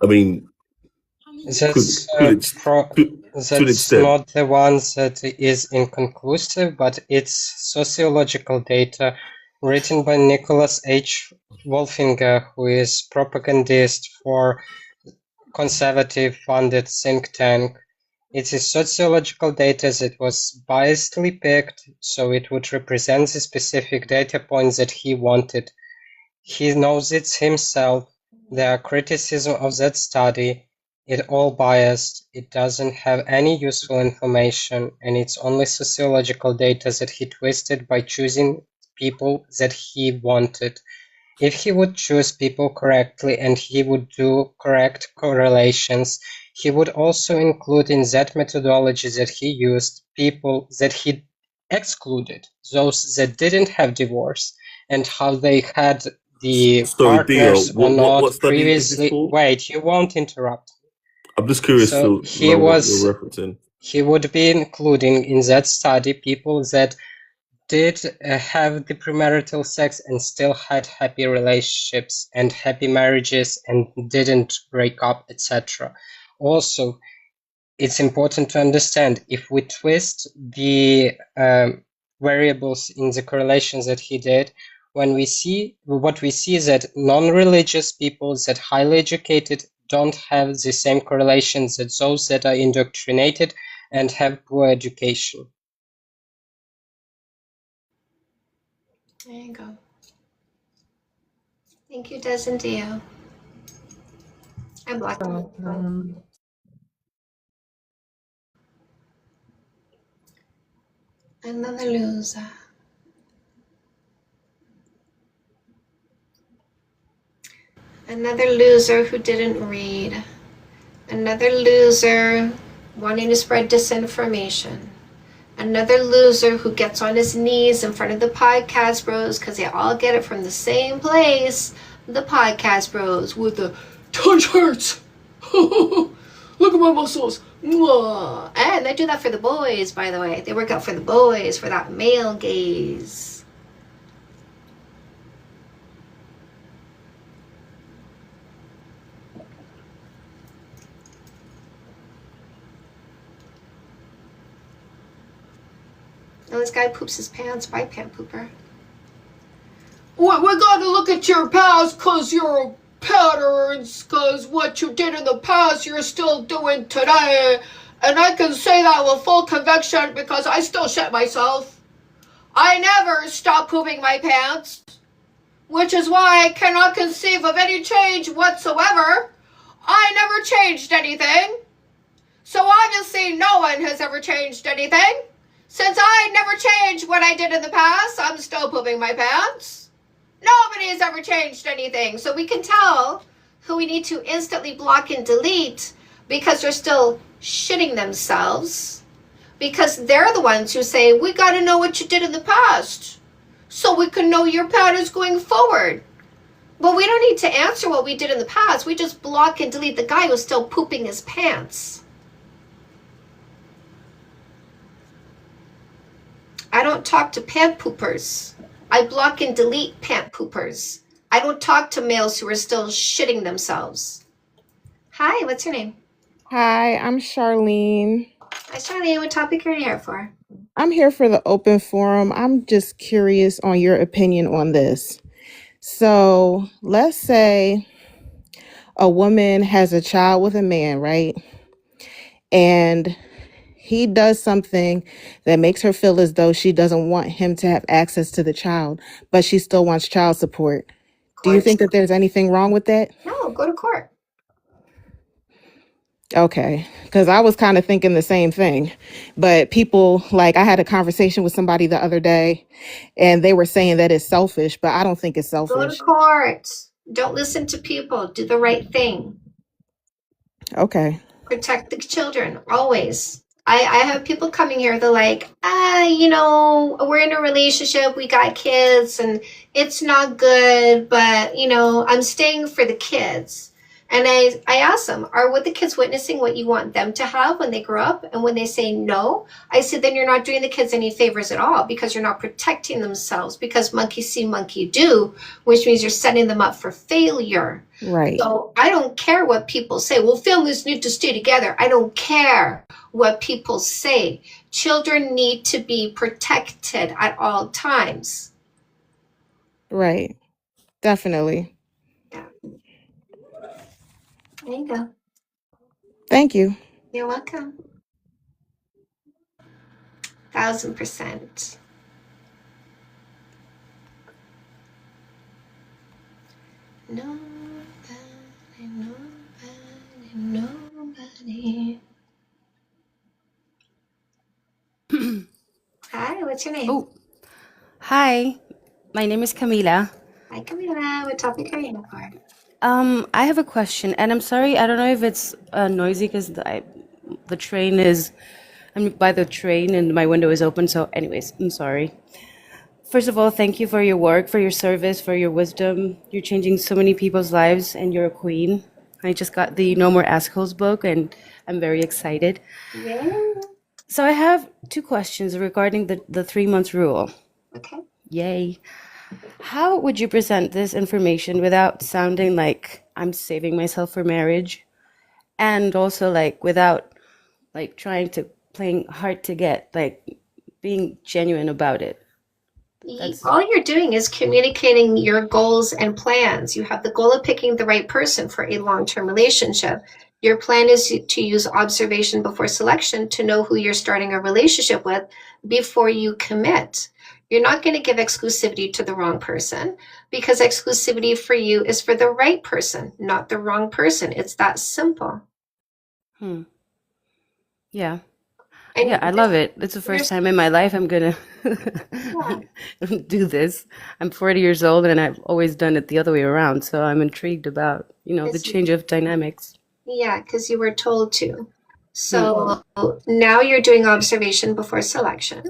I mean, That's to an that's extent. not the one that is inconclusive, but it's sociological data written by Nicholas H. Wolfinger, who is propagandist for conservative funded think tank. It is sociological data that was biasedly picked, so it would represent the specific data points that he wanted. He knows it himself. There are criticism of that study. It all biased. It doesn't have any useful information, and it's only sociological data that he twisted by choosing people that he wanted. If he would choose people correctly and he would do correct correlations, he would also include in that methodology that he used people that he excluded, those that didn't have divorce, and how they had the Sorry, Theo, partners or not what study is this previously. for? Wait, you won't interrupt. I'm just curious So to he know what was you're referencing. he would be including in that study people that did have the premarital sex and still had happy relationships and happy marriages and didn't break up, etc. Also, it's important to understand if we twist the variables in the correlations that he did, what we see is that non-religious people that highly educated don't have the same correlations as those that are indoctrinated and have poor education. There you go. Thank you, Des and Dio. I'm blocking. Another loser. Another loser who didn't read. Another loser wanting to spread disinformation. Another loser who gets on his knees in front of the podcast bros because they all get it from the same place. The podcast bros with the touch hurts. Look at my muscles. Mwah. And they do that for the boys, by the way. They work out for the boys, for that male gaze. And this guy poops his pants. Bye, pant pooper. We gotta look at your past because you're patterns, because what you did in the past you're still doing today. And I can say that with full conviction because I still shit myself. I never stop pooping my pants, which is why I cannot conceive of any change whatsoever. I never changed anything. So obviously no one has ever changed anything. Since I never changed what I did in the past, I'm still pooping my pants. Nobody has ever changed anything. So we can tell who we need to instantly block and delete because they're still shitting themselves. Because they're the ones who say, we got to know what you did in the past so we can know your patterns going forward. But we don't need to answer what we did in the past. We just block and delete the guy who's still pooping his pants. I don't talk to pant poopers. I block and delete pant poopers. I don't talk to males who are still shitting themselves. Hi, what's your name? Hi, I'm Charlene. Hi, Charlene. What topic are you here for? I'm here for the open forum. I'm just curious on your opinion on this. So let's say a woman has a child with a man, right? And he does something that makes her feel as though she doesn't want him to have access to the child, but she still wants child support. Do you think that there's anything wrong with that? No, go to court. Okay, because I was kind of thinking the same thing. But people, like, I had a conversation with somebody the other day, and they were saying that it's selfish, but I don't think it's Go to selfish. court. Don't listen to people. Do the right thing. Okay. Protect the children, always. I have people coming here, they're like, you know, we're in a relationship, we got kids, and it's not good, but, you know, I'm staying for the kids. And I ask them, are what the kids witnessing what you want them to have when they grow up? And when they say no, I said, then you're not doing the kids any favors at all, because you're not protecting themselves, because monkey see, monkey do, which means you're setting them up for failure. Right. So I don't care what people say. Well, families need to stay together. I don't care what people say. Children need to be protected at all times. Right. Definitely. There you go. Thank you. You're welcome. 1000%. Nobody, nobody. Hi, what's your name? Oh, hi. My name is Camila. Hi, Camila. What topic are you here for? I have a question, and I'm sorry, I don't know if it's noisy because the train is, I'm by the train and my window is open. So, anyways, I'm sorry. First of all, thank you for your work, for your service, for your wisdom. You're changing so many people's lives, and you're a queen. I just got the No More Assholes book, and I'm very excited. Yeah. So, I have two questions regarding the 3 months rule. Okay. Yay. How would you present this information without sounding like I'm saving myself for marriage? And also like without like trying to playing hard to get, like being genuine about it. All you're doing is communicating your goals and plans. You have the goal of picking the right person for a long-term relationship. Your plan is to use observation before selection to know who you're starting a relationship with before you commit. You're not going to give exclusivity to the wrong person, because exclusivity for you is for the right person, not the wrong person. It's that simple. Yeah. And Yeah, I love it. It's the first time in my life I'm gonna Yeah. do this. I'm 40 years old and I've always done it the other way around. So I'm intrigued about, the Yes, change of dynamics. Yeah, because you were told to. So now you're doing observation before selection.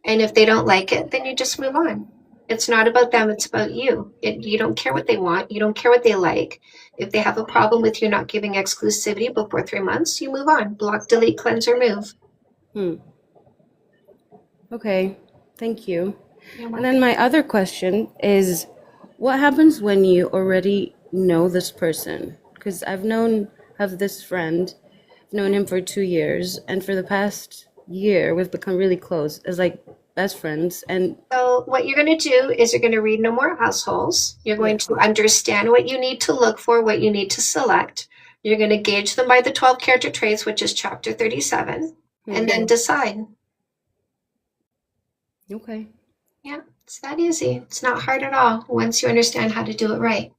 And if they don't like it, then you just move on. It's not about them, it's about you. You don't care what they want, you don't care what they like. If they have a problem with you not giving exclusivity before 3 months, you move on. Block, delete, cleanse, or move. Okay, thank you. You're And then my other question is, what happens when you already know this person? Because I've this friend, I've known him for 2 years, and for the past year, we've become really close as like best friends. And So what you're going to do is you're going to read No More Assholes. You're going to understand what you need to look for, what you need to select. You're going to gauge them by the 12 character traits, which is chapter 37, and then decide. Okay. Yeah, it's that easy. It's not hard at all once you understand how to do it right.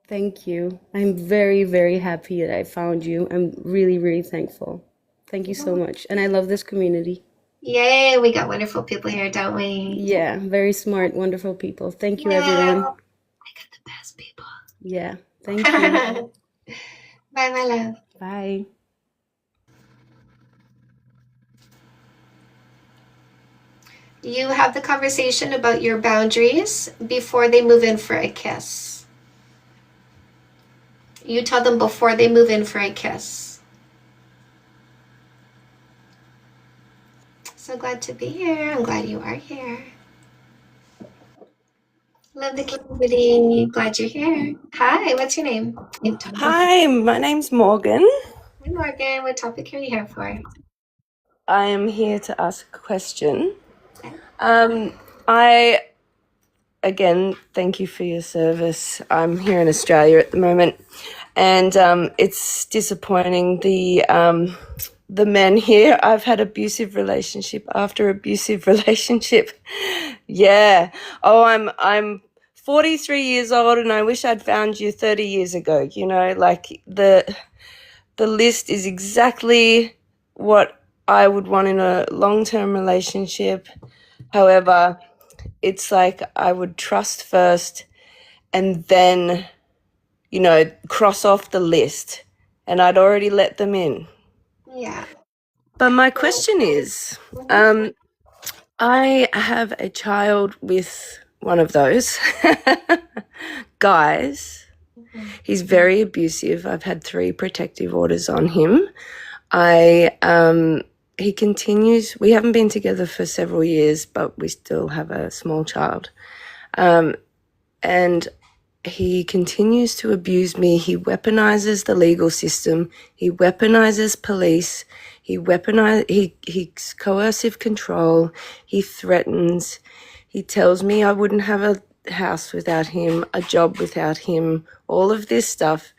Thank you. I'm very, very happy that I found you. I'm really, really thankful. Thank you so much. And I love this community. Yay, we got wonderful people here, don't we? Yeah, very smart, wonderful people. Thank you, Yeah. everyone. I got the best people. Yeah, thank you. Bye, my love. Bye. You have the conversation about your boundaries before they move in for a kiss. You tell them before they move in for a kiss. So glad to be here. I'm glad you are here. Love the community. Glad you're here. Hi, what's your name? Hi, my name's Morgan. Hi, Morgan. What topic are you here for? I am here to ask a question. I, again, thank you for your service. I'm here in Australia at the moment, and it's disappointing. The men here, I've had abusive relationship after abusive relationship. Yeah. Oh, I'm 43 years old, and I wish I'd found you 30 years ago. Like The list is exactly what I would want in a long-term relationship. However, it's like I would trust first and then, cross off the list. And I'd already let them in. Yeah. But my question is, I have a child with one of those guys. He's very abusive. I've had 3 protective orders on him. He continues. We haven't been together for several years, but we still have a small child. And he continues to abuse me. He weaponizes the legal system. He weaponizes police. He's coercive control. He threatens. He tells me I wouldn't have a house without him, a job without him, all of this stuff.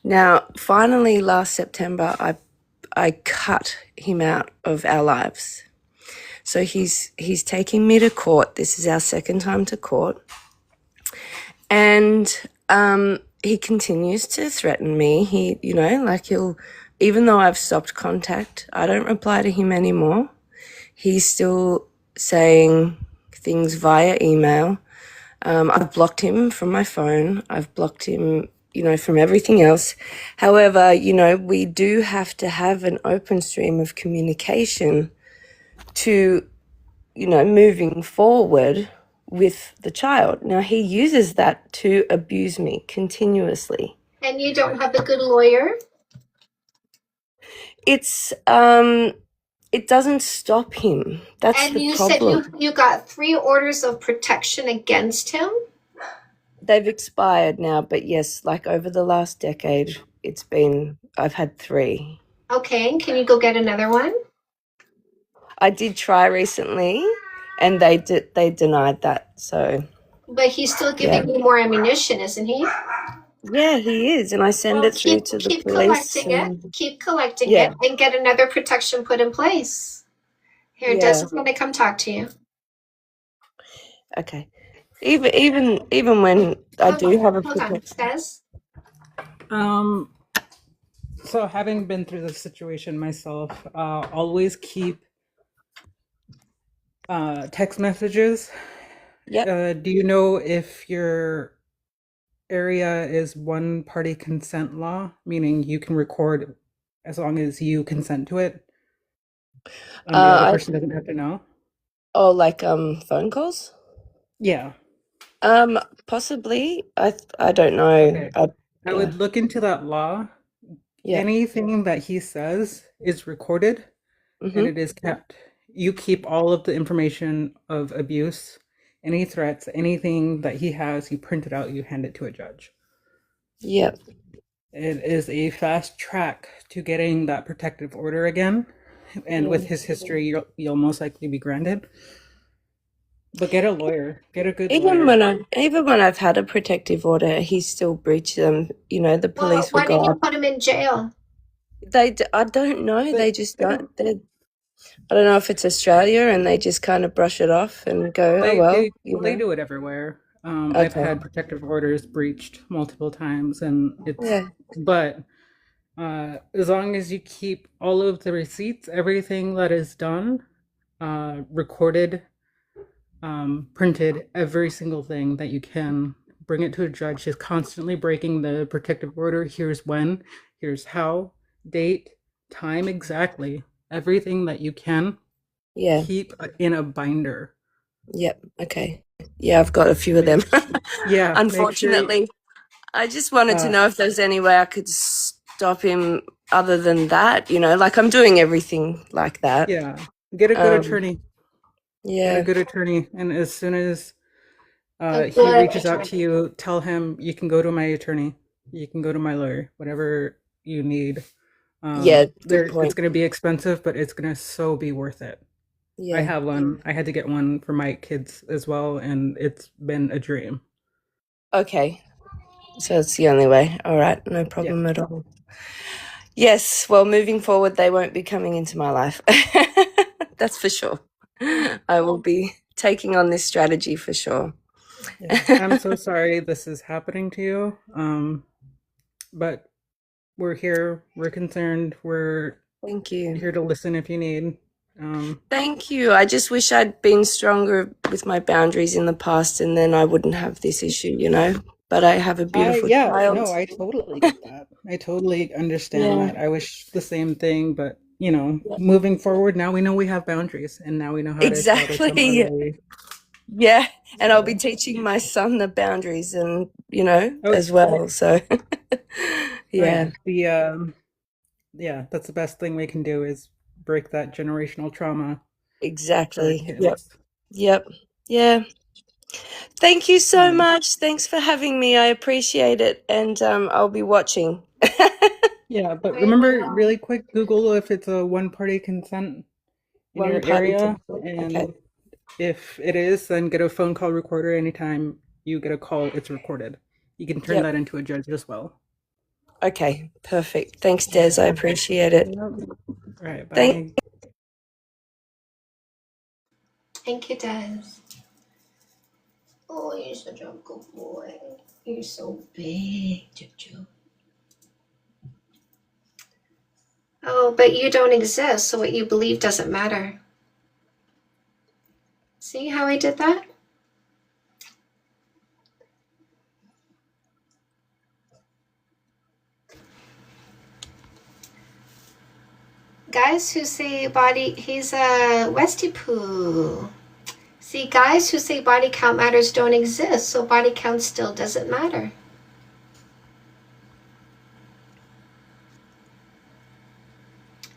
Now, finally, last September, I cut him out of our lives. So he's taking me to court. This is our second time to court. And he continues to threaten me. He'll, even though I've stopped contact, I don't reply to him anymore. He's still saying things via email. I've blocked him from my phone. I've blocked him, from everything else. However, we do have to have an open stream of communication to, moving forward with the child. Now, he uses that to abuse me continuously. And you don't have a good lawyer? It doesn't stop him. That's And the you problem. said you got 3 orders of protection against him? They've expired now, but yes, like over the last decade, I've had 3. Okay, can you go get another one? I did try recently, and they denied that. So But he's still giving you more ammunition, isn't he? yeah, he is, and I send it through to the Keep police. collecting it. Keep collecting Yeah. it and get another protection put in place. Here, Des Yeah. is going to come talk to you. Okay. Even when I do have a Hold on, protection. Des. So having been through this situation myself, always keep text messages. Yeah. Do you know if your area is one party consent law, meaning you can record as long as you consent to it? The other person doesn't have to know? Oh, like phone calls? Yeah. Possibly. I don't know. Okay. I Yeah. would look into that law. Yeah. Anything that he says is recorded and Mhm. it is kept. You keep all of the information of abuse, any threats, anything that he has, you print it out, you hand it to a judge. Yep. It is a fast track to getting that protective order again. And with his history, you'll most likely be granted. But get a lawyer. Get a good Even lawyer. when I've had a protective order, he still breached them. The Well, police why will go didn't you up. put him in jail? I don't know. They just don't. I don't know if it's Australia and they just kind of brush it off and go, oh well. They do it everywhere. I've Okay. had protective orders breached multiple times, and it's Yeah. but as long as you keep all of the receipts, everything that is done, recorded, printed, every single thing that you can, bring it to a judge. Is constantly breaking the protective order. Here's when, here's how, date, time exactly. Everything that you can Yeah. keep in a binder. Yep. Okay. Yeah, I've got a few of them. Yeah, make sure Unfortunately, I just wanted to know if there's any way I could stop him other than that. Like I'm doing everything like that. yeah, get a good Um, attorney. Get Yeah. a good attorney, and as soon as A he good reaches out to attorney. you, tell him you can go to my attorney, you can go to my lawyer, whatever you need. Yeah. Good It's point. going to be expensive, but it's going to so be worth it. I Yeah. have one. I had to get one for my kids as well, and it's been a dream. Okay. So it's the only way. All right. No Yeah. problem at all. Yes. Well, moving forward, they won't be coming into my life. That's for sure. I will be taking on this strategy for sure. Yeah. I'm so sorry this is happening to you. But we're here. We're concerned. We're Thank you. here to listen if you need. Thank you. I just wish I'd been stronger with my boundaries in the past, and then I wouldn't have this issue, you know. But I have a beautiful Yeah, child. no, I totally get that. I totally understand Yeah. that. I wish the same thing, but you know, Yeah. moving forward, now we know we have boundaries, and now we know how to establish them Exactly. early. Yeah. And I'll be teaching my son the boundaries and, you know, as well. So, yeah. Yeah, that's the best thing we can do is break that generational trauma for our Exactly. Yep. kids. Yep. Yeah. Thank you so much. Thanks for having me. I appreciate it. And I'll be watching. Yeah, but remember, really quick, Google if it's a one-party consent in your One-party area, consent. Okay. and if it is, then get a phone call recorder. Anytime you get a call, it's recorded. You can turn Yep. that into a judge as well. Okay. Perfect. Thanks, Des. I appreciate it. All right, bye. Thank Thank you, Des. Oh, you're such a good boy. You're so big, Jojo. Oh, but you don't exist, so what you believe doesn't matter. See how I did that? Guys who say body, he's a Westy Poo. See, guys who say body count matters don't exist, so body count still doesn't matter.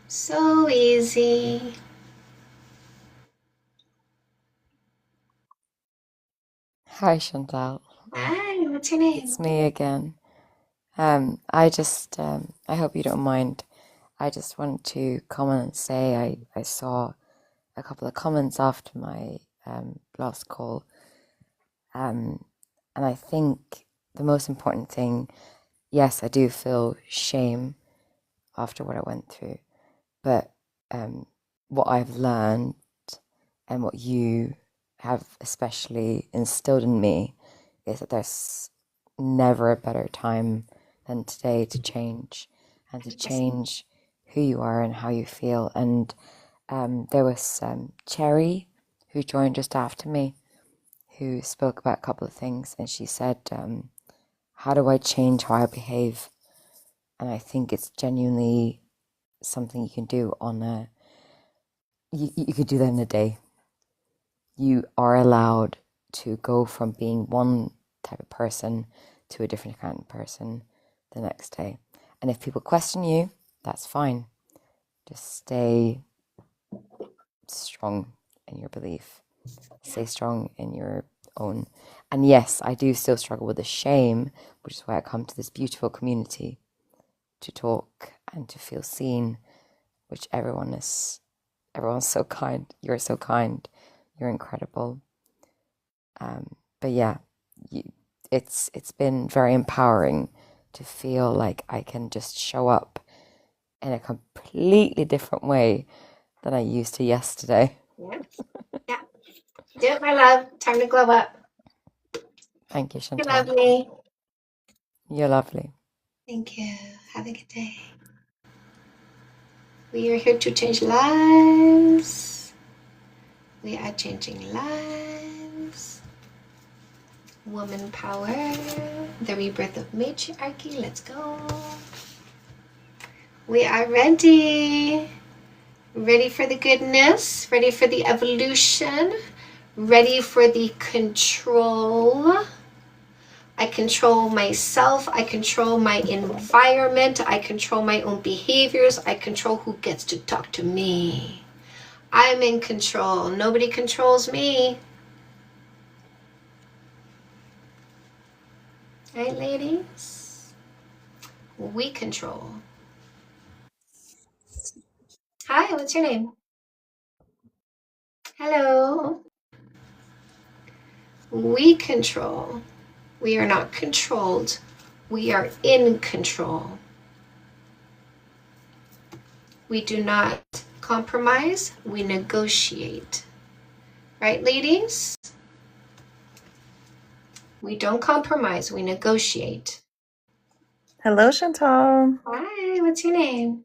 So easy. Hi, Chantal. Hi, what's your name? It's me again. I hope you don't mind. I just want to comment and say I saw a couple of comments after my last call. And I think the most important thing, yes, I do feel shame after what I went through, but what I've learned and what you have especially instilled in me is that there's never a better time than today to change and to change who you are and how you feel. And there was Cherry who joined just after me who spoke about a couple of things, and she said, how do I change how I behave? And I think it's genuinely something you can do on a you could do that in a day. You are allowed to go from being one type of person to a different kind of person the next day. And if people question you, that's fine. Just stay strong in your belief. Stay strong in your own. And yes, I do still struggle with the shame, which is why I come to this beautiful community to talk and to feel seen, which everyone's so kind. You're so kind. You're incredible. But yeah, it's been very empowering to feel like I can just show up in a completely different way than I used to yesterday. Yeah. Yeah. Do it, my love. Time to glow up. Thank you, You Chantal. love me. You're lovely. Thank you. Have a good day. We are here to change lives. We are changing lives. Woman power. The rebirth of matriarchy. Let's go. We are ready. Ready for the goodness. Ready for the evolution. Ready for the control. I control myself. I control my environment. I control my own behaviors. I control who gets to talk to me. I'm in control. Nobody controls me. Right, ladies? We control. Hi, what's your name? Hello. We control. We are not controlled. We are in control. We do not compromise. We negotiate. Right, ladies? We don't compromise. We negotiate. Hello, Chantal. Hi, what's your name?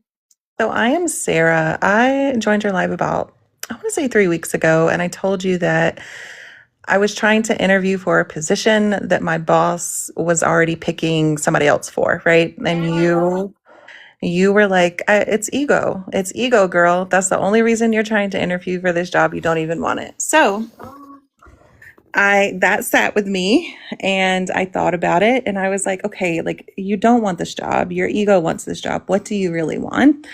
So I am Sarah. I joined your live about, I want to say 3 weeks ago, and I told you that I was trying to interview for a position that my boss was already picking somebody else for, right? And you were like, it's ego. It's ego, girl. That's the only reason you're trying to interview for this job. You don't even want it. So that sat with me and I thought about it and I was like, okay, like you don't want this job. Your ego wants this job. What do you really want?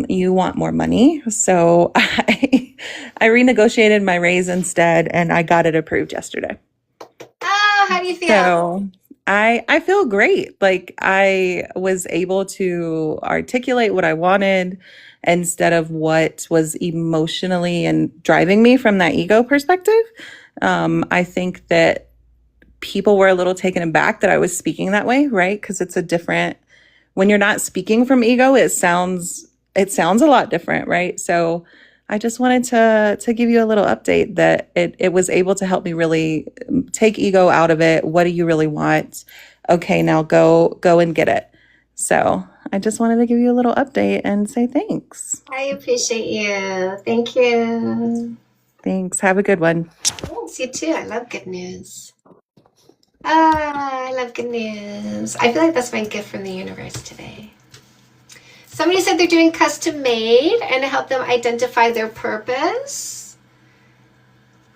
You want more money. So I renegotiated my raise instead and I got it approved yesterday. Oh, how do you feel? So I feel great. Like I was able to articulate what I wanted instead of what was emotionally and driving me from that ego perspective. I think that people were a little taken aback that I was speaking that way, right? Because it's a different, when you're not speaking from ego, it sounds a lot different, right? So I just wanted to give you a little update that it was able to help me really take ego out of it. What do you really want? Okay, now go and get it. So I just wanted to give you a little update and say thanks. I appreciate you. Thank you. Thanks. Have a good one. Thanks, you too. I love good news. I love good news. I feel like that's my gift from the universe today. Somebody said they're doing custom made and to help them identify their purpose.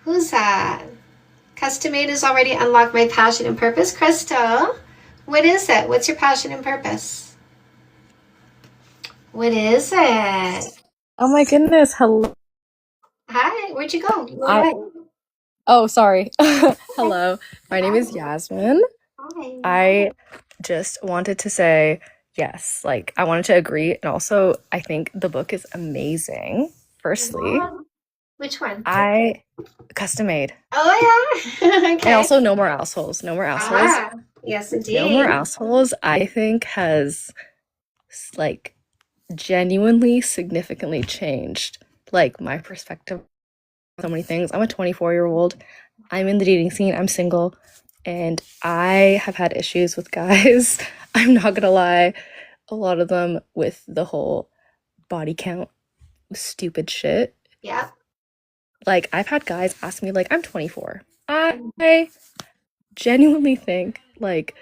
Who's that? Custom made has already unlocked my passion and purpose. Crystal, what is it? What's your passion and purpose? What is it? Oh my goodness. Hello. Hi, where'd you go? You I, went oh, sorry. Hello. My name is Yasmin. away. I just wanted to say yes. Like, I wanted to agree. And also, I think the book is amazing. Firstly, Which one? I custom made. Oh, yeah. And Okay. also, No More Assholes. No More Assholes. Ah, yes, indeed. No More Assholes, I think, has like genuinely significantly changed like my perspective on so many things. I'm a 24-year-old. I'm in the dating scene. I'm single and I have had issues with guys. I'm not gonna lie. A lot of them with the whole body count stupid shit. Yeah. Like I've had guys ask me like I'm 24. I genuinely think like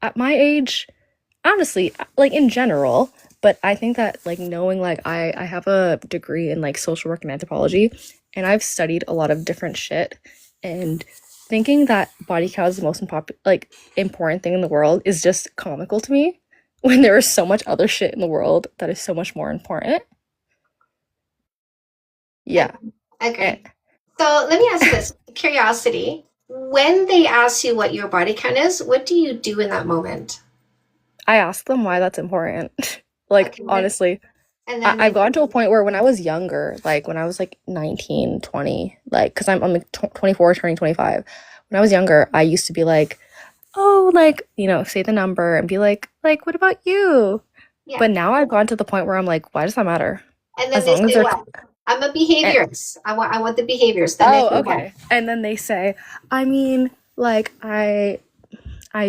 at my age, honestly, like in general, but I think that like knowing like I have a degree in like social work and anthropology and I've studied a lot of different shit and thinking that body count is the most important thing in the world is just comical to me when there is so much other shit in the world that is so much more important. Yeah. Okay. So let me ask you this. Curiosity. When they ask you what your body count is, what do you do in that moment? I ask them why that's important. Like honestly, And then I've gotten to a point where when I was younger, like when I was like 19, 20, like because I'm like 24 turning 25. When I was younger, I used to be like, oh, like, you know, say the number and be like, what about you? Yeah. But now I've gone to the point where I'm like, why does that matter? And then As they long as say they're what? I'm a behaviorist. I want the behaviors. Then oh, they say what? okay. And then they say, I mean, like I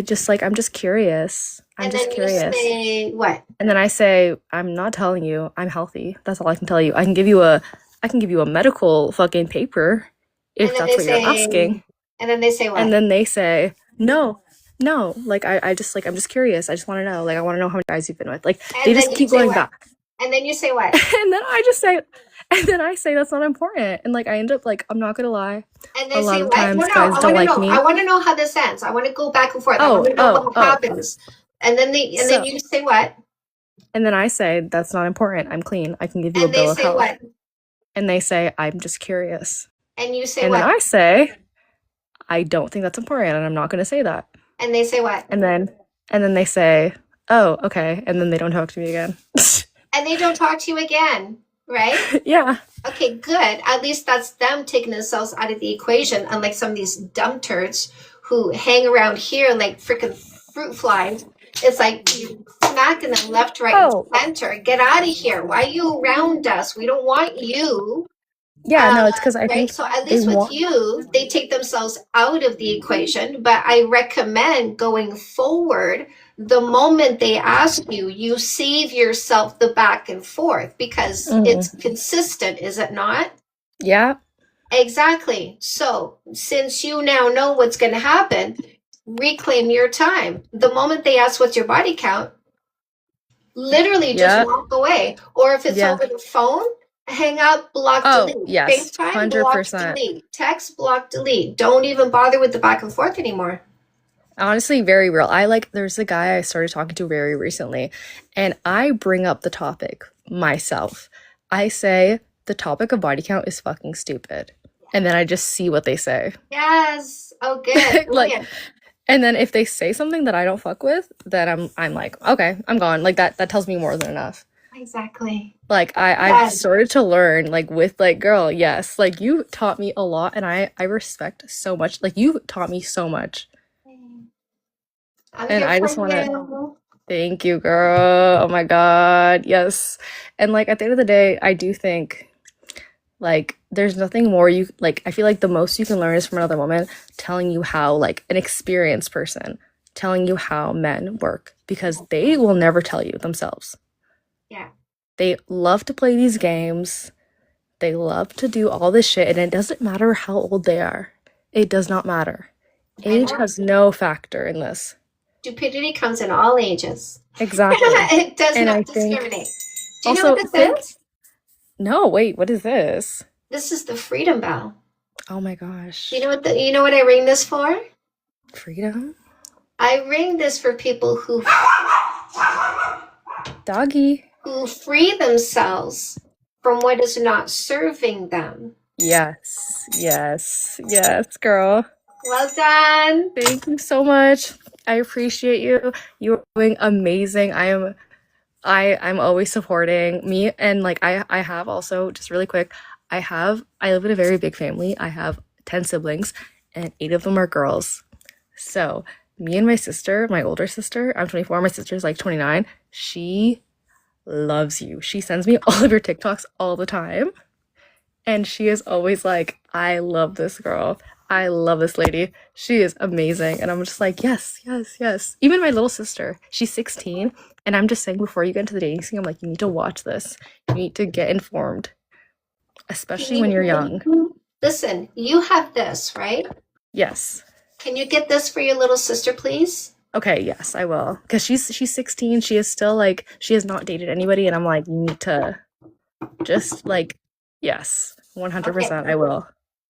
just like I'm just curious. I'm And just then you curious. say what? And then I say, I'm not telling you. I'm healthy. That's all I can tell you. I can give you a medical fucking paper if And then that's they what you're say, asking. and then they say what? And then they say, no, like I just like I'm just curious. I just want to know. Like I want to know how many guys you've been with. Like And they then just you keep say going what? back. And then you say what? And then I say that's not important. And like I end up like I'm not gonna lie. And A they lot say of what? times No, guys I don't want to like know. me. I want to know how this ends. I want to go back and forth. I Oh, want to know what oh. happens. And then So you say what? and then I say that's not important. I'm clean. I can give you a And they bill of say health. what? And they say I'm just curious. And you say And then what? I say I don't think that's important and I'm not going to say that. And they say what? And then they say, "Oh, okay." And then they don't talk to me again. And they don't talk to you again, right? Yeah. Okay, good. At least that's them taking themselves out of the equation, unlike some of these dumb turds who hang around here like freaking fruit flies. It's like you smacking them left, right, Oh. and center. Get out of here. Why are you around us? We don't want you. Yeah, no, it's because I Right? think So at they least with want. you, they take themselves out of the equation. But I recommend going forward, the moment they ask you, you save yourself the back and forth because it's consistent, is it not? Yeah. Exactly. So since you now know what's going to happen, reclaim your time. The moment they ask what's your body count, literally just Yeah. walk away. Or if it's Yeah. over the phone, hang up, block, Oh, delete. yes. FaceTime, block, 100%. delete. Text, block, delete. Don't even bother with the back and forth anymore. Honestly, very real. There's a guy I started talking to very recently, and I bring up the topic myself. I say the topic of body count is fucking stupid. And then I just see what they say. Yes. Oh, good. Like, Brilliant. and then if they say something that I don't fuck with, then I'm like, okay, I'm gone. Like that tells me more than enough. Exactly. Like I've Yes. started to learn, like with like, girl, yes, like you taught me a lot, and I respect so much. Like you taught me so much. I'm And here I for just want to you. thank you, girl. Oh my God. Yes. And like at the end of the day, I do think like there's nothing more I feel like the most you can learn is from another woman telling you how, like an experienced person telling you how men work, because they will never tell you themselves. Yeah. They love to play these games. They love to do all this shit, and it doesn't matter how old they are. It does not matter. Age know. has no factor in this. Stupidity comes in all ages. Exactly. It does And not I think discriminate. Do you know also what this is? no, wait, what is this? This is the freedom bell. Oh my gosh. You know what I ring this for? Freedom? I ring this for people who Doggy. free themselves from what is not serving them. Yes, yes, yes, girl. Well done. Thank you so much. I appreciate you. You're doing amazing. I'm always supporting me, and like I have also, just really quick, I live in a very big family. I have 10 siblings and 8 of them are girls. So me and my sister, my older sister, I'm 24, my sister's like 29. She loves you. She sends me all of your TikToks all the time. And she is always like, I love this girl. I love this lady. She is amazing. And I'm just like, yes, yes, yes. Even my little sister, she's 16. And I'm just saying, before you get into the dating scene, I'm like, you need to watch this. You need to get informed, especially when you're young. Listen, you have this, right? Yes. Can you get this for your little sister, please? Okay, yes, I will. Because she's 16. She is still like, she has not dated anybody. And I'm like, you need to just like, yes, 100%, Okay. I will.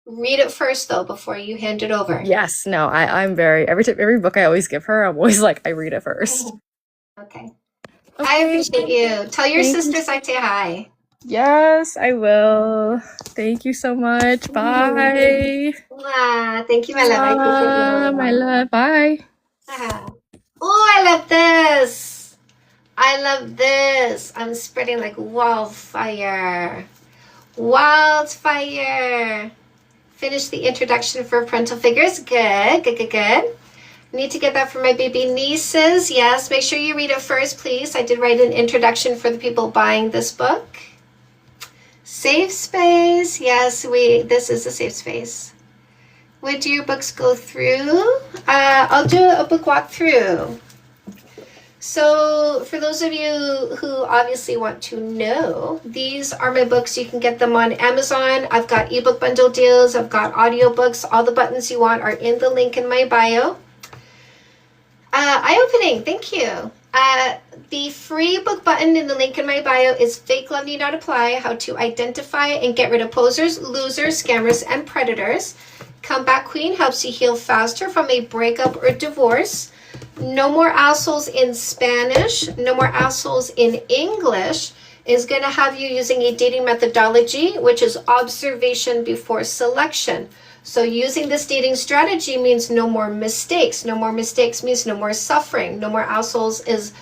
Read it first, though, before you hand it over. Yes, no, I'm very, every book I always give her, I'm always like, I read it first. Okay. I appreciate you. Tell your Thank you. sisters I say hi. Yes, I will. Thank you so much. Bye. Mwah. Thank you, my love. I appreciate you. My love. Bye. Oh, I love this. I love this. I'm spreading like wildfire. Wildfire. Finish the introduction for parental figures. Good, good, good, good. Need to get that for my baby nieces. Yes, make sure you read it first, please. I did write an introduction for the people buying this book. Safe space. Yes, this is a safe space. What do your books go through? I'll do a book walkthrough. So for those of you who obviously want to know, these are my books. You can get them on Amazon. I've got ebook bundle deals. I've got audiobooks. All the buttons you want are in the link in my bio. Eye-opening, thank you. The free book button in the link in my bio is Fake Love Need Not Apply, How to Identify and Get Rid of Posers, Losers, Scammers, and Predators. Comeback Queen helps you heal faster from a breakup or divorce. No More Assholes in Spanish, No More Assholes in English is going to have you using a dating methodology, which is observation before selection. So using this dating strategy means no more mistakes. No more mistakes means no more suffering. No More Assholes is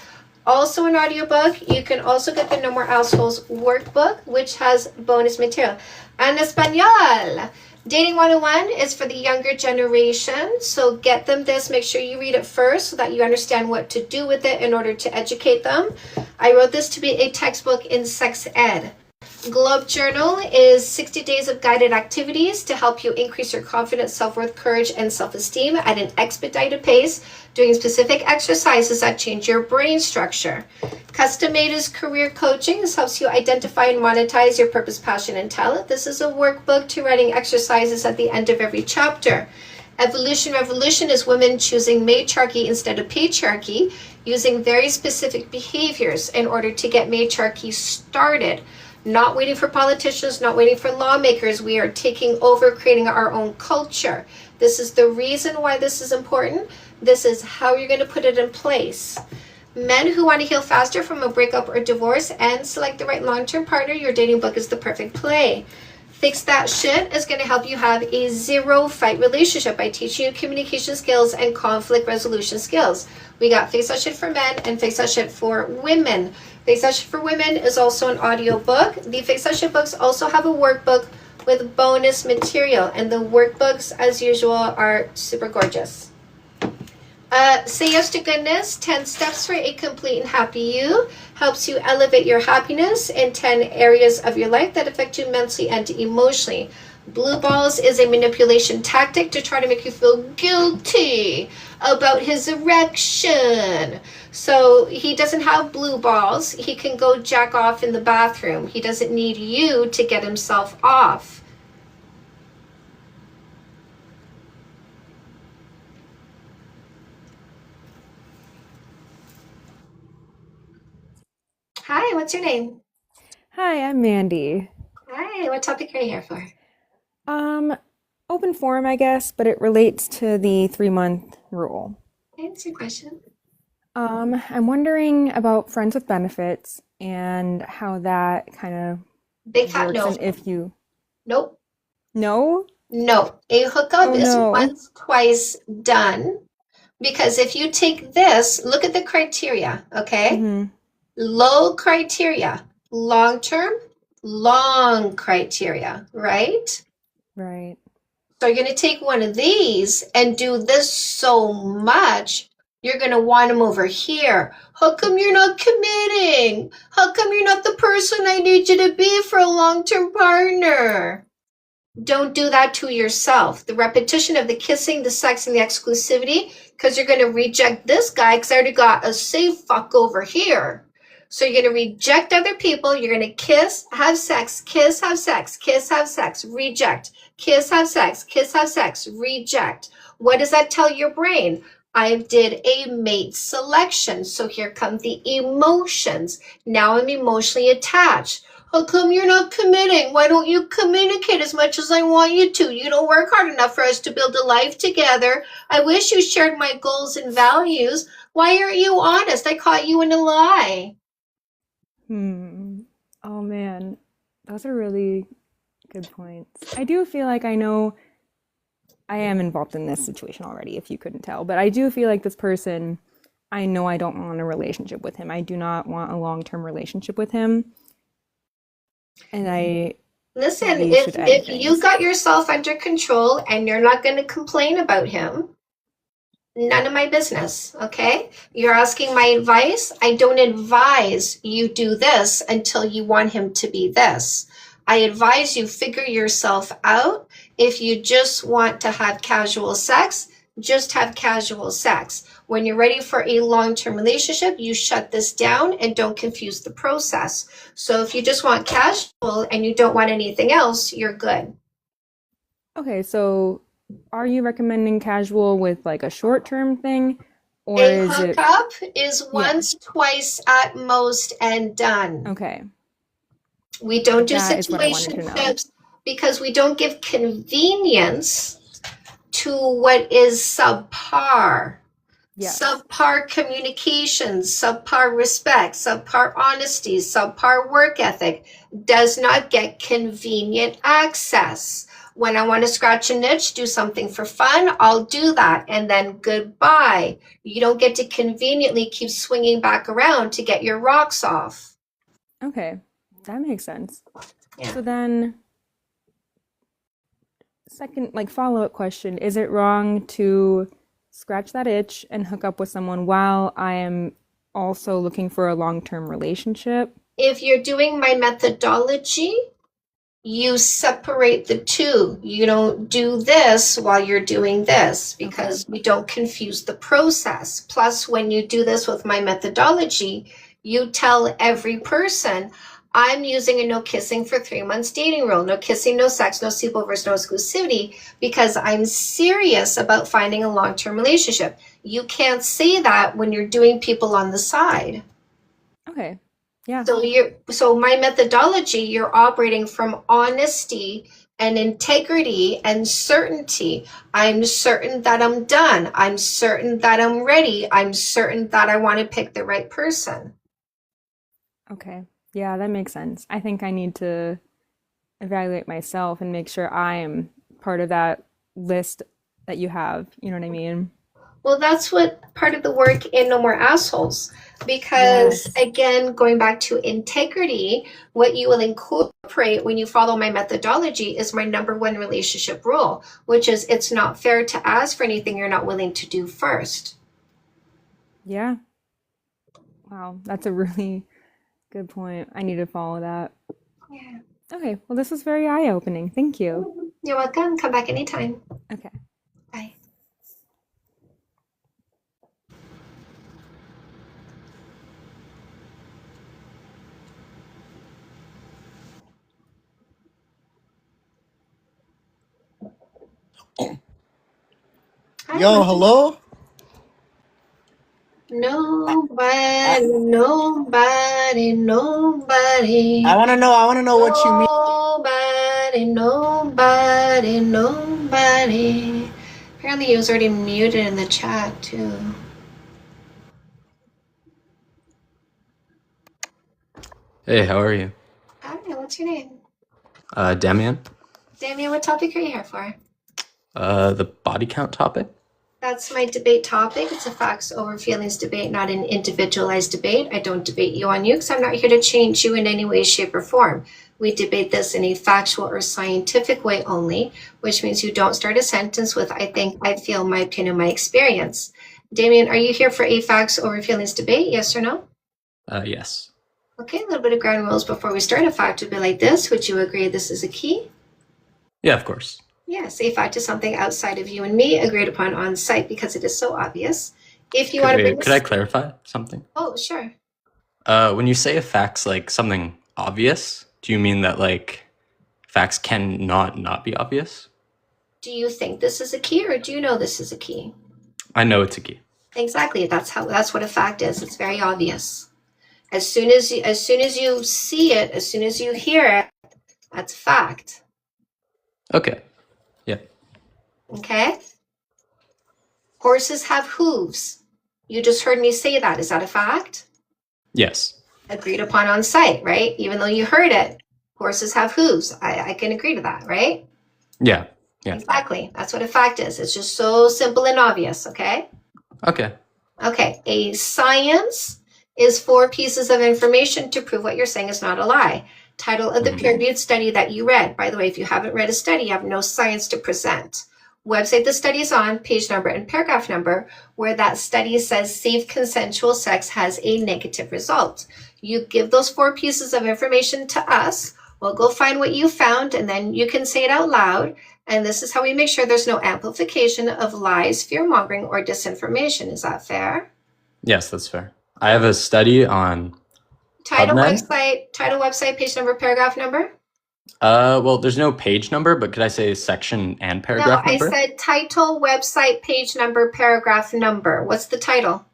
also an audiobook. You can also get the No More Assholes workbook, which has bonus material. En Español. Dating 101 is for the younger generation. So get them this. Make sure you read it first so that you understand what to do with it in order to educate them. I wrote this to be a textbook in sex ed. Globe Journal is 60 days of guided activities to help you increase your confidence, self-worth, courage, and self-esteem at an expedited pace, doing specific exercises that change your brain structure. Custom Made is career coaching. This helps you identify and monetize your purpose, passion, and talent. This is a workbook to writing exercises at the end of every chapter. Evolution Revolution is women choosing matriarchy instead of patriarchy, using very specific behaviors in order to get matriarchy started. Not waiting for politicians, not waiting for lawmakers. We are taking over, creating our own culture. This is the reason why this is important. This is how you're going to put it in place. Men who want to heal faster from a breakup or divorce and select the right long-term partner, your dating book is the perfect play. Fix That Shit is going to help you have a zero-fight relationship by teaching you communication skills and conflict resolution skills. We got Fix That Shit for men and Fix That Shit for women. Fix That Shit for women is also an audio book. The Fix That Shit books also have a workbook with bonus material, and the workbooks, as usual, are super gorgeous. Say Yes to Goodness, 10 Steps for a Complete and Happy You, helps you elevate your happiness in 10 areas of your life that affect you mentally and emotionally. Blue balls is a manipulation tactic to try to make you feel guilty about his erection. So he doesn't have blue balls. He can go jack off in the bathroom. He doesn't need you to get himself off. Hi, what's your name? Hi, I'm Mandy. Hi, what topic are you here for? Open forum, I guess, but it relates to the 3-month rule. Answer your question. I'm wondering about friends with benefits and how that kind of Big fat works, no. and if you Nope. no. No. A hookup Oh is no. once, twice, done. Because if you take this, look at the criteria, okay? Mm-hmm. Low criteria, long term, long criteria, right? Right. So you're going to take one of these and do this so much, you're going to want them over here. How come you're not committing? How come you're not the person I need you to be for a long-term partner? Don't do that to yourself. The repetition of the kissing, the sex, and the exclusivity, because you're going to reject this guy because I already got a safe fuck over here. So you're going to reject other people. You're going to kiss, have sex, kiss, have sex, kiss, have sex, reject, kiss, have sex, kiss, have sex, reject. What does that tell your brain? I did a mate selection. So here come the emotions. Now I'm emotionally attached. How come you're not committing? Why don't you communicate as much as I want you to? You don't work hard enough for us to build a life together. I wish you shared my goals and values. Why aren't you honest? I caught you in a lie. Oh man, those are really good points. I do feel like I know I am involved in this situation already, if you couldn't tell, but I do feel like this person, I know I don't want a relationship with him. I do not want a long-term relationship with him. And I Listen, maybe should end if you things. got yourself under control and you're not going to complain about him, none of my business, okay? You're asking my advice. I don't advise you do this until you want him to be this. I advise you figure yourself out. If you just want to have casual sex, just have casual sex. When you're ready for a long-term relationship, you shut this down and don't confuse the process. So if you just want casual and you don't want anything else, you're good. Okay, so are you recommending casual with like a short-term thing, or A is it hookup is once, twice at most and done. okay? We don't do That is what I wanted to know. situationships because we don't give convenience to what is subpar. Yes. Subpar communications, subpar respect, subpar honesty, subpar work ethic does not get convenient access. When I want to scratch an itch, do something for fun, I'll do that. And then goodbye. You don't get to conveniently keep swinging back around to get your rocks off. Okay, that makes sense. Yeah. So then, second, like follow-up question, is it wrong to scratch that itch and hook up with someone while I am also looking for a long-term relationship? If you're doing my methodology, you separate the two. You don't do this while you're doing this because we don't confuse the process. Plus, when you do this with my methodology, you tell every person, I'm using a no kissing for 3 months dating rule. No kissing, no sex, no sleepovers, no exclusivity, because I'm serious about finding a long-term relationship. You can't say that when you're doing people on the side. Okay. Yeah. So my methodology, you're operating from honesty and integrity and certainty. I'm certain that I'm done. I'm certain that I'm ready. I'm certain that I want to pick the right person. Okay. Yeah, that makes sense. I think I need to evaluate myself and make sure I am part of that list that you have. You know what I mean? Well, that's what part of the work in No More Assholes. Because again, going back to integrity, what you will incorporate when you follow my methodology is my number one relationship rule, which is it's not fair to ask for anything you're not willing to do first. Yeah. Wow, that's a really good point. I need to follow that. Yeah. Okay, well, this was very eye-opening. Thank you. You're welcome. Come back anytime. Okay. Bye. Yo, hello? Nobody. I want to know what you mean. Nobody. Apparently he was already muted in the chat too. Hey, how are you? Hi, what's your name? Damian. Damien, what topic are you here for? The body count topic? That's my debate topic. It's a facts over feelings debate, not an individualized debate. I don't debate you on you because I'm not here to change you in any way, shape, or form. We debate this in a factual or scientific way only, which means you don't start a sentence with I think, I feel, my opinion, my experience. Damien, are you here for a facts over feelings debate? Yes or no? Yes. Okay, a little bit of ground rules before we start. A fact would be like this. Would you agree this is a key? Yeah, of course. Yes, a fact is something outside of you and me, agreed upon on site because it is so obvious. If you want to bring Could I clarify something? Oh, sure. When you say a fact's like something obvious, do you mean that like facts can not be obvious? Do you think this is a key or do you know this is a key? I know it's a key. Exactly. That's what a fact is. It's very obvious. As soon as you see it, as soon as you hear it, that's a fact. Okay. Yeah. Okay? Horses have hooves. You just heard me say that. Is that a fact? Yes. Agreed upon on site, right? Even though you heard it, horses have hooves. I can agree to that, right? Yeah. Yeah. Exactly. That's what a fact is. It's just so simple and obvious, okay? Okay. Okay. A science is 4 pieces of information to prove what you're saying is not a lie. Title of the peer-reviewed study that you read. By the way, if you haven't read a study, you have no science to present. Website the study is on, page number and paragraph number, where that study says safe consensual sex has a negative result. You give those 4 pieces of information to us. We'll go find what you found, and then you can say it out loud. And this is how we make sure there's no amplification of lies, fear-mongering, or disinformation. Is that fair? Yes, that's fair. I have a study on Title, PubMed. website, page number, paragraph number? Well, there's no page number, but could I say section and paragraph No, number? I said title, website, page number, paragraph number. What's the title?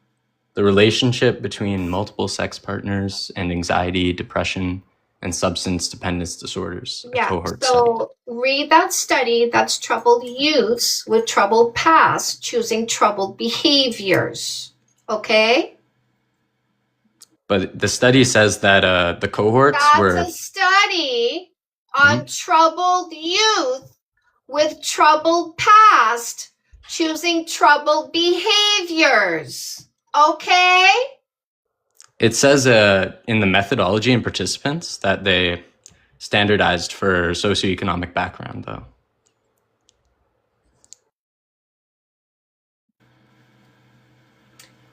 The relationship between multiple sex partners and anxiety, depression, and substance dependence disorders. A Yeah, cohort study. so read that study. That's troubled youths with troubled past choosing troubled behaviors. Okay? But the study says that the cohorts That's were a study on troubled youth with troubled past choosing troubled behaviors. Okay? It says in the methodology and participants that they standardized for socioeconomic background, though.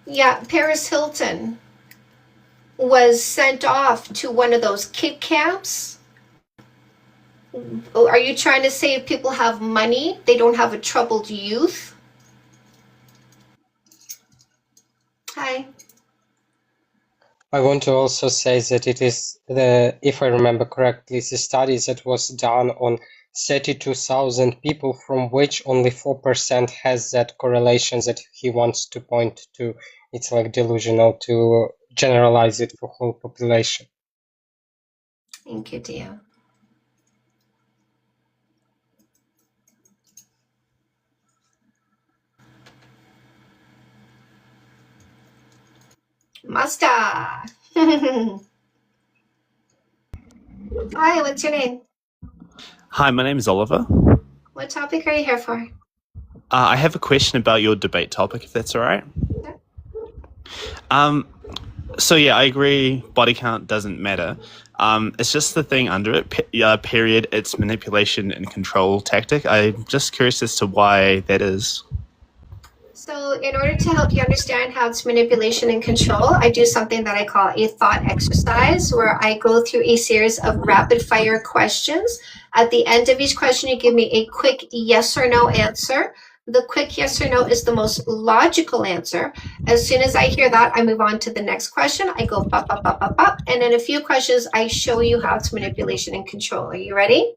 Yeah, Paris Hilton was sent off to one of those kid camps? Are you trying to say if people have money, they don't have a troubled youth? Hi. I want to also say that it is if I remember correctly, the study that was done on 32,000 people, from which only 4% has that correlation that he wants to point to. It's like delusional to generalize it for whole population. Thank you, dear. Master. Hi, what's your name? Hi, my name is Oliver. What topic are you here for? I have a question about your debate topic, if that's all right. So yeah, I agree. Body count doesn't matter. It's just the thing under it. Period. It's manipulation and control tactic. I'm just curious as to why that is. So in order to help you understand how it's manipulation and control, I do something that I call a thought exercise, where I go through a series of rapid fire questions. At the end of each question, you give me a quick yes or no answer. The quick yes or no is the most logical answer. As soon as I hear that, I move on to the next question. I go pop, pop, pop, pop, pop. And in a few questions, I show you how it's manipulation and control. Are you ready?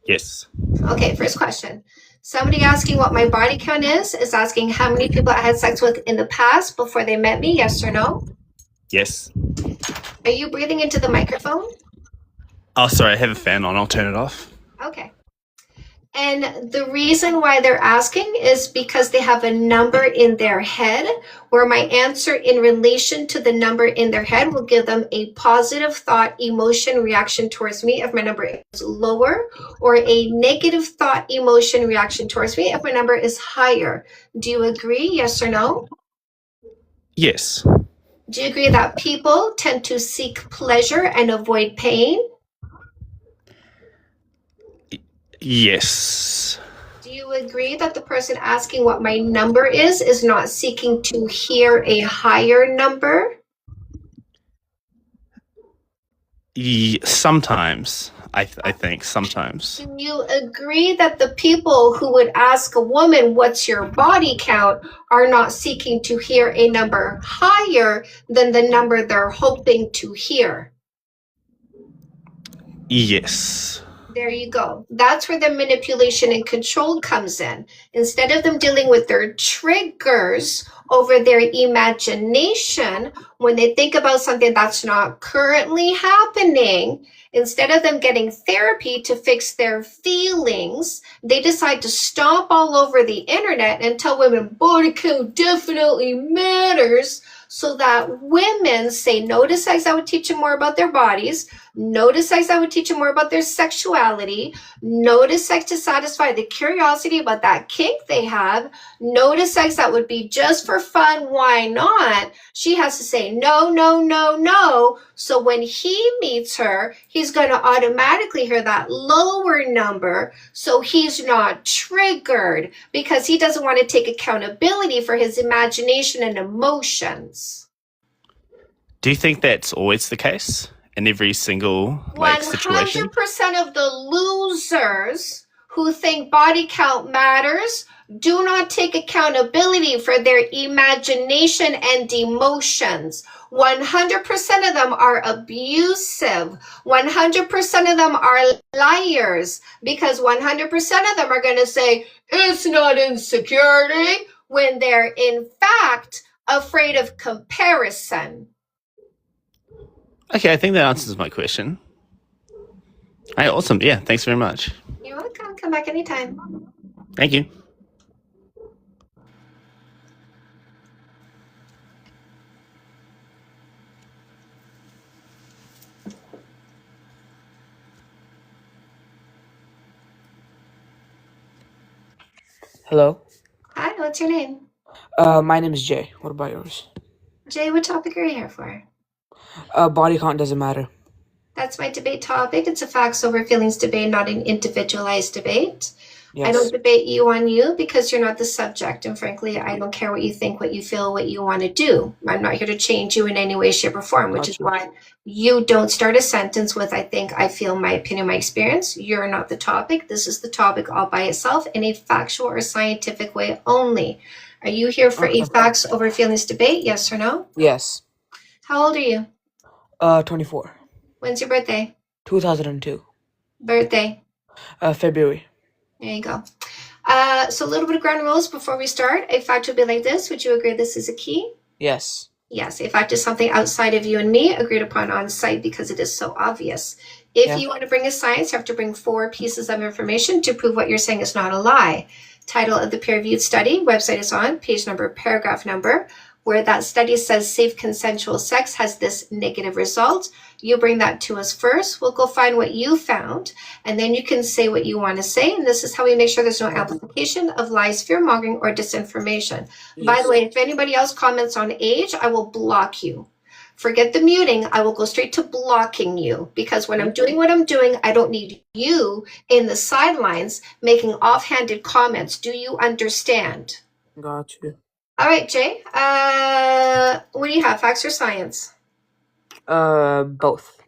Yes. Okay, first question. Somebody asking what my body count is asking how many people I had sex with in the past before they met me, yes or no? Yes. Are you breathing into the microphone? Oh, sorry, I have a fan on. I'll turn it off. Okay. And the reason why they're asking is because they have a number in their head, where my answer in relation to the number in their head will give them a positive thought, emotion, reaction towards me if my number is lower, or a negative thought, emotion, reaction towards me if my number is higher. Do you agree? Yes or no? Yes. Do you agree that people tend to seek pleasure and avoid pain? Yes. Do you agree that the person asking what my number is not seeking to hear a higher number? Sometimes. I think sometimes. Do you agree that the people who would ask a woman, what's your body count, are not seeking to hear a number higher than the number they're hoping to hear? Yes. There you go. That's where the manipulation and control comes in. Instead of them dealing with their triggers over their imagination, when they think about something that's not currently happening, instead of them getting therapy to fix their feelings, they decide to stomp all over the internet and tell women body count definitely matters, so that women say no to sex that would teach them more about their bodies, no to sex that would teach them more about their sexuality, no to sex to satisfy the curiosity about that kink they have, no to sex that would be just for fun, why not? She has to say no, no, no, no. So when he meets her, he's going to automatically hear that lower number, so he's not triggered because he doesn't want to take accountability for his imagination and emotions. Do you think that's always the case in every single situation? 100% of the losers who think body count matters do not take accountability for their imagination and emotions. 100% of them are abusive. 100% of them are liars, because 100% of them are going to say it's not insecurity when they're in fact afraid of comparison. Okay, I think that answers my question. All right, awesome. Yeah, thanks very much. You're welcome. Come back anytime. Thank you. Hello. Hi, what's your name? My name is Jay. What about yours? Jay, what topic are you here for? Body count doesn't matter. That's my debate topic. It's a facts over feelings debate, not an individualized debate. I don't Yes. debate you on you because you're not the subject. And frankly, I don't care what you think, what you feel, what you want to do. I'm not here to change you in any way, shape, or form, which is Got you. why you don't start a sentence with, I think, I feel, my opinion, my experience. You're not the topic. This is the topic all by itself in a factual or scientific way only. Are you here for a Okay. facts over feelings debate? Yes or no? Yes. How old are you? 24. When's your birthday? 2002. Birthday. February. There you go. So a little bit of ground rules before we start. A fact would be like this. Would you agree this is a key? Yes. Yes. A fact is something outside of you and me, agreed upon on site because it is so obvious. If Yeah. you want to bring a science, you have to bring 4 pieces of information to prove what you're saying is not a lie. Title of the peer-reviewed study, website is on, page number, paragraph number, where that study says safe consensual sex has this negative result. You bring that to us first. We'll go find what you found, and then you can say what you want to say. And this is how we make sure there's no amplification of lies, fear-mongering, or disinformation. By the way, if anybody else comments on age, I will block you. Forget the muting. I will go straight to blocking you because when I'm doing what I'm doing, I don't need you in the sidelines making offhanded comments. Do you understand? Got you. All right, Jay. What do you have, facts or science? Both.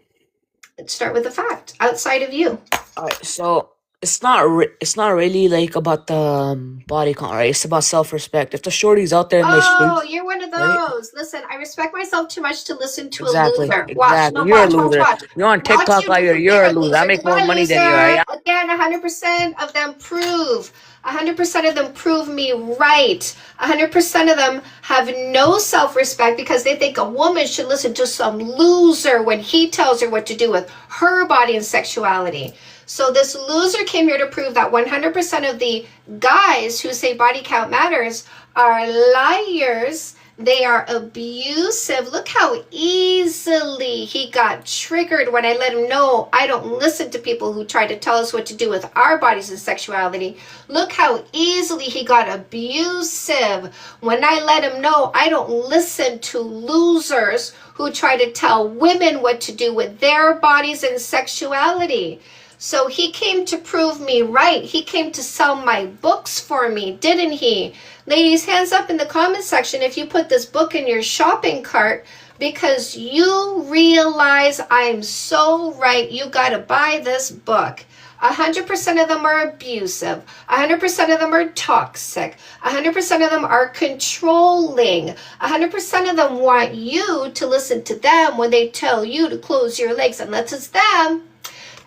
Let's start with the fact outside of you. Alright, so it's not really like about the body count, right? It's about self-respect. If the shorty's out there in the Oh, streets, you're one of right? those. Listen, I respect myself too much to listen to a Exactly, loser. Watch, no, exactly. You're a watch, loser. watch. You're on Watch TikTok you like prove you're you're a a loser. I loser. make You're more a money than you, loser. right? Again, 100% of them prove. 100% of them prove me right. 100% of them have no self-respect because they think a woman should listen to some loser when he tells her what to do with her body and sexuality. So this loser came here to prove that 100% of the guys who say body count matters are liars. They are abusive. Look how easily he got triggered when I let him know I don't listen to people who try to tell us what to do with our bodies and sexuality. Look how easily he got abusive when I let him know I don't listen to losers who try to tell women what to do with their bodies and sexuality. So he came to prove me right. He came to sell my books for me, didn't he? Ladies, hands up in the comment section if you put this book in your shopping cart because you realize I'm so right. You got to buy this book. 100% of them are abusive. 100% of them are toxic. 100% of them are controlling. 100% of them want you to listen to them when they tell you to close your legs, unless it's them.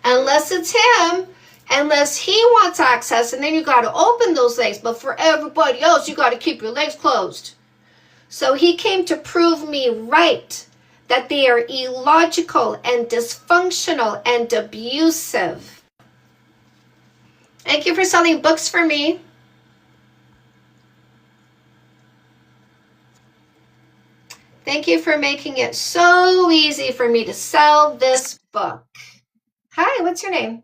Unless it's him, unless he wants access, and then you got to open those legs. But for everybody else, you got to keep your legs closed. So he came to prove me right that they are illogical and dysfunctional and abusive. Thank you for selling books for me. Thank you for making it so easy for me to sell this book. Hi, what's your name?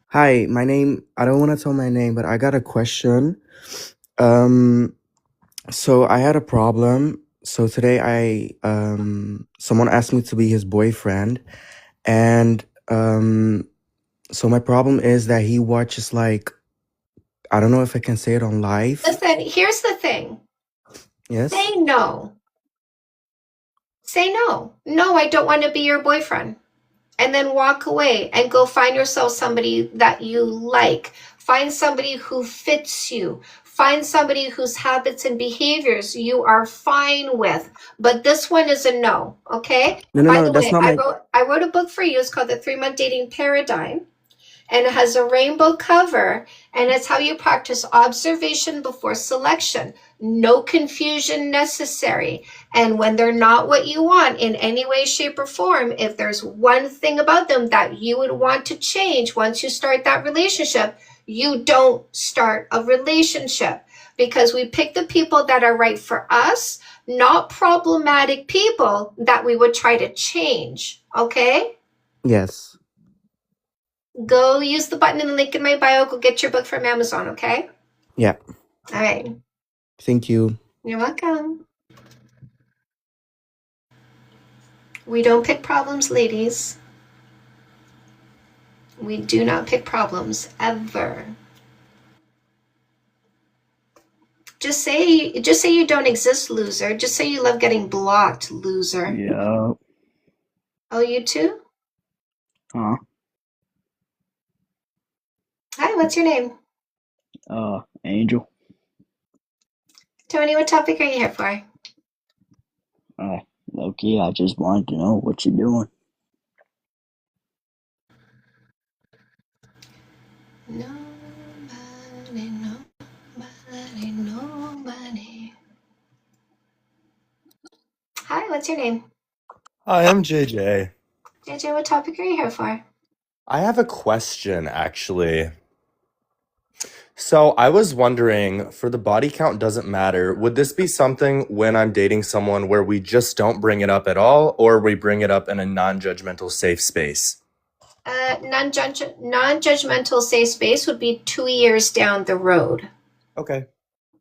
Hi, I don't want to tell my name, but I got a question. So I had a problem. So today someone asked me to be his boyfriend, and so my problem is that he watches like, I don't know if I can say it on live. Listen, here's the thing. Yes? Say no. Say no. No, I don't want to be your boyfriend. And then walk away and go find yourself somebody that you like. Find somebody who fits you. Find somebody whose habits and behaviors you are fine with. But this one is a no, okay? By the That's way, not my. I wrote a book for you. It's called The 3-Month Dating Paradigm. And it has a rainbow cover. And it's how you practice observation before selection. No confusion necessary. And when they're not what you want in any way, shape, or form, if there's one thing about them that you would want to change once you start that relationship, you don't start a relationship. Because we pick the people that are right for us, not problematic people that we would try to change. Okay? Yes. Go use the button in the link in my bio. Go get your book from Amazon, okay? Yeah. All right. Thank you. You're welcome. We don't pick problems, ladies. We do not pick problems, ever. Just say you don't exist, loser. Just say you love getting blocked, loser. Yeah. Oh, you too? Huh? Hi, what's your name? Angel. Tony, what topic are you here for? Loki, I just wanted to know what you're doing. Nobody. Hi, what's your name? Hi, I'm JJ. JJ, what topic are you here for? I have a question actually. So I was wondering, for the body count doesn't matter, would this be something when I'm dating someone where we just don't bring it up at all, or we bring it up in a non-judgmental safe space? Non-judgmental safe space would be 2 years down the road. Okay.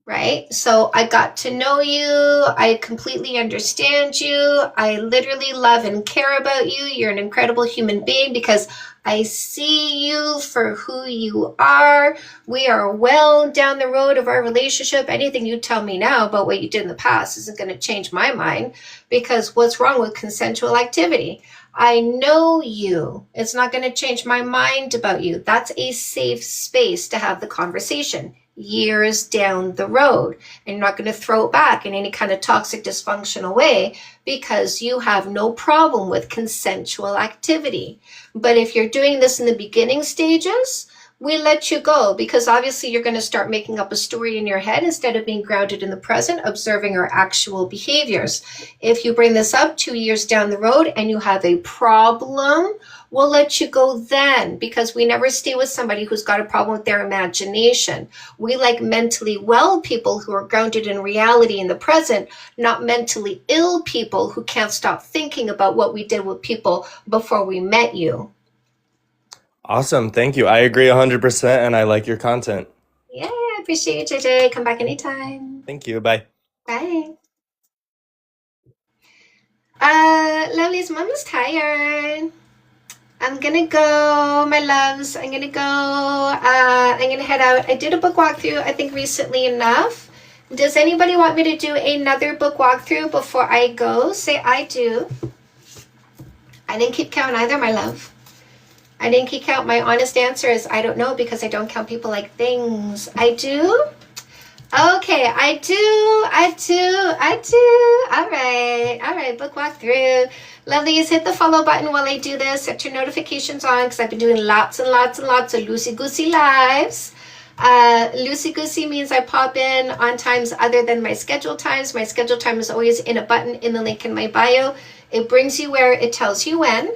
Right? So I got to know you. I completely understand you. I literally love and care about you. You're an incredible human being because I see you for who you are. We are well down the road of our relationship. Anything you tell me now about what you did in the past isn't going to change my mind, because what's wrong with consensual activity? I know you. It's not going to change my mind about you. That's a safe space to have the conversation years down the road. And you're not going to throw it back in any kind of toxic, dysfunctional way, because you have no problem with consensual activity. But if you're doing this in the beginning stages, we let you go, because obviously you're going to start making up a story in your head instead of being grounded in the present, observing our actual behaviors. If you bring this up 2 years down the road and you have a problem, we'll let you go then, because we never stay with somebody who's got a problem with their imagination. We like mentally well people who are grounded in reality in the present, not mentally ill people who can't stop thinking about what we did with people before we met you. Awesome. Thank you. I agree 100% and I like your content. Yeah, I appreciate you, JJ. Come back anytime. Thank you. Bye. Bye. Lovely's mom is tired. I'm gonna go, my loves. I'm gonna go. I'm gonna head out. I did a book walkthrough, I think, recently enough. Does anybody want me to do another book walkthrough before I go? Say I do. I didn't keep count either, my love. I didn't keep count. My honest answer is I don't know, because I don't count people like things. I do? Okay, I do. All right, book walkthrough. Lovelies, hit the follow button while I do this. Set your notifications on, because I've been doing lots and lots and lots of loosey-goosey lives. Loosey-goosey means I pop in on times other than my scheduled times. My scheduled time is always in a button in the link in my bio. It brings you where it tells you when.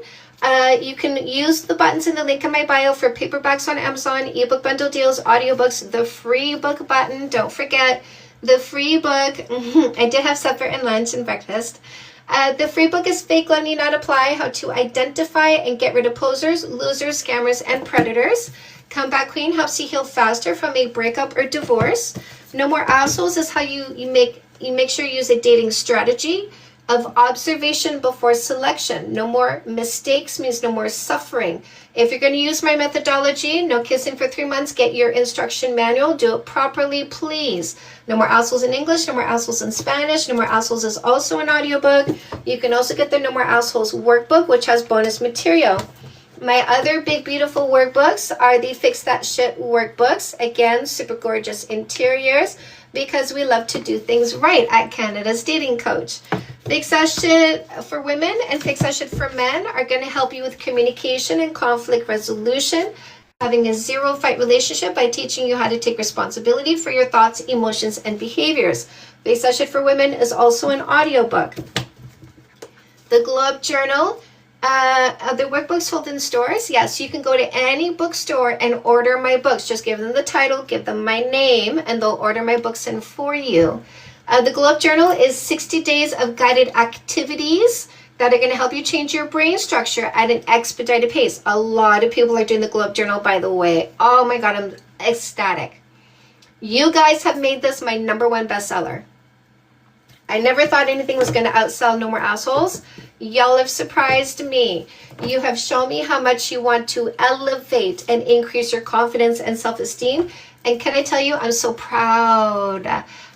You can use the buttons in the link in my bio for paperbacks on Amazon, ebook bundle deals, audiobooks, the free book button. Don't forget the free book. I did have supper and lunch and breakfast. The free book is Fake Love Need Not Apply: How to Identify and Get Rid of Posers, Losers, Scammers, and Predators. Comeback Queen helps you heal faster from a breakup or divorce. No More Assholes is how you make sure you use a dating strategy of observation before selection. No more mistakes means no more suffering. If you're going to use my methodology, no kissing for 3 months, get your instruction manual. Do it properly, please. No More Assholes in English, No More Assholes in Spanish. No More Assholes is also an audiobook. You can also get the No More Assholes workbook, which has bonus material. My other big, beautiful workbooks are the Fix That Shit workbooks. Again, super gorgeous interiors, because we love to do things right at Canada's Dating Coach. Fix That Shit for women and Fix That Shit for men are going to help you with communication and conflict resolution, having a zero-fight relationship by teaching you how to take responsibility for your thoughts, emotions, and behaviors. Fix That Shit for women is also an audiobook. The Glow Up Journal. Are the workbooks sold in stores? Yes, you can go to any bookstore and order my books. Just give them the title, give them my name, and they'll order my books in for you. The Glow Up Journal is 60 days of guided activities that are going to help you change your brain structure at an expedited pace. A lot of people are doing the Glow Up Journal, by the way. Oh my God, I'm ecstatic. You guys have made this my #1 bestseller. I never thought anything was going to outsell No More Assholes. Y'all have surprised me. You have shown me how much you want to elevate and increase your confidence and self-esteem. And can I tell you, I'm so proud.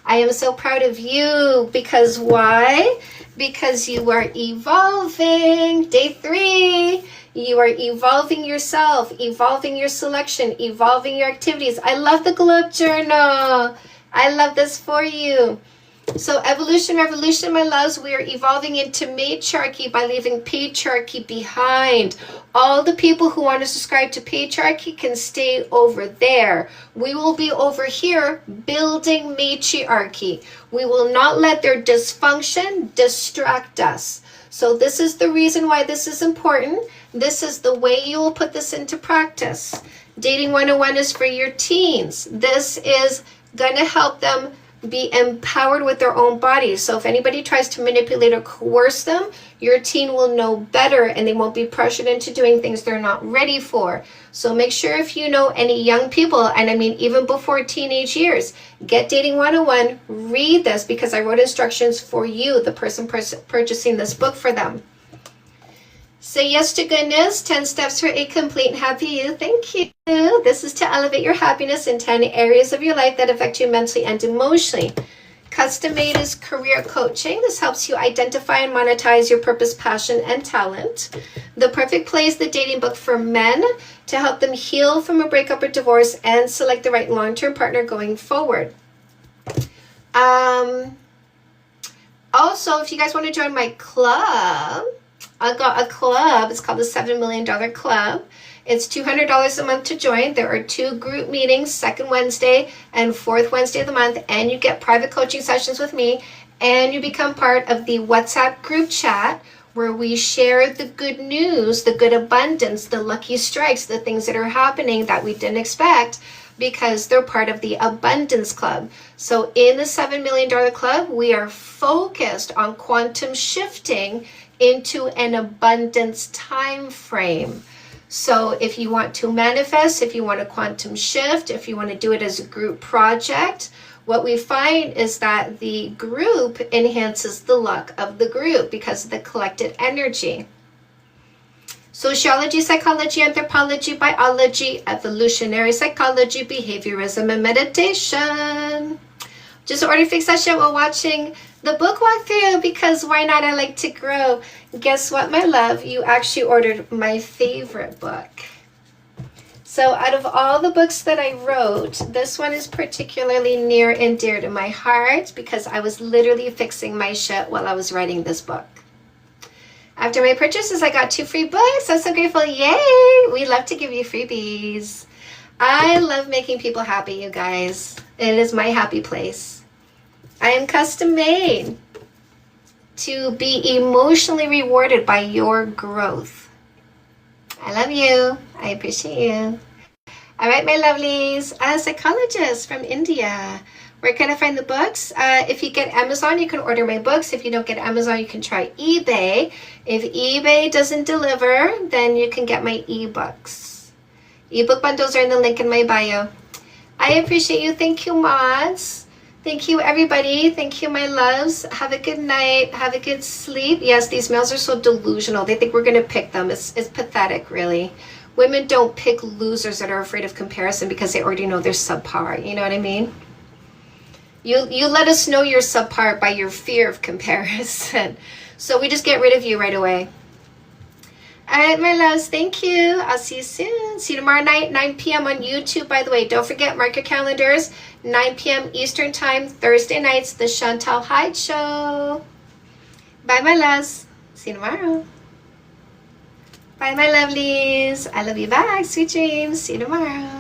I am so proud of you. Because why? Because you are evolving. Day 3. You are evolving yourself, evolving your selection, evolving your activities. I love the Glow Up Journal. I love this for you. So evolution, revolution, my loves, we are evolving into matriarchy by leaving patriarchy behind. All the people who want to subscribe to patriarchy can stay over there. We will be over here building matriarchy. We will not let their dysfunction distract us. So this is the reason why this is important. This is the way you will put this into practice. Dating 101 is for your teens. This is going to help them be empowered with their own bodies. So if anybody tries to manipulate or coerce them, your teen will know better and they won't be pressured into doing things they're not ready for. So make sure if you know any young people, and I mean even before teenage years, get Dating 101, read this because I wrote instructions for you, the person purchasing this book for them. Say yes to goodness, 10 steps for a complete and happy you. Thank you. This is to elevate your happiness in 10 areas of your life that affect you mentally and emotionally. Custom Made is career coaching. This helps you identify and monetize your purpose, passion, and talent. The Perfect Play is the dating book for men to help them heal from a breakup or divorce and select the right long-term partner going forward. Also, if you guys want to join my club, I got a club. It's called the $7 Million Club. It's $200 a month to join. There are 2 group meetings, second Wednesday and fourth Wednesday of the month, and you get private coaching sessions with me, and you become part of the WhatsApp group chat where we share the good news, the good abundance, the lucky strikes, the things that are happening that we didn't expect because they're part of the Abundance Club. So in the $7 Million Club, we are focused on quantum shifting into an abundance time frame. So if you want to manifest, if you want to quantum shift, if you want to do it as a group project, what we find is that the group enhances the luck of the group because of the collected energy. Sociology, psychology, anthropology, biology, evolutionary psychology, behaviorism, and meditation. Just ordered fixed session while watching the book walkthrough because why not? I like to grow. Guess what, my love? You actually ordered my favorite book. So out of all the books that I wrote, this one is particularly near and dear to my heart because I was literally fixing my shit while I was writing this book. After my purchases, I got 2 free books. I'm so grateful. Yay! We love to give you freebies. I love making people happy, you guys. It is my happy place. I am custom made to be emotionally rewarded by your growth. I love you. I appreciate you. All right, my lovelies. A psychologist from India. Where can I find the books? If you get Amazon, you can order my books. If you don't get Amazon, you can try eBay. If eBay doesn't deliver, then you can get my ebooks. Ebook bundles are in the link in my bio. I appreciate you. Thank you, mods. Thank you, everybody. Thank you, my loves. Have a good night. Have a good sleep. Yes, these males are so delusional. They think we're going to pick them. It's pathetic, really. Women don't pick losers that are afraid of comparison because they already know they're subpar. You know what I mean? You let us know you're subpar by your fear of comparison. So we just get rid of you right away. All right, my loves, thank you. I'll see you soon. See you tomorrow night, 9 p.m. on YouTube. By the way, don't forget, mark your calendars. 9 p.m. Eastern Time, Thursday nights, The Chantal Hyde Show. Bye, my loves. See you tomorrow. Bye, my lovelies. I love you back. Sweet dreams. See you tomorrow.